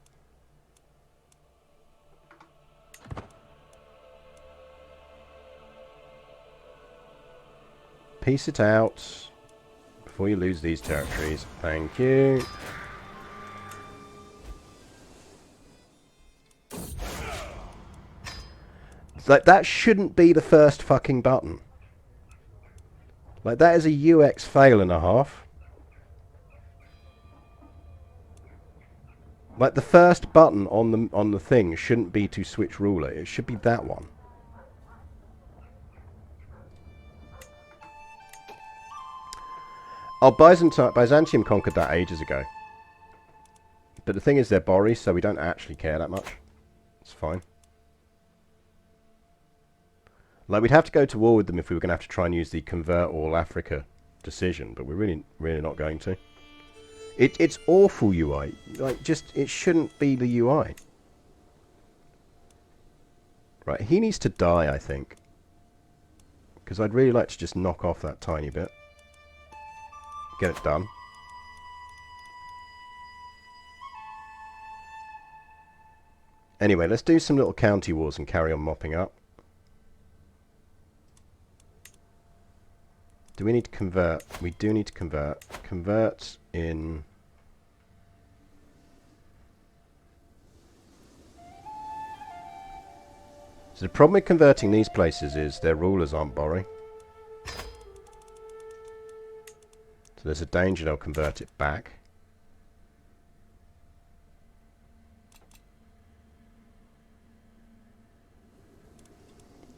Piece it out before you lose these territories. Thank you. Like, that shouldn't be the first fucking button. Like, that is a UX fail and a half. Like, the first button on the thing shouldn't be to switch ruler. It should be that one. Oh, Byzantium conquered that ages ago. But the thing is, they're Boris, so we don't actually care that much. It's fine. Like, we'd have to go to war with them if we were going to have to try and use the convert all Africa decision, but we're really not going to. It's awful UI. Like, just, it shouldn't be the UI. Right, he needs to die, I think. Because I'd really like to just knock off that tiny bit. Get it done. Anyway, let's do some little county wars and carry on mopping up. Do we need to convert? We do need to convert. Convert in... So the problem with converting these places is their rulers aren't Bori. So there's a danger they'll convert it back.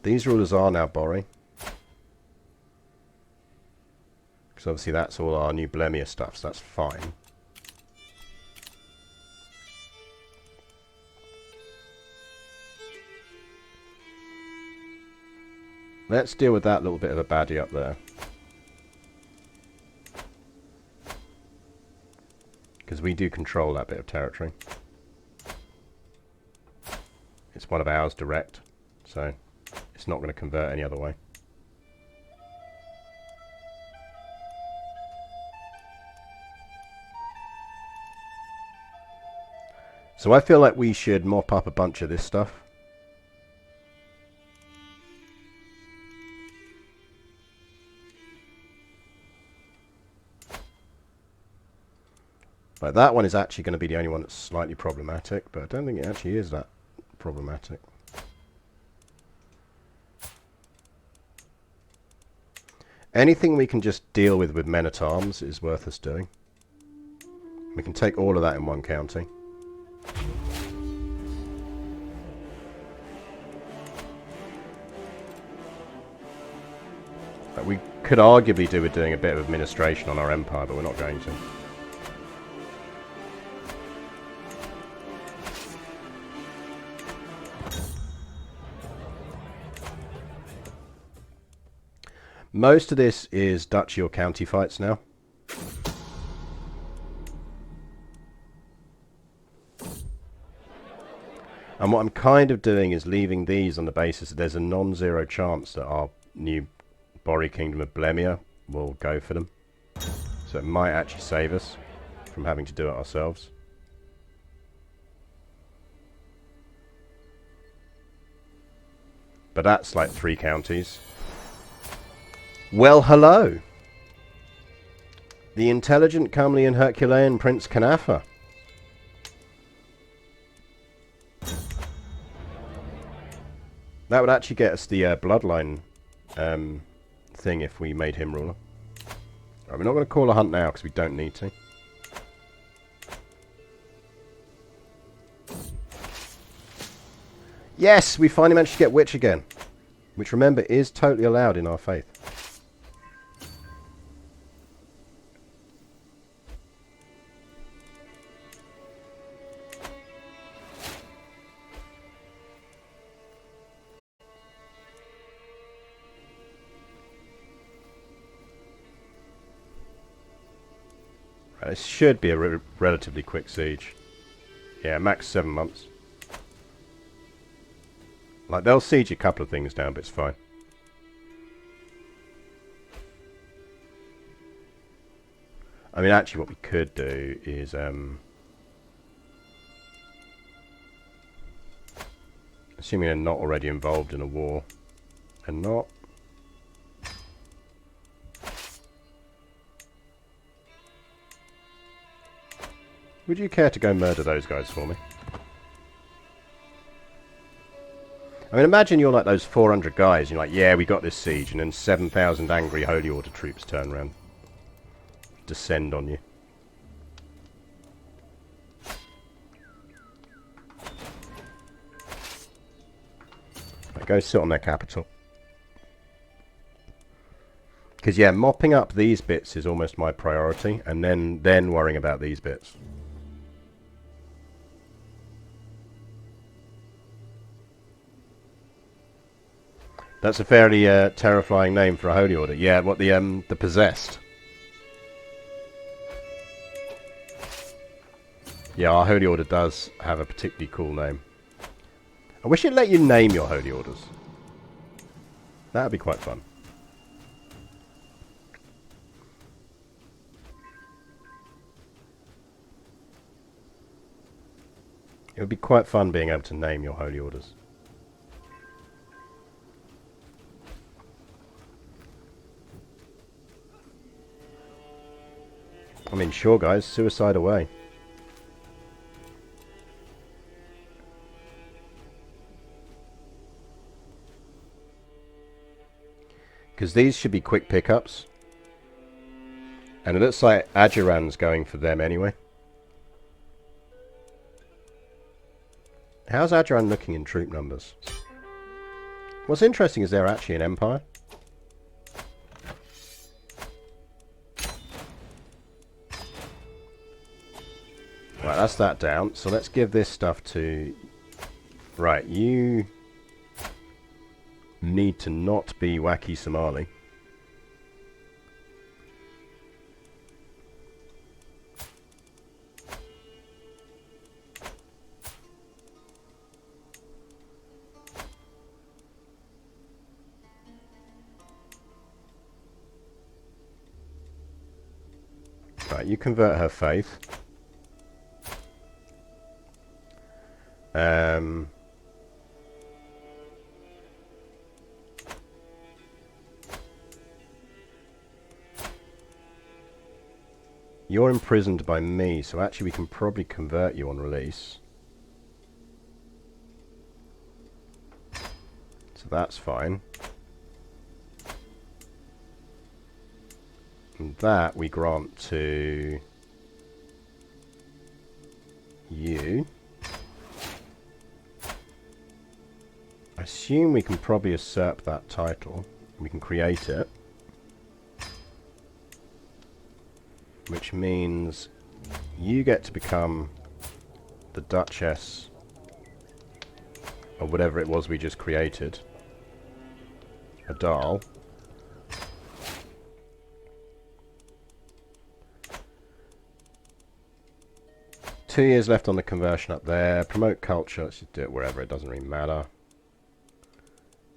These rulers are now Bori. Because obviously that's all our new Blemia stuff, so that's fine. Let's deal with that little bit of a baddie up there. Because we do control that bit of territory. It's one of ours direct, so it's not going to convert any other way. So I feel like we should mop up a bunch of this stuff. Like, that one is actually going to be the only one that's slightly problematic, but I don't think it actually is that problematic. Anything we can just deal with men-at-arms is worth us doing. We can take all of that in one county. Like, we could arguably do with doing a bit of administration on our empire, but we're not going to. Most of this is duchy or county fights now. And what I'm kind of doing is leaving these on the basis that there's a non-zero chance that our new Bori Kingdom of Blemia will go for them. So it might actually save us from having to do it ourselves. But that's like 3 counties. Well, hello. The intelligent, comely and Herculean Prince Kanafa. That would actually get us the bloodline thing if we made him ruler. Right, we're not going to call a hunt now because we don't need to. Yes, we finally managed to get witch again, which remember is totally allowed in our faith. It should be a relatively quick siege. Yeah, max 7 months. Like, they'll siege a couple of things down, but it's fine. I mean, actually what we could do is, assuming they're not already involved in a war, and not. Would you care to go murder those guys for me? I mean, imagine you're like those 400 guys, you're like, yeah, we got this siege, and then 7,000 angry Holy Order troops turn around. Descend on you. Right, go sit on their capital. Because, yeah, mopping up these bits is almost my priority, and then worrying about these bits. That's a fairly terrifying name for a Holy Order. Yeah, what the Possessed. Yeah, our Holy Order does have a particularly cool name. I wish it let you name your Holy Orders. That would be quite fun. It would be quite fun being able to name your Holy Orders. I mean, sure guys, suicide away. Because these should be quick pickups. And it looks like Ajuran's going for them anyway. How's Ajuran looking in troop numbers? What's interesting is they're actually an empire. Right, that's that down. So let's give this stuff to... Right, you need to not be wacky Somali. Right, you convert her faith. You're imprisoned by me, so actually we can probably convert you on release. So that's fine. And that we grant to you. I assume we can probably usurp that title. We can create it. Which means you get to become the Duchess of whatever it was we just created. Adal. Two years left on the conversion up there. Promote culture. Let's just do it wherever. It doesn't really matter.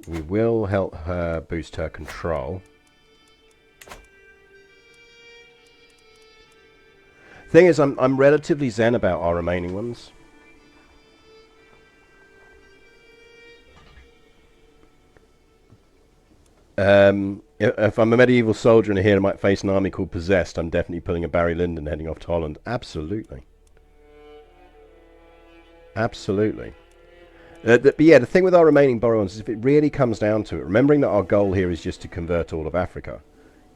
We will help her boost her control. Thing is, I'm relatively zen about our remaining ones. If I'm a medieval soldier and here I might face an army called Possessed, I'm definitely pulling a Barry Lyndon heading off to Holland. Absolutely. Absolutely. But yeah, the thing with our remaining borrowers is if it really comes down to it, remembering that our goal here is just to convert all of Africa,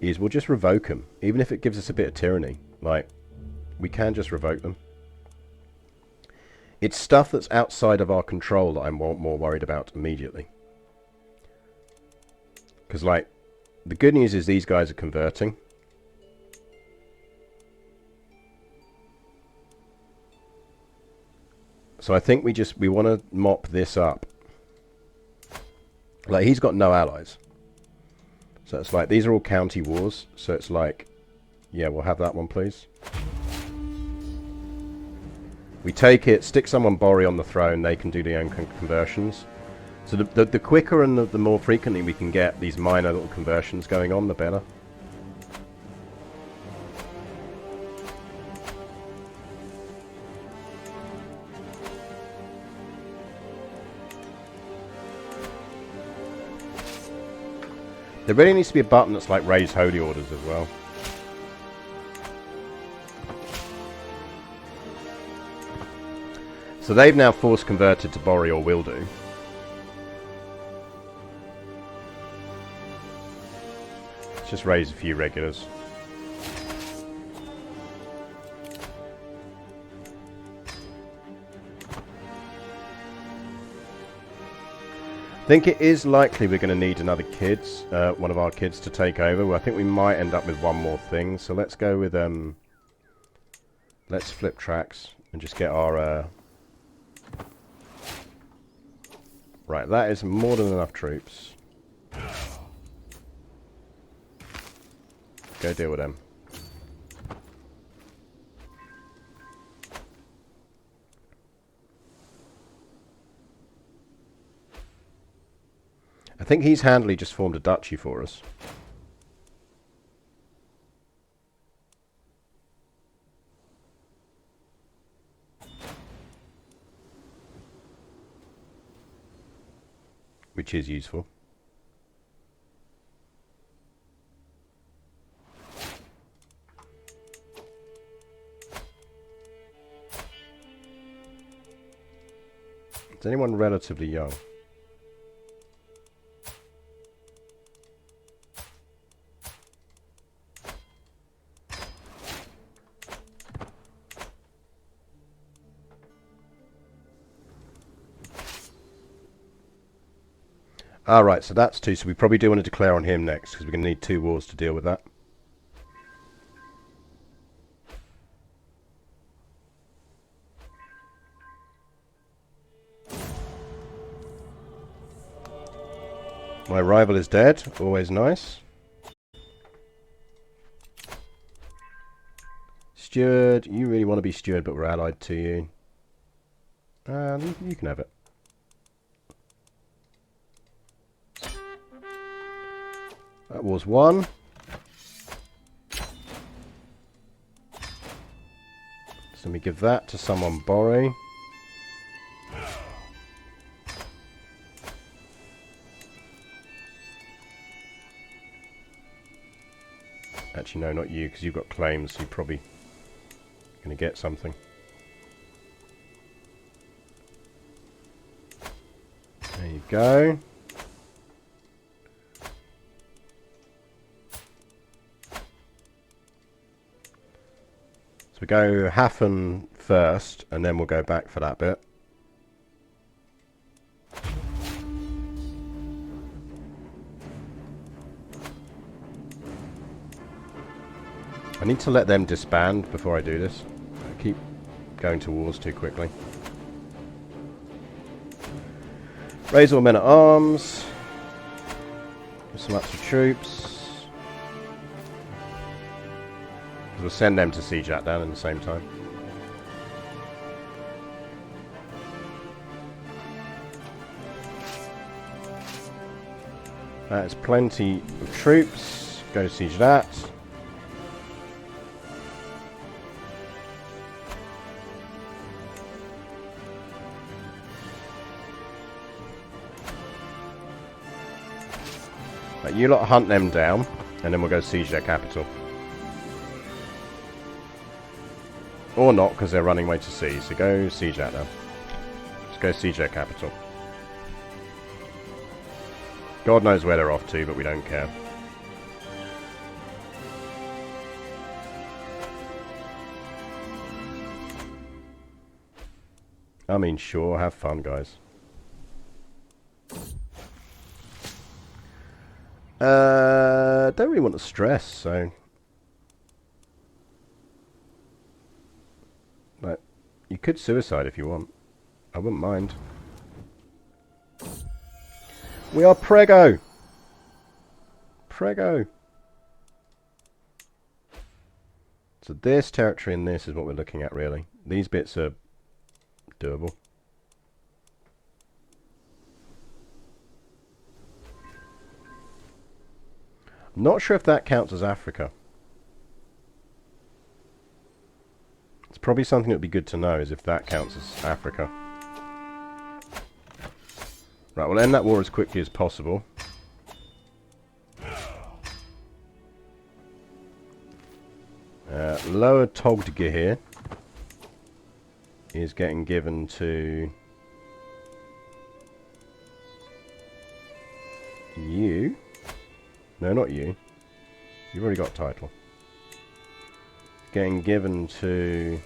is we'll just revoke them. Even if it gives us a bit of tyranny. Like, we can just revoke them. It's stuff that's outside of our control that I'm more worried about immediately. Because, like, the good news is these guys are converting. So I think we want to mop this up. Like, he's got no allies. So it's like, these are all county wars. So it's like, yeah, we'll have that one, please. We take it, stick someone Bori on the throne, they can do their own conversions. So the quicker and the more frequently we can get these minor little conversions going on, the better. There really needs to be a button that's like raise holy orders as well. So they've now force converted to Bori or will do. Let's just raise a few regulars. I think it is likely we're going to need another one of our kids to take over. Well, I think we might end up with one more thing. So let's go with let's flip tracks and just get our right, that is more than enough troops. Go deal with them. I think he's handily just formed a duchy for us. Which is useful. Is anyone relatively young? Alright, so that's two. So we probably do want to declare on him next, because we're going to need 2 wars to deal with that. My rival is dead. Always nice. Steward. You really want to be steward, but we're allied to you. You can have it. That was 1. So let me give that to someone Bori. Actually, no, not you, because you've got claims, so you're probably going to get something. There you go. So we go Hafen first, and then we'll go back for that bit. I need to let them disband before I do this. I keep going to wars too quickly. Raise all men at arms. Give some extra troops. We'll send them to siege that down in the same time. That is plenty of troops. Go siege that. Right, you lot hunt them down, and then we'll go siege their capital. Or not, because they're running away to sea, so go siege that now. Just go siege their capital. God knows where they're off to, but we don't care. I mean, sure, have fun, guys. Don't really want to stress, so... But you could suicide if you want. I wouldn't mind. We are Prego! Prego! So this territory and this is what we're looking at, really. These bits are doable. I'm not sure if that counts as Africa. It's probably something that would be good to know, is if that counts as Africa. Right, we'll end that war as quickly as possible. Lower Togdga here is getting given to you. No, not you. You've already got a title. Getting given to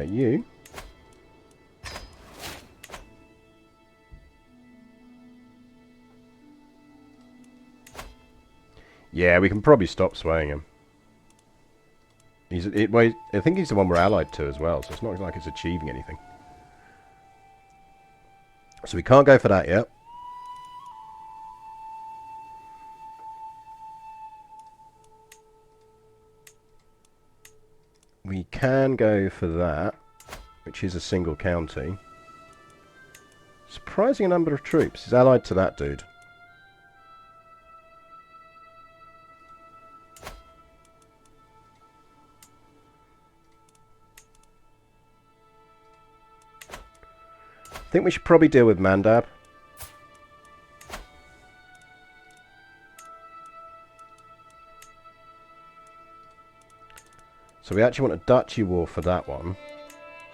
you. Yeah, we can probably stop swaying him. I think he's the one we're allied to as well, so it's not like it's achieving anything. So we can't go for that yet. We can go for that, which is a single county. Surprising number of troops. He's allied to that dude. I think we should probably deal with Mandab. So we actually want a duchy war for that one.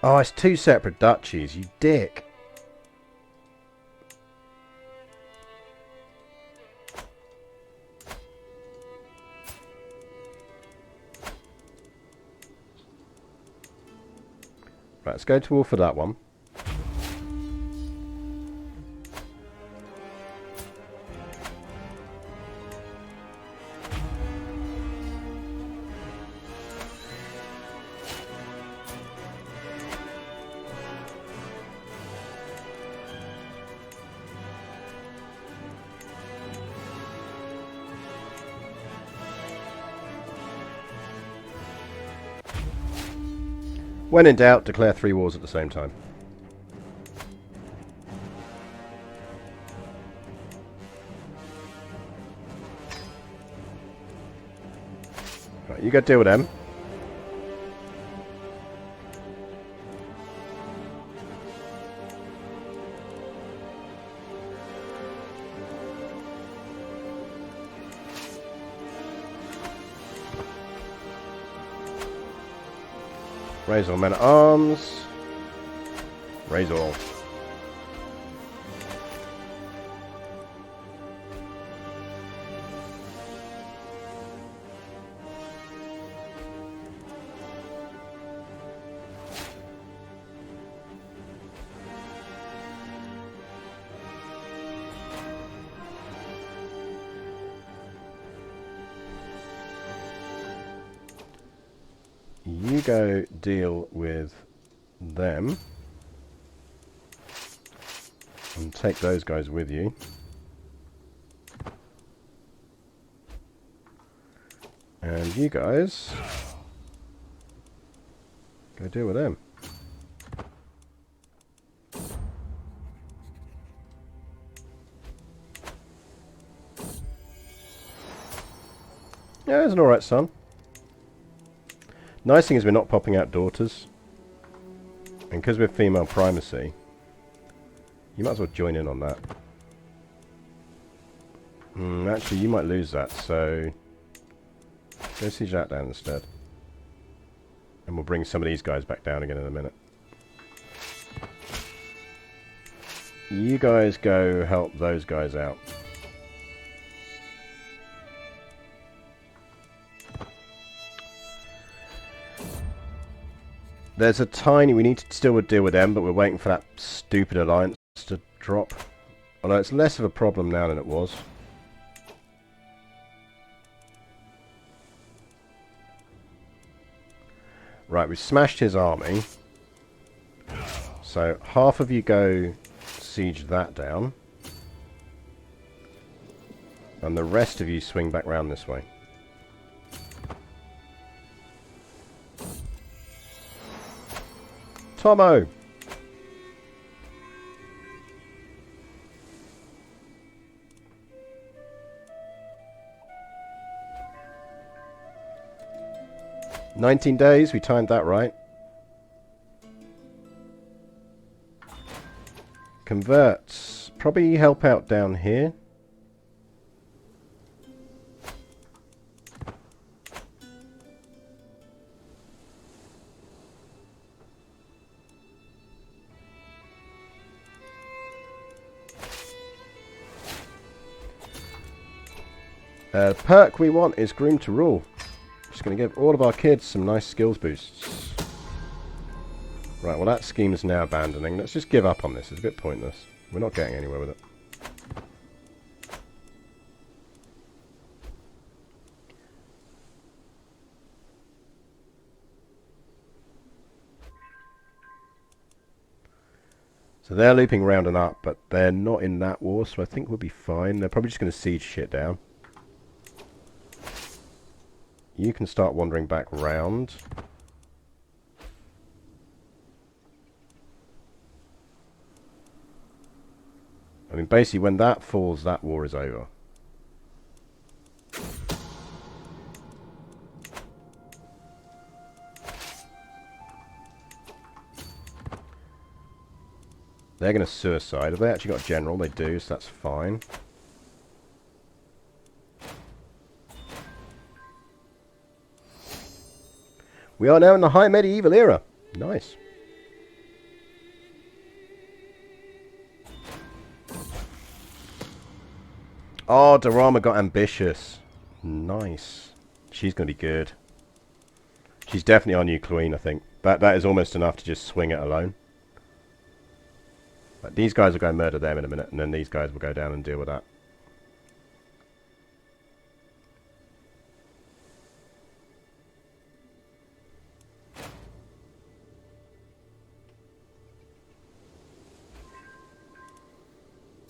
Oh, it's two separate duchies, you dick. Right, let's go to war for that one. When in doubt, declare 3 wars at the same time. Right, you go deal with them. Raise all men at arms. Raise all. You go deal with them and take those guys with you. And you guys go deal with them. Yeah, it's an alright son. Nice thing is we're not popping out daughters. And because we're female primacy, you might as well join in on that. Actually, you might lose that, so go siege that down instead. And we'll bring some of these guys back down again in a minute. You guys go help those guys out. There's a tiny... We need to still deal with them, but we're waiting for that stupid alliance to drop. Although it's less of a problem now than it was. Right, we've smashed his army. So half of you go siege that down. And the rest of you swing back round this way. Tomo! "19 days, we timed that right. Converts. Probably help out down here. The perk we want is Groom to Rule. Just going to give all of our kids some nice skills boosts. Right, well that scheme is now abandoning. Let's just give up on this. It's a bit pointless. We're not getting anywhere with it. So they're looping round and up, but they're not in that war, so I think we'll be fine. They're probably just going to siege shit down. You can start wandering back round. I mean, basically, when that falls, that war is over. They're going to suicide. Have they actually got a general? They do, so that's fine. We are now in the high medieval era. Nice. Oh, Dorama got ambitious. Nice. She's going to be good. She's definitely our new queen, I think. That is almost enough to just swing it alone. But these guys will go and murder them in a minute, and then these guys will go down and deal with that.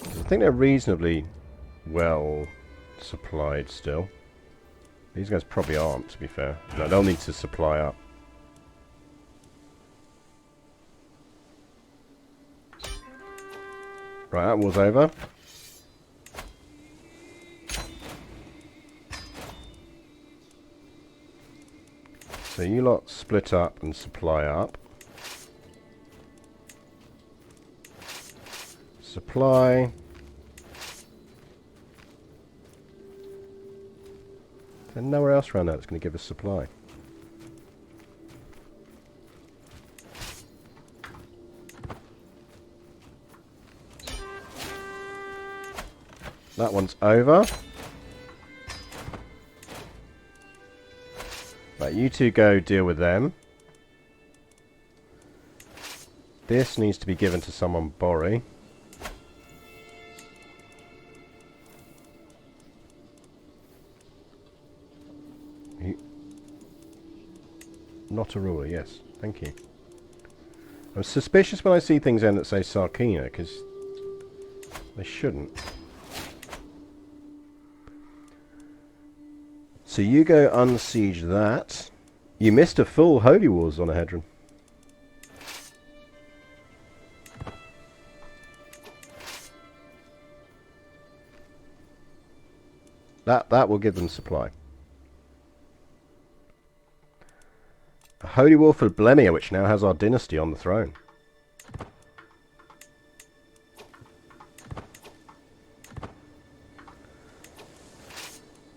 I think they're reasonably well supplied still. These guys probably aren't, to be fair. No, they'll need to supply up. Right, that war's over. So you lot split up and supply up. Supply. There's nowhere else around there that's going to give us supply. That one's over. Right, you two go deal with them. This needs to be given to someone Bori. Not a ruler, yes. Thank you. I'm suspicious when I see things in that say Sarkina, because they shouldn't. So you go unsiege that. You missed a full Holy Wars on a Hedron. That will give them supply. A Holy War for Blemia, which now has our dynasty on the throne.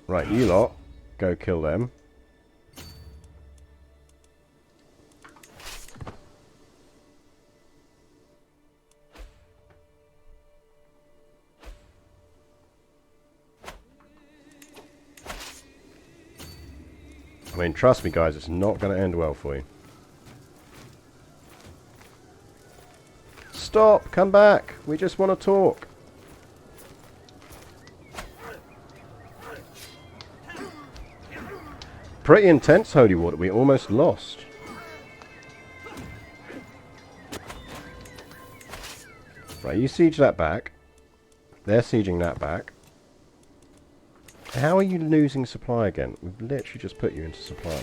Right, you lot, go kill them. I mean, trust me guys, it's not going to end well for you. Stop! Come back! We just want to talk. Pretty intense holy water. We almost lost. Right, you siege that back. They're sieging that back. How are you losing supply again? We've literally just put you into supply.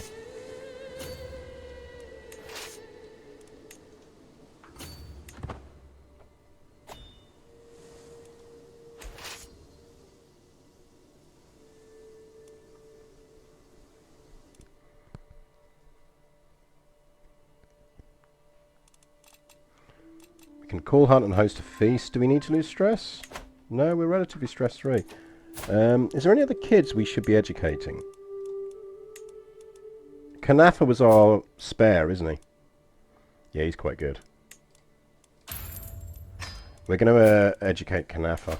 We can call, hunt and host a feast. Do we need to lose stress? No, we're relatively stress-free. Is there any other kids we should be educating? Kanafa was our spare, isn't he? Yeah, he's quite good. We're going to educate Kanafa.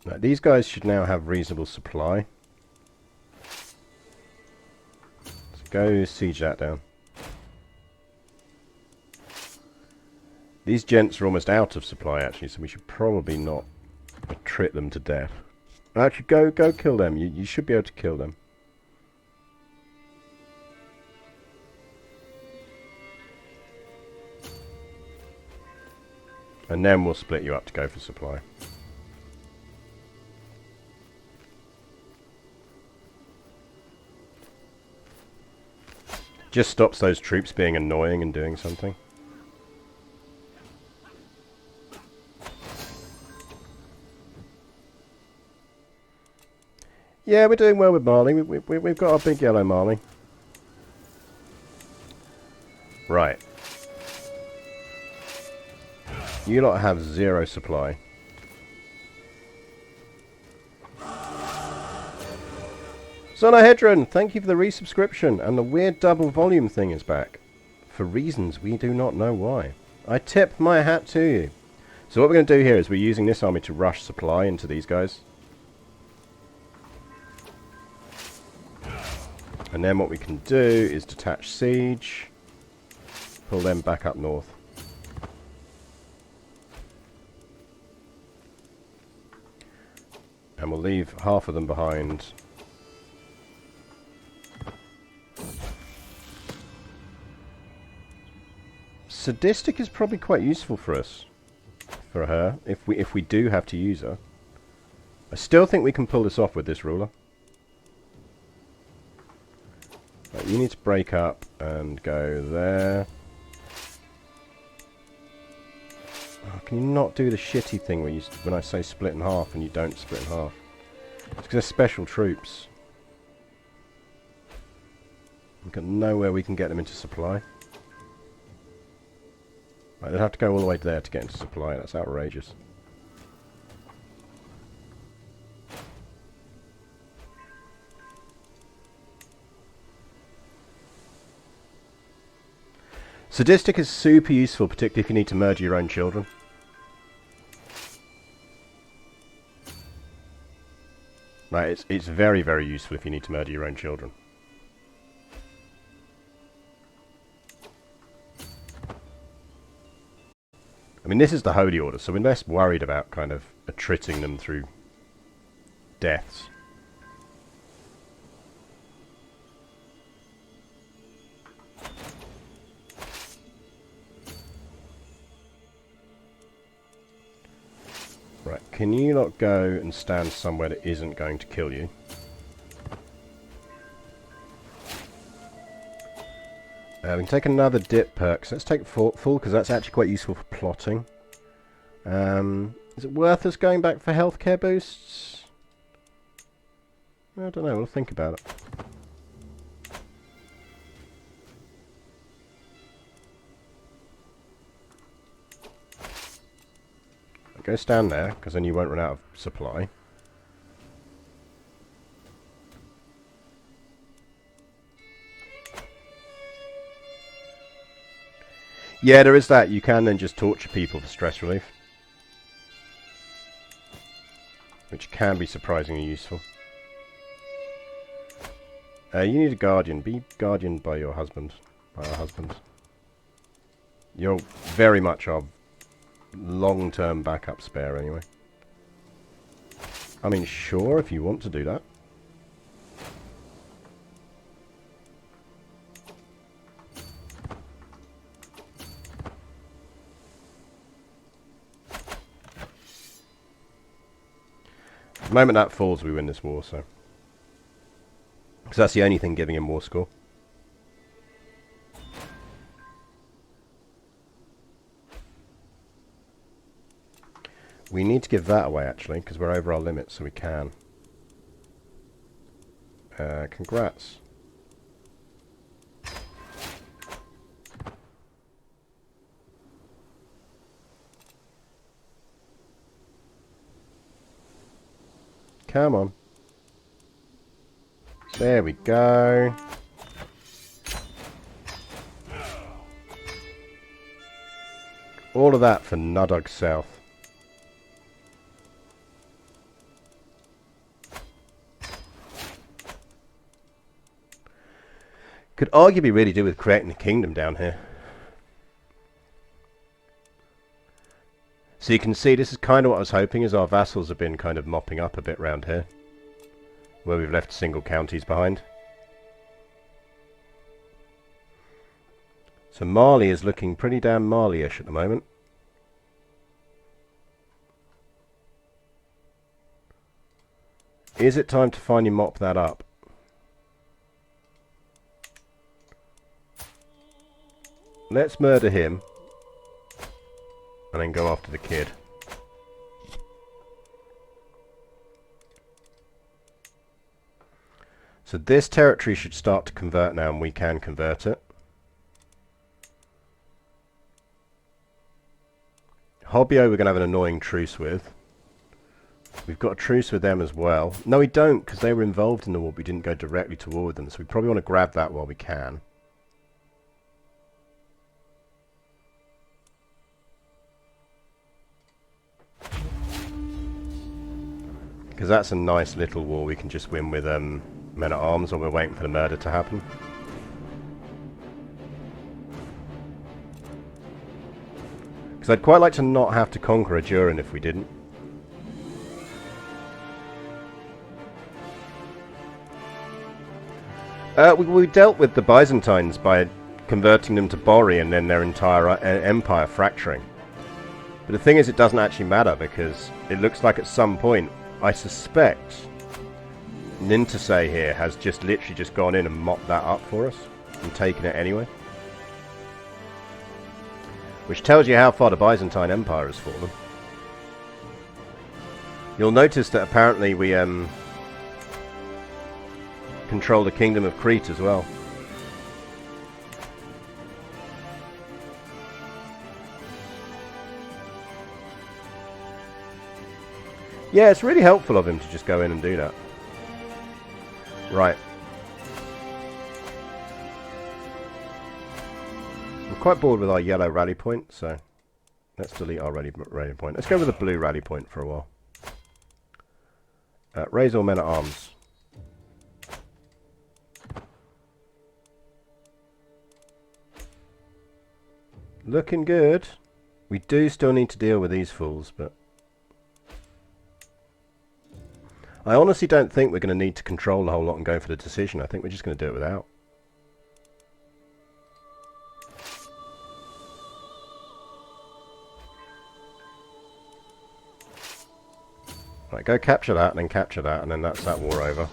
Now, these guys should now have reasonable supply. So go siege that down. These gents are almost out of supply actually, so we should probably not trip them to death. Actually, go kill them. You should be able to kill them. And then we'll split you up to go for supply. Just stops those troops being annoying and doing something. Yeah, we're doing well with Marley. We've got our big yellow Marley. Right. You lot have 0 supply. Zonahedron, thank you for the resubscription, and the weird double volume thing is back. For reasons we do not know why. I tip my hat to you. So what we're going to do here is we're using this army to rush supply into these guys. And then what we can do is detach siege, pull them back up north. And we'll leave half of them behind. Sadistic is probably quite useful for us, for her, if we do have to use her. I still think we can pull this off with this ruler. Right, you need to break up and go there. Oh, can you not do the shitty thing where when I say split in half and you don't split in half? It's because they're special troops. We've got nowhere we can get them into supply. Right, they'd have to go all the way there to get into supply. That's outrageous. Sadistic is super useful, particularly if you need to murder your own children. Right, it's very, very useful if you need to murder your own children. I mean, this is the Holy Order, so we're less worried about kind of attriting them through deaths. Right, can you not go and stand somewhere that isn't going to kill you? We can take another dip perk. So let's take full because that's actually quite useful for plotting. Is it worth us going back for healthcare boosts? I don't know, we'll think about it. Go stand there, because then you won't run out of supply. Yeah, there is that. You can then just torture people for stress relief, which can be surprisingly useful. You need a guardian. Be guardian by your husband. By our husband. You're very much our long-term backup spare anyway. I mean, sure, if you want to do that. The moment that falls, we win this war, so. Because that's the only thing giving him war score. We need to give that away, actually, because we're over our limit, so we can. Congrats. Come on. There we go. All of that for Nudug South. Could arguably really do with creating a kingdom down here. So you can see this is kind of what I was hoping, is our vassals have been kind of mopping up a bit round here, where we've left single counties behind. So Mali is looking pretty damn Mali-ish at the moment. Is it time to finally mop that up? Let's murder him. And then go after the kid. So this territory should start to convert now, and we can convert it. Hobbio we're going to have an annoying truce with. We've got a truce with them as well. No, we don't, because they were involved in the war, but we didn't go directly to war with them. So we probably want to grab that while we can. Because that's a nice little war we can just win with men-at-arms while we're waiting for the murder to happen. Because I'd quite like to not have to conquer a Durin if we didn't. We dealt with the Byzantines by converting them to Bori and then their entire empire fracturing. But the thing is, it doesn't actually matter, because it looks like at some point, I suspect Nintase here has just literally just gone in and mopped that up for us and taken it anyway. Which tells you how far the Byzantine Empire has fallen. You'll notice that apparently we control the Kingdom of Crete as well. Yeah, it's really helpful of him to just go in and do that. Right. I'm quite bored with our yellow rally point, so let's delete our rally point. Let's go with a blue rally point for a while. Raise all men at arms. Looking good. We do still need to deal with these fools, but I honestly don't think we're going to need to control the whole lot and go for the decision. I think we're just going to do it without. Right, go capture that, and then capture that, and then that's that war over.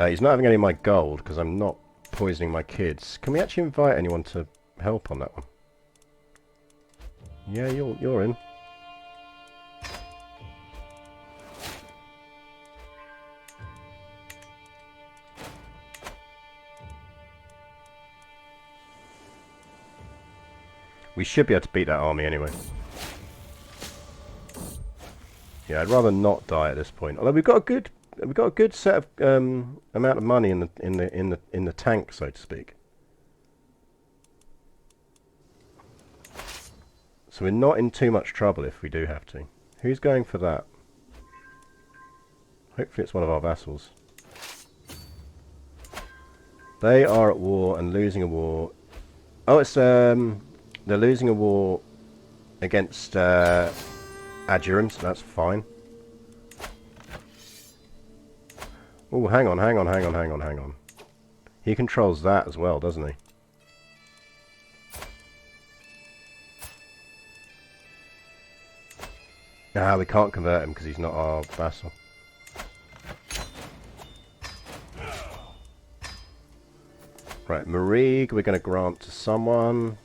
He's not having any of my gold, because I'm not poisoning my kids. Can we actually invite anyone to help on that one? Yeah, you're in. We should be able to beat that army anyway. Yeah, I'd rather not die at this point. Although we've got a good set of amount of money in the tank, so to speak. So we're not in too much trouble if we do have to. Who's going for that? Hopefully it's one of our vassals. They are at war and losing a war. Oh, it's they're losing a war against Adurum, so that's fine. Oh, hang on. He controls that as well, doesn't he? Ah, we can't convert him because he's not our vassal. Right, Marig, we're going to grant to someone.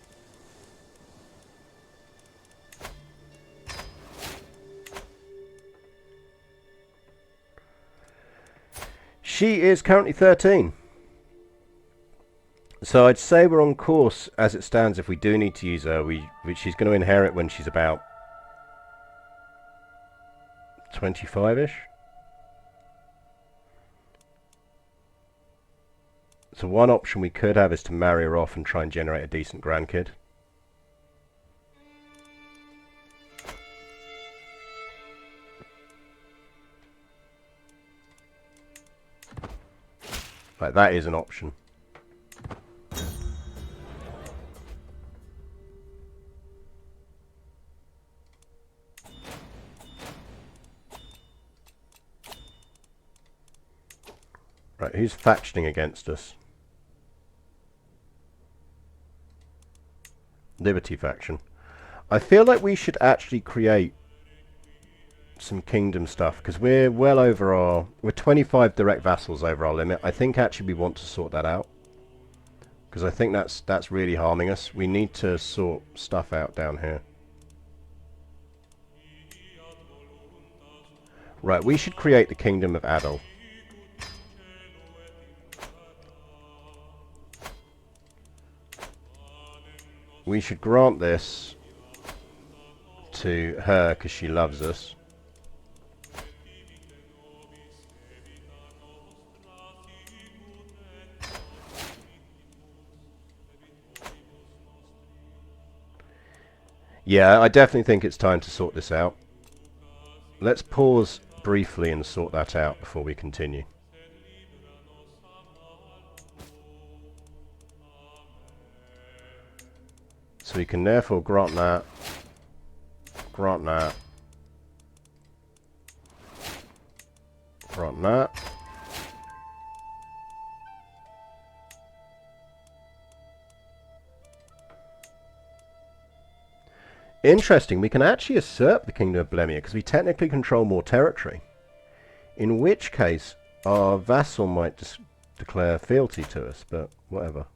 She is currently 13. So I'd say we're on course as it stands. If we do need to use her, she's going to inherit when she's about 25-ish. So one option we could have is to marry her off and try and generate a decent grandkid. Like, that is an option. Right, who's factioning against us? Liberty faction. I feel like we should actually create some kingdom stuff, because we're well over our... We're 25 direct vassals over our limit. I think actually we want to sort that out, because I think that's really harming us. We need to sort stuff out down here. Right, we should create the Kingdom of Adol. We should grant this to her because she loves us. Yeah, I definitely think it's time to sort this out. Let's pause briefly and sort that out before we continue. So we can therefore grant that, grant that, grant that. Interesting, we can actually usurp the Kingdom of Blemia because we technically control more territory. In which case, our vassal might declare fealty to us, but whatever.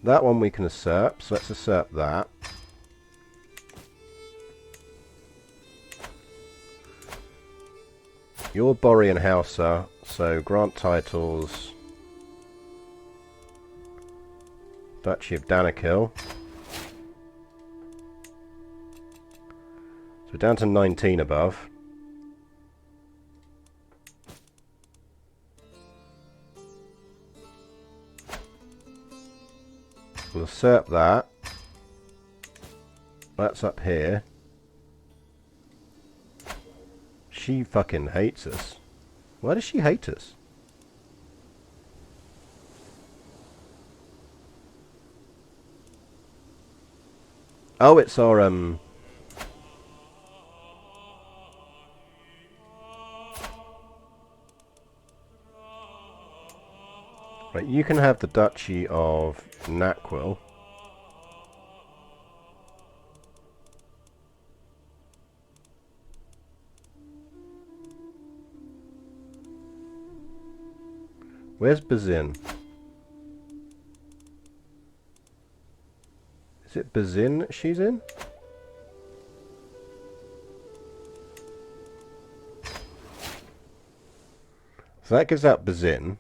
That one we can usurp, so let's usurp that. You're Borean Hausa, so grant titles. Duchy of Danakil. So we're down to 19 above. We'll usurp that. That's up here. She fucking hates us. Why does she hate us? Oh, it's our right, you can have the Duchy of Naquil. Where's Bazin? Is it Bazin she's in? So that gives out Bazin.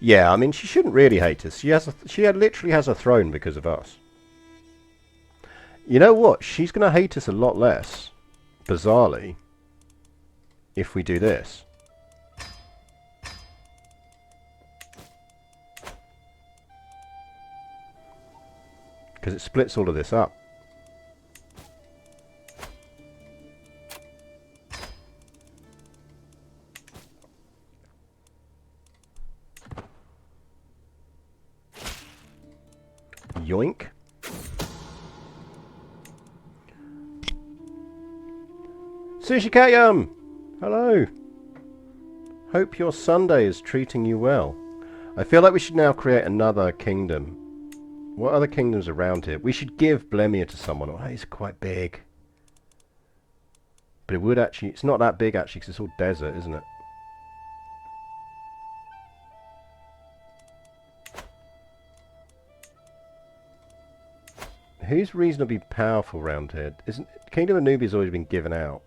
Yeah, I mean, she shouldn't really hate us. She literally has a throne because of us. You know what? She's going to hate us a lot less, bizarrely, if we do this. because it splits all of this up. Yoink. Sushi Katyum! Hello. Hope your Sunday is treating you well. I feel like we should now create another kingdom. What other kingdoms around here? We should give Blemia to someone. Oh, he's quite big. But it would actually... It's not that big actually because it's all desert, isn't it? Who's reasonably powerful around here? Isn't Kingdom of Nubia's always been given out.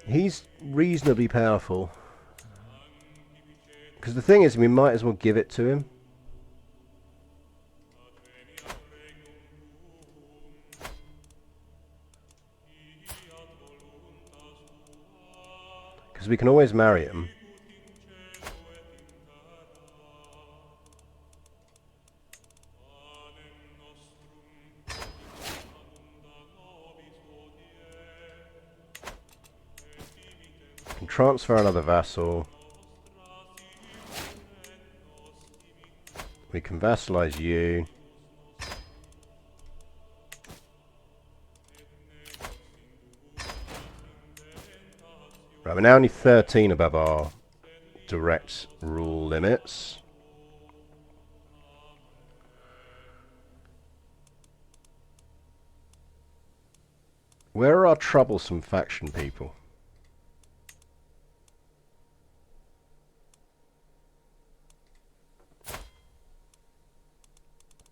He's reasonably powerful. Because the thing is, we might as well give it to him. Because we can always marry him. Can transfer another vassal. We can vassalize you. Right, we're now only 13 above our direct rule limits. Where are our troublesome faction people?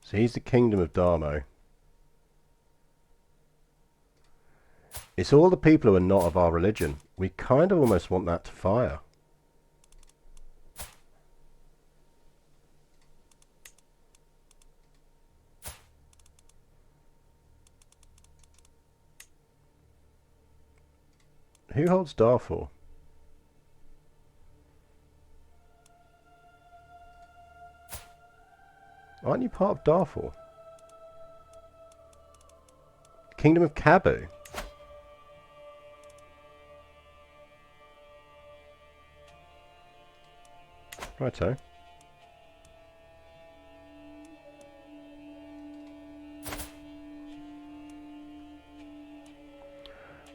So he's the Kingdom of Darmo. It's all the people who are not of our religion. We kind of almost want that to fire. Who holds Darfur? Aren't you part of Darfur? Kingdom of Kabu? Righto.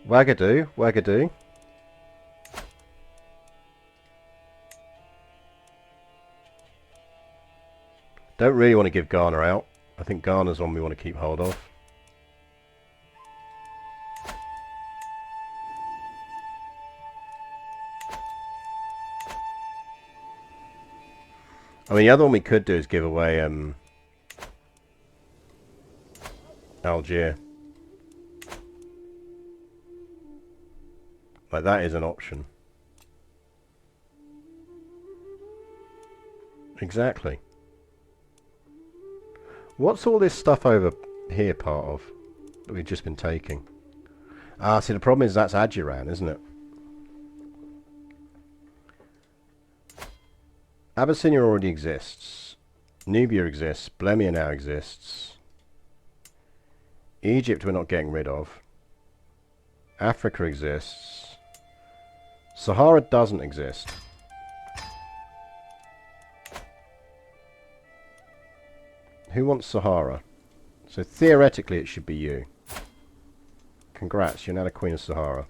Wagadoo, wagadoo. Don't really want to give Ghana out. I think Ghana's one we want to keep hold of. I mean, the other one we could do is give away Algiers. Like, that is an option. Exactly. What's all this stuff over here part of that we've just been taking? Ah, see, the problem is that's Adjuran, isn't it? Abyssinia already exists. Nubia exists. Blemia now exists. Egypt we're not getting rid of. Africa exists. Sahara doesn't exist. Who wants Sahara? So theoretically it should be you. Congrats, you're now the Queen of Sahara.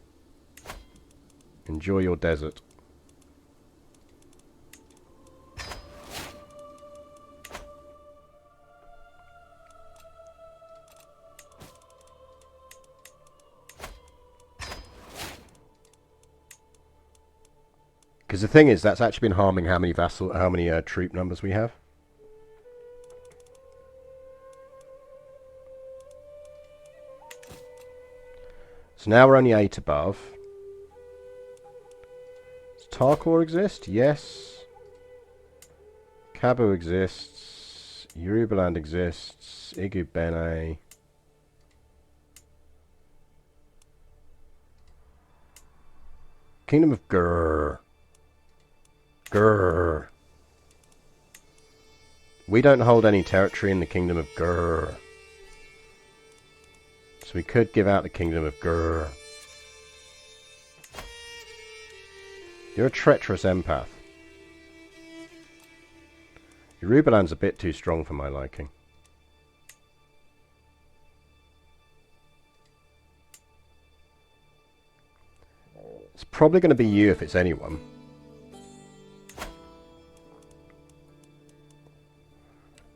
Enjoy your desert. Because the thing is, that's actually been harming how many troop numbers we have. So now we're only 8 above. Does Tarkor exist? Yes. Kabu exists. Yorubaland exists. Igubene. Kingdom of Grrr. Grrr. We don't hold any territory in the Kingdom of Grrr. So we could give out the Kingdom of Grrr. You're a treacherous empath. Yorubaland's a bit too strong for my liking. It's probably going to be you if it's anyone.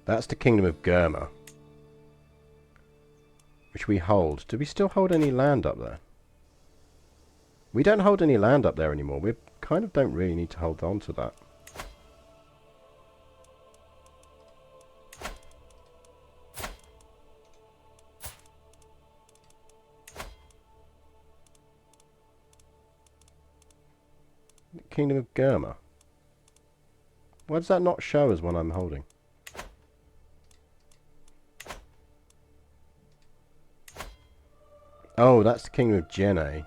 That's the Kingdom of Gurma, which we hold. Do we still hold any land up there? We don't hold any land up there anymore. We kind of don't really need to hold on to that. Kingdom of Gurma. Why does that not show as one I'm holding? Oh, that's the Kingdom of Jene.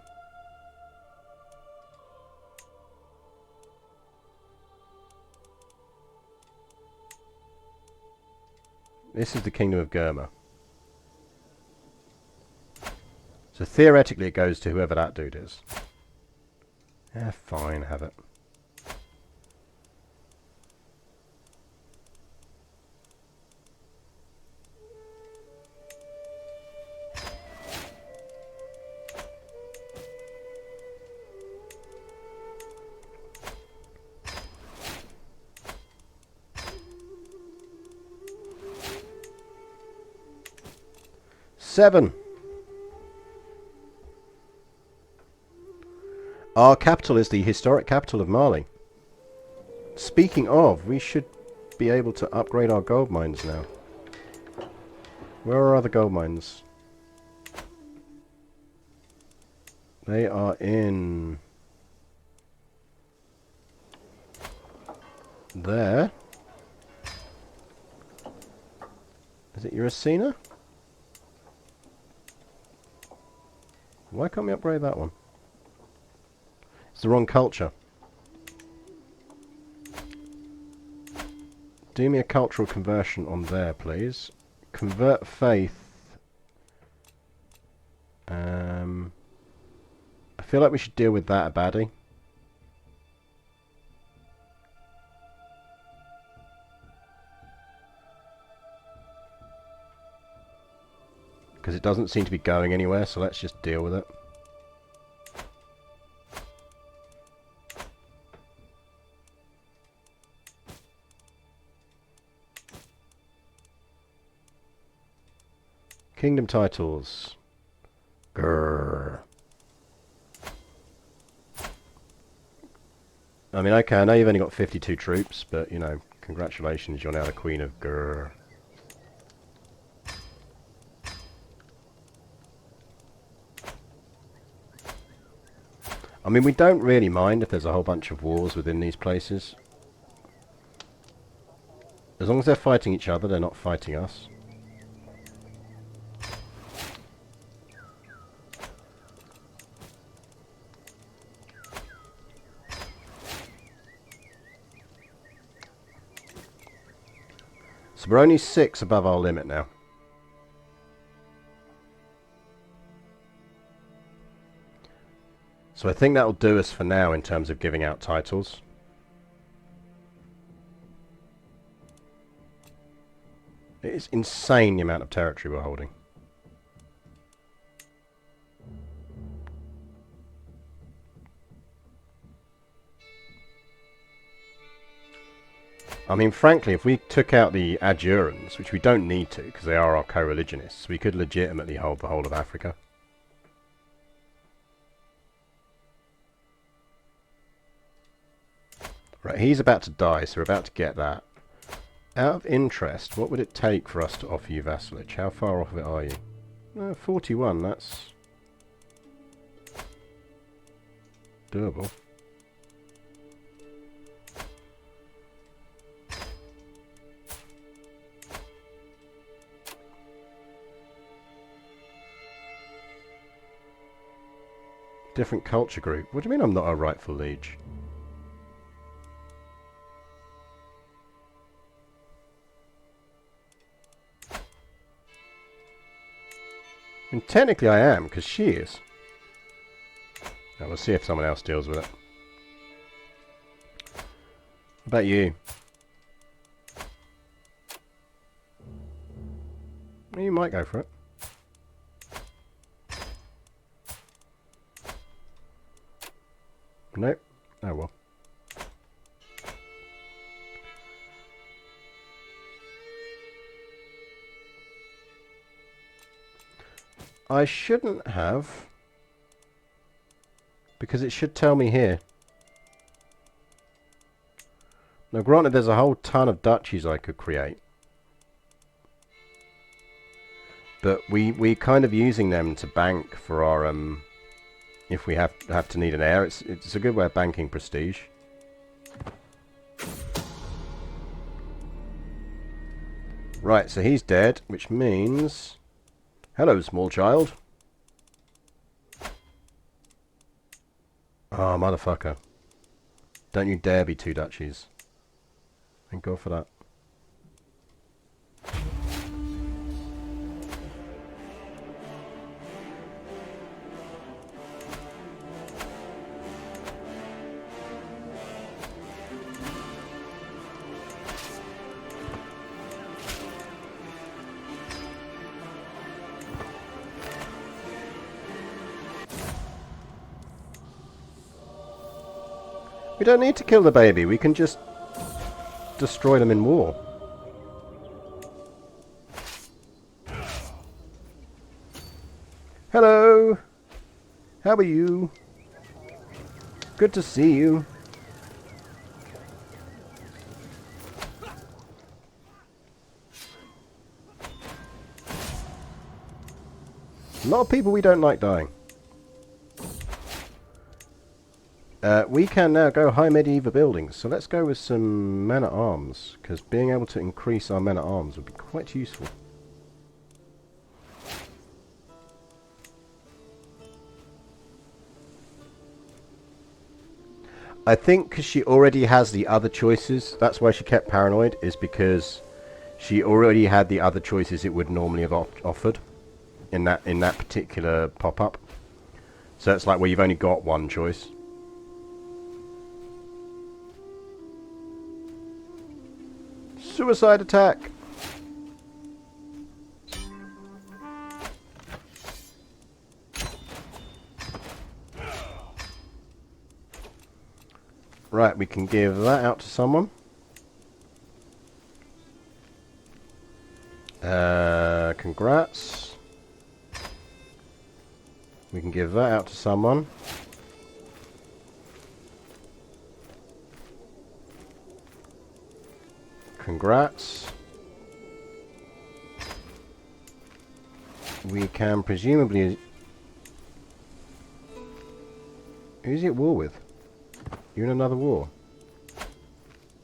This is the Kingdom of Gurma. So theoretically it goes to whoever that dude is. Yeah, fine, have it. Seven. Our capital is the historic capital of Mali. Speaking of, we should be able to upgrade our gold mines now. Where are other gold mines? They are in... there. Is it Uracina? Why can't we upgrade that one? It's the wrong culture. Do me a cultural conversion on there, please. Convert faith. I feel like we should deal with that, Abadi. Because it doesn't seem to be going anywhere, so let's just deal with it. Kingdom titles. Grrr. I mean, okay, I know you've only got 52 troops, but, you know, congratulations, you're now the Queen of Grrr. I mean, we don't really mind if there's a whole bunch of wars within these places. As long as they're fighting each other, they're not fighting us. So we're only 6 above our limit now. So I think that'll do us for now in terms of giving out titles. It is insane the amount of territory we're holding. I mean, frankly, if we took out the Adjurans, which we don't need to because they are our co-religionists, we could legitimately hold the whole of Africa. Right, he's about to die, so we're about to get that. Out of interest, what would it take for us to offer you vassalage? How far off of it are you? 41, that's doable. Different culture group. What do you mean I'm not a rightful liege? And technically I am, because she is. Now we'll see if someone else deals with it. What about you? You might go for it. Nope. Oh well. I shouldn't have, because it should tell me here. Now granted there's a whole ton of duchies I could create. But we're kind of using them to bank for our if we have to need an heir. It's a good way of banking prestige. Right, so he's dead, which means hello, small child. Oh, motherfucker. Don't you dare be 2 duchies. Thank God for that. We don't need to kill the baby, we can just destroy them in war. Hello! How are you? Good to see you. A lot of people we don't like dying. We can now go high medieval buildings, so let's go with some men-at-arms, because being able to increase our men-at-arms would be quite useful. I think because she already has the other choices, that's why she kept paranoid, is because she already had the other choices it would normally have offered in that particular pop-up. So it's like, well, you've only got one choice. Suicide attack! Right, we can give that out to someone. Congrats. We can give that out to someone. Congrats. We can presumably... Who's he at war with? You're in another war.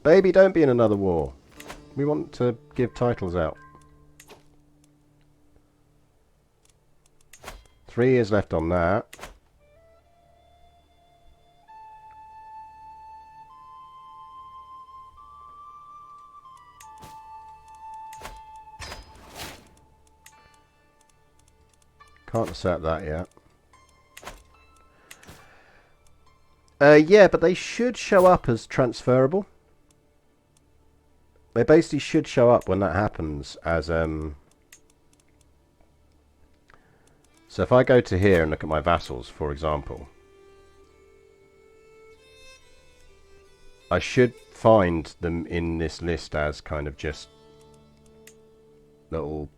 Baby, don't be in another war. We want to give titles out. 3 years left on that. Can't accept that yet. Yeah, but they should show up as transferable. They basically should show up when that happens as So if I go to here and look at my vassals, for example, I should find them in this list as kind of just little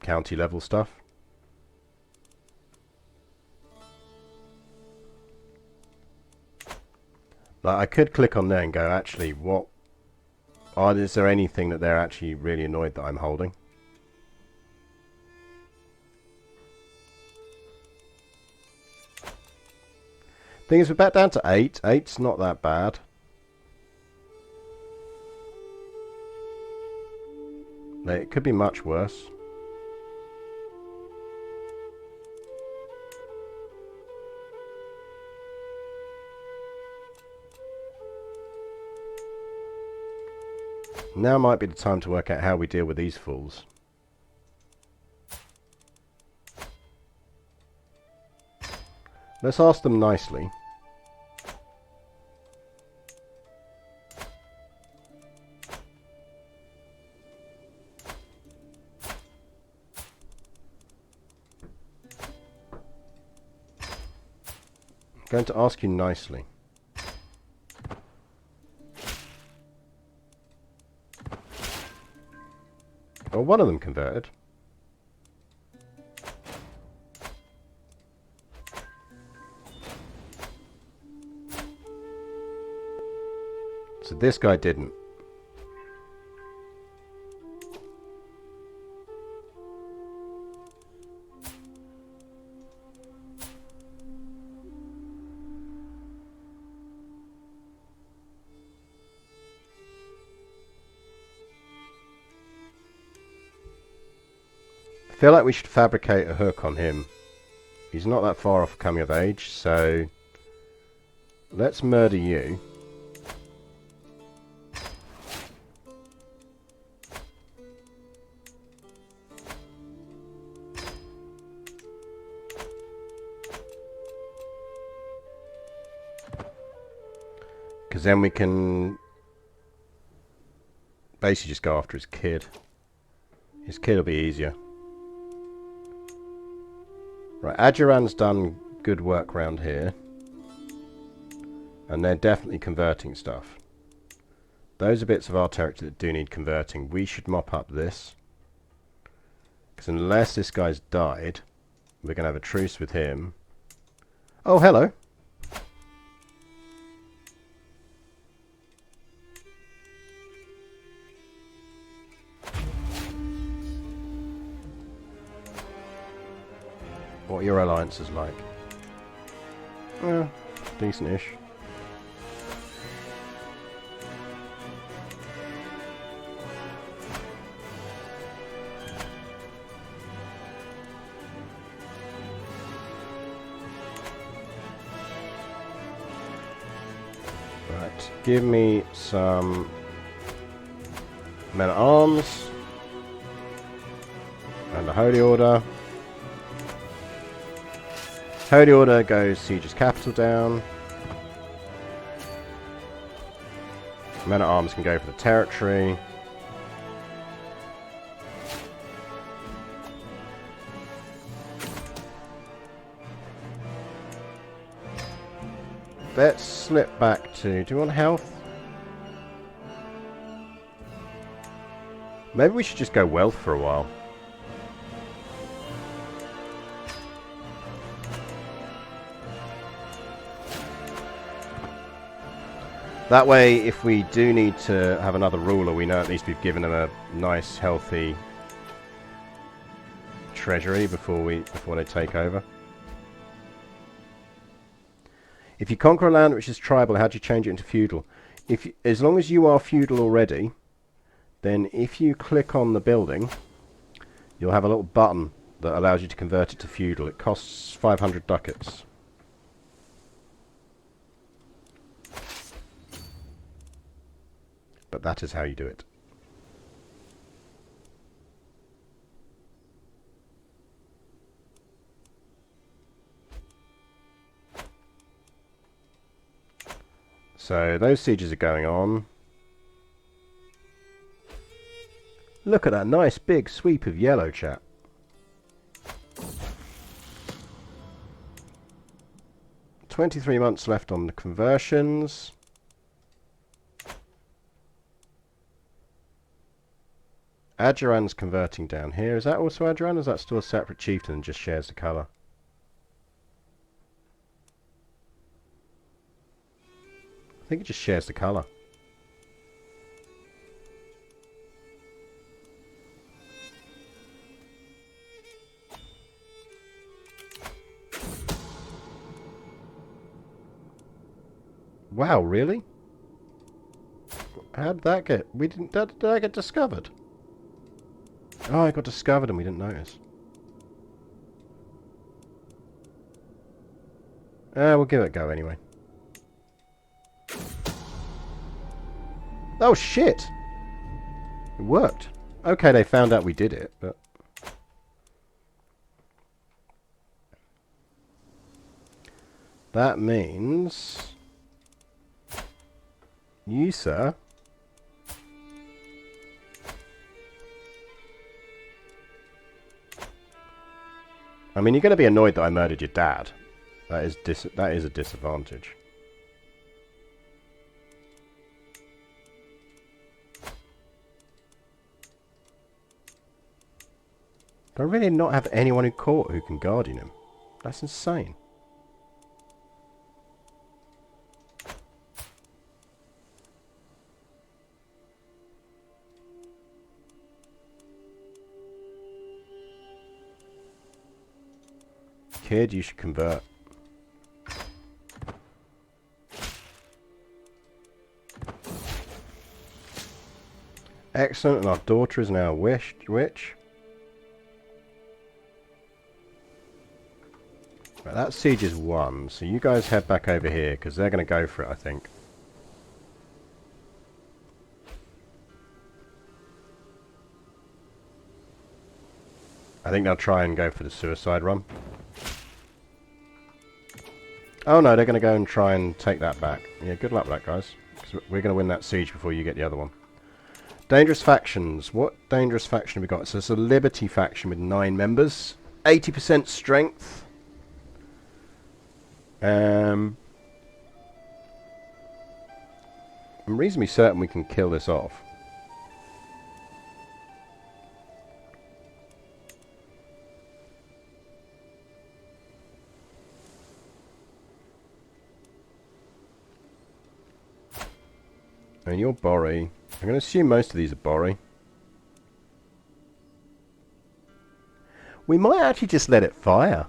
county level stuff. Like, I could click on there and go, actually, is there anything that they're actually really annoyed that I'm holding? Thing is, we're back down to 8. 8's not that bad. Like, it could be much worse. Now might be the time to work out how we deal with these fools. Let's ask them nicely. I'm going to ask you nicely. Well, one of them converted. So this guy didn't. I feel like we should fabricate a hook on him. He's not that far off coming of age, so let's murder you. Because then we can basically just go after his kid. His kid will be easier. Right, Adjuran's done good work round here. And they're definitely converting stuff. Those are bits of our territory that do need converting. We should mop up this. Because unless this guy's died, we're going to have a truce with him. Oh, hello. What are your alliances like? Decent-ish. Right, give me some men-at-arms and the Holy Order. Holy Order goes Siege's capital down. Men-at-arms can go for the territory. Let's slip back to... Do you want health? Maybe we should just go wealth for a while. That way, if we do need to have another ruler, we know at least we've given them a nice, healthy treasury before they take over. If you conquer a land which is tribal, how do you change it into feudal? As long as you are feudal already, then if you click on the building, you'll have a little button that allows you to convert it to feudal. It costs 500 ducats. But that is how you do it. So those sieges are going on. Look at that nice big sweep of yellow, chat. $23 months left on the conversions. Adjuran's converting down here. Is that also Adjuran, or is that still a separate chieftain and just shares the colour? I think it just shares the colour. Wow, really? How did that get... Did that get discovered? Oh, it got discovered and we didn't notice. We'll give it a go anyway. Oh, shit! It worked. Okay, they found out we did it, but... That means you, sir, I mean, you're going to be annoyed that I murdered your dad. That is a disadvantage. Do I really not have anyone in court who can guardian him? That's insane. Kid, you should convert. Excellent, and our daughter is now a witch. Right, that siege is won, so you guys head back over here, because they're going to go for it, I think. I think they'll try and go for the suicide run. Oh no, they're going to go and try and take that back. Yeah, good luck with that, guys. Because we're going to win that siege before you get the other one. Dangerous factions. What dangerous faction have we got? So it's a Liberty faction with 9 members. 80% strength. I'm reasonably certain we can kill this off. And you're Borry. I'm going to assume most of these are Borry. We might actually just let it fire.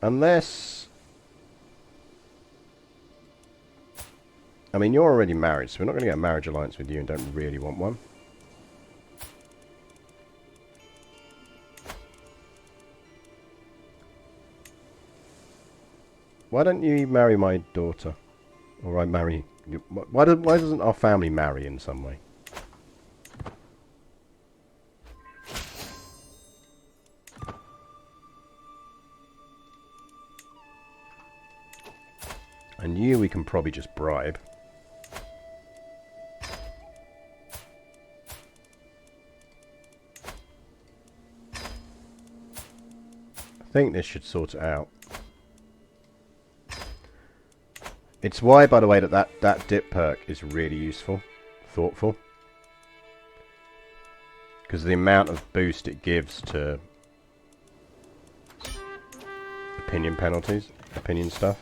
Unless... I mean, you're already married, so we're not going to get a marriage alliance with you and don't really want one. Why don't you marry my daughter? Or I marry... Why doesn't our family marry in some way? And you we can probably just bribe. I think this should sort it out. It's why, by the way, that dip perk is really useful. Thoughtful. Because the amount of boost it gives to opinion penalties, opinion stuff.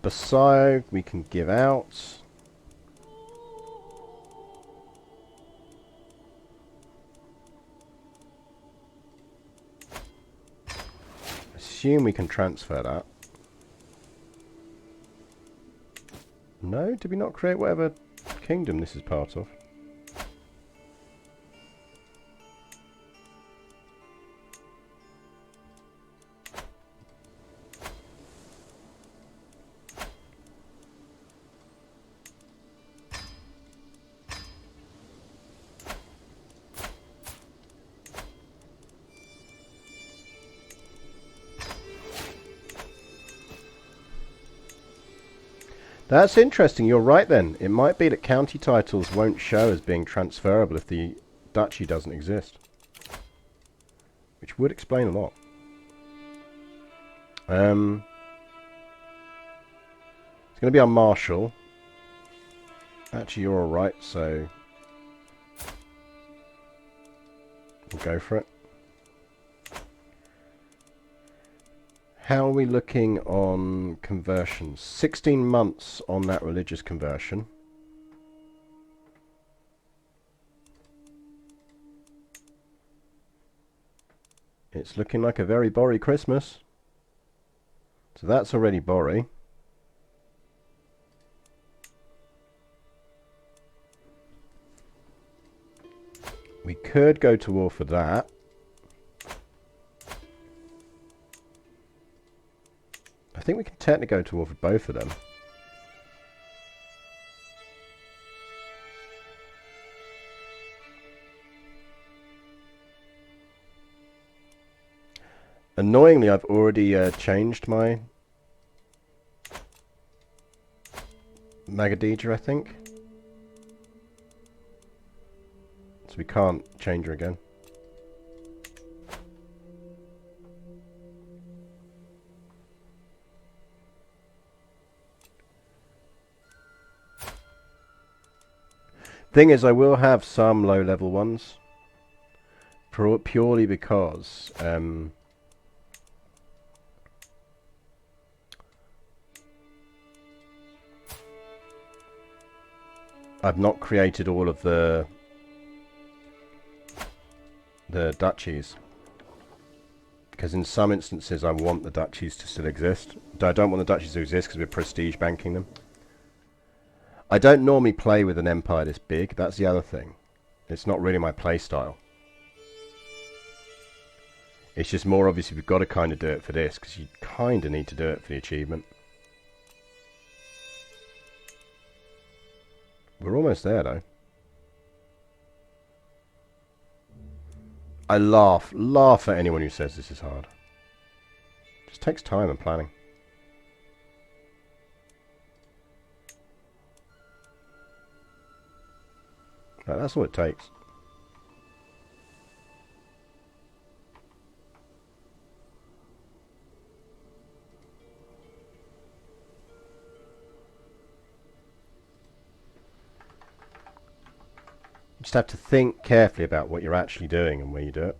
Beside, we can give out. Assume we can transfer that. No, did we not create whatever kingdom this is part of? That's interesting, you're right then. It might be that county titles won't show as being transferable if the duchy doesn't exist. Which would explain a lot. It's going to be our marshal. Actually, you're alright, so we'll go for it. How are we looking on conversions? 16 months on that religious conversion. It's looking like a very Borry Christmas. So that's already Borry. We could go to war for that. I think we can technically go to war for both of them. Annoyingly, I've already changed my Magadija, I think. So we can't change her again. Thing is, I will have some low-level ones. Purely because... I've not created all of the duchies. Because in some instances I want the duchies to still exist. I don't want the duchies to exist because we're prestige banking them. I don't normally play with an empire this big. That's the other thing. It's not really my play style. It's just more obviously we've got to kind of do it for this because you kind of need to do it for the achievement. We're almost there though. I laugh at anyone who says this is hard. It just takes time and planning. Right, that's all it takes. You just have to think carefully about what you're actually doing and where you do it.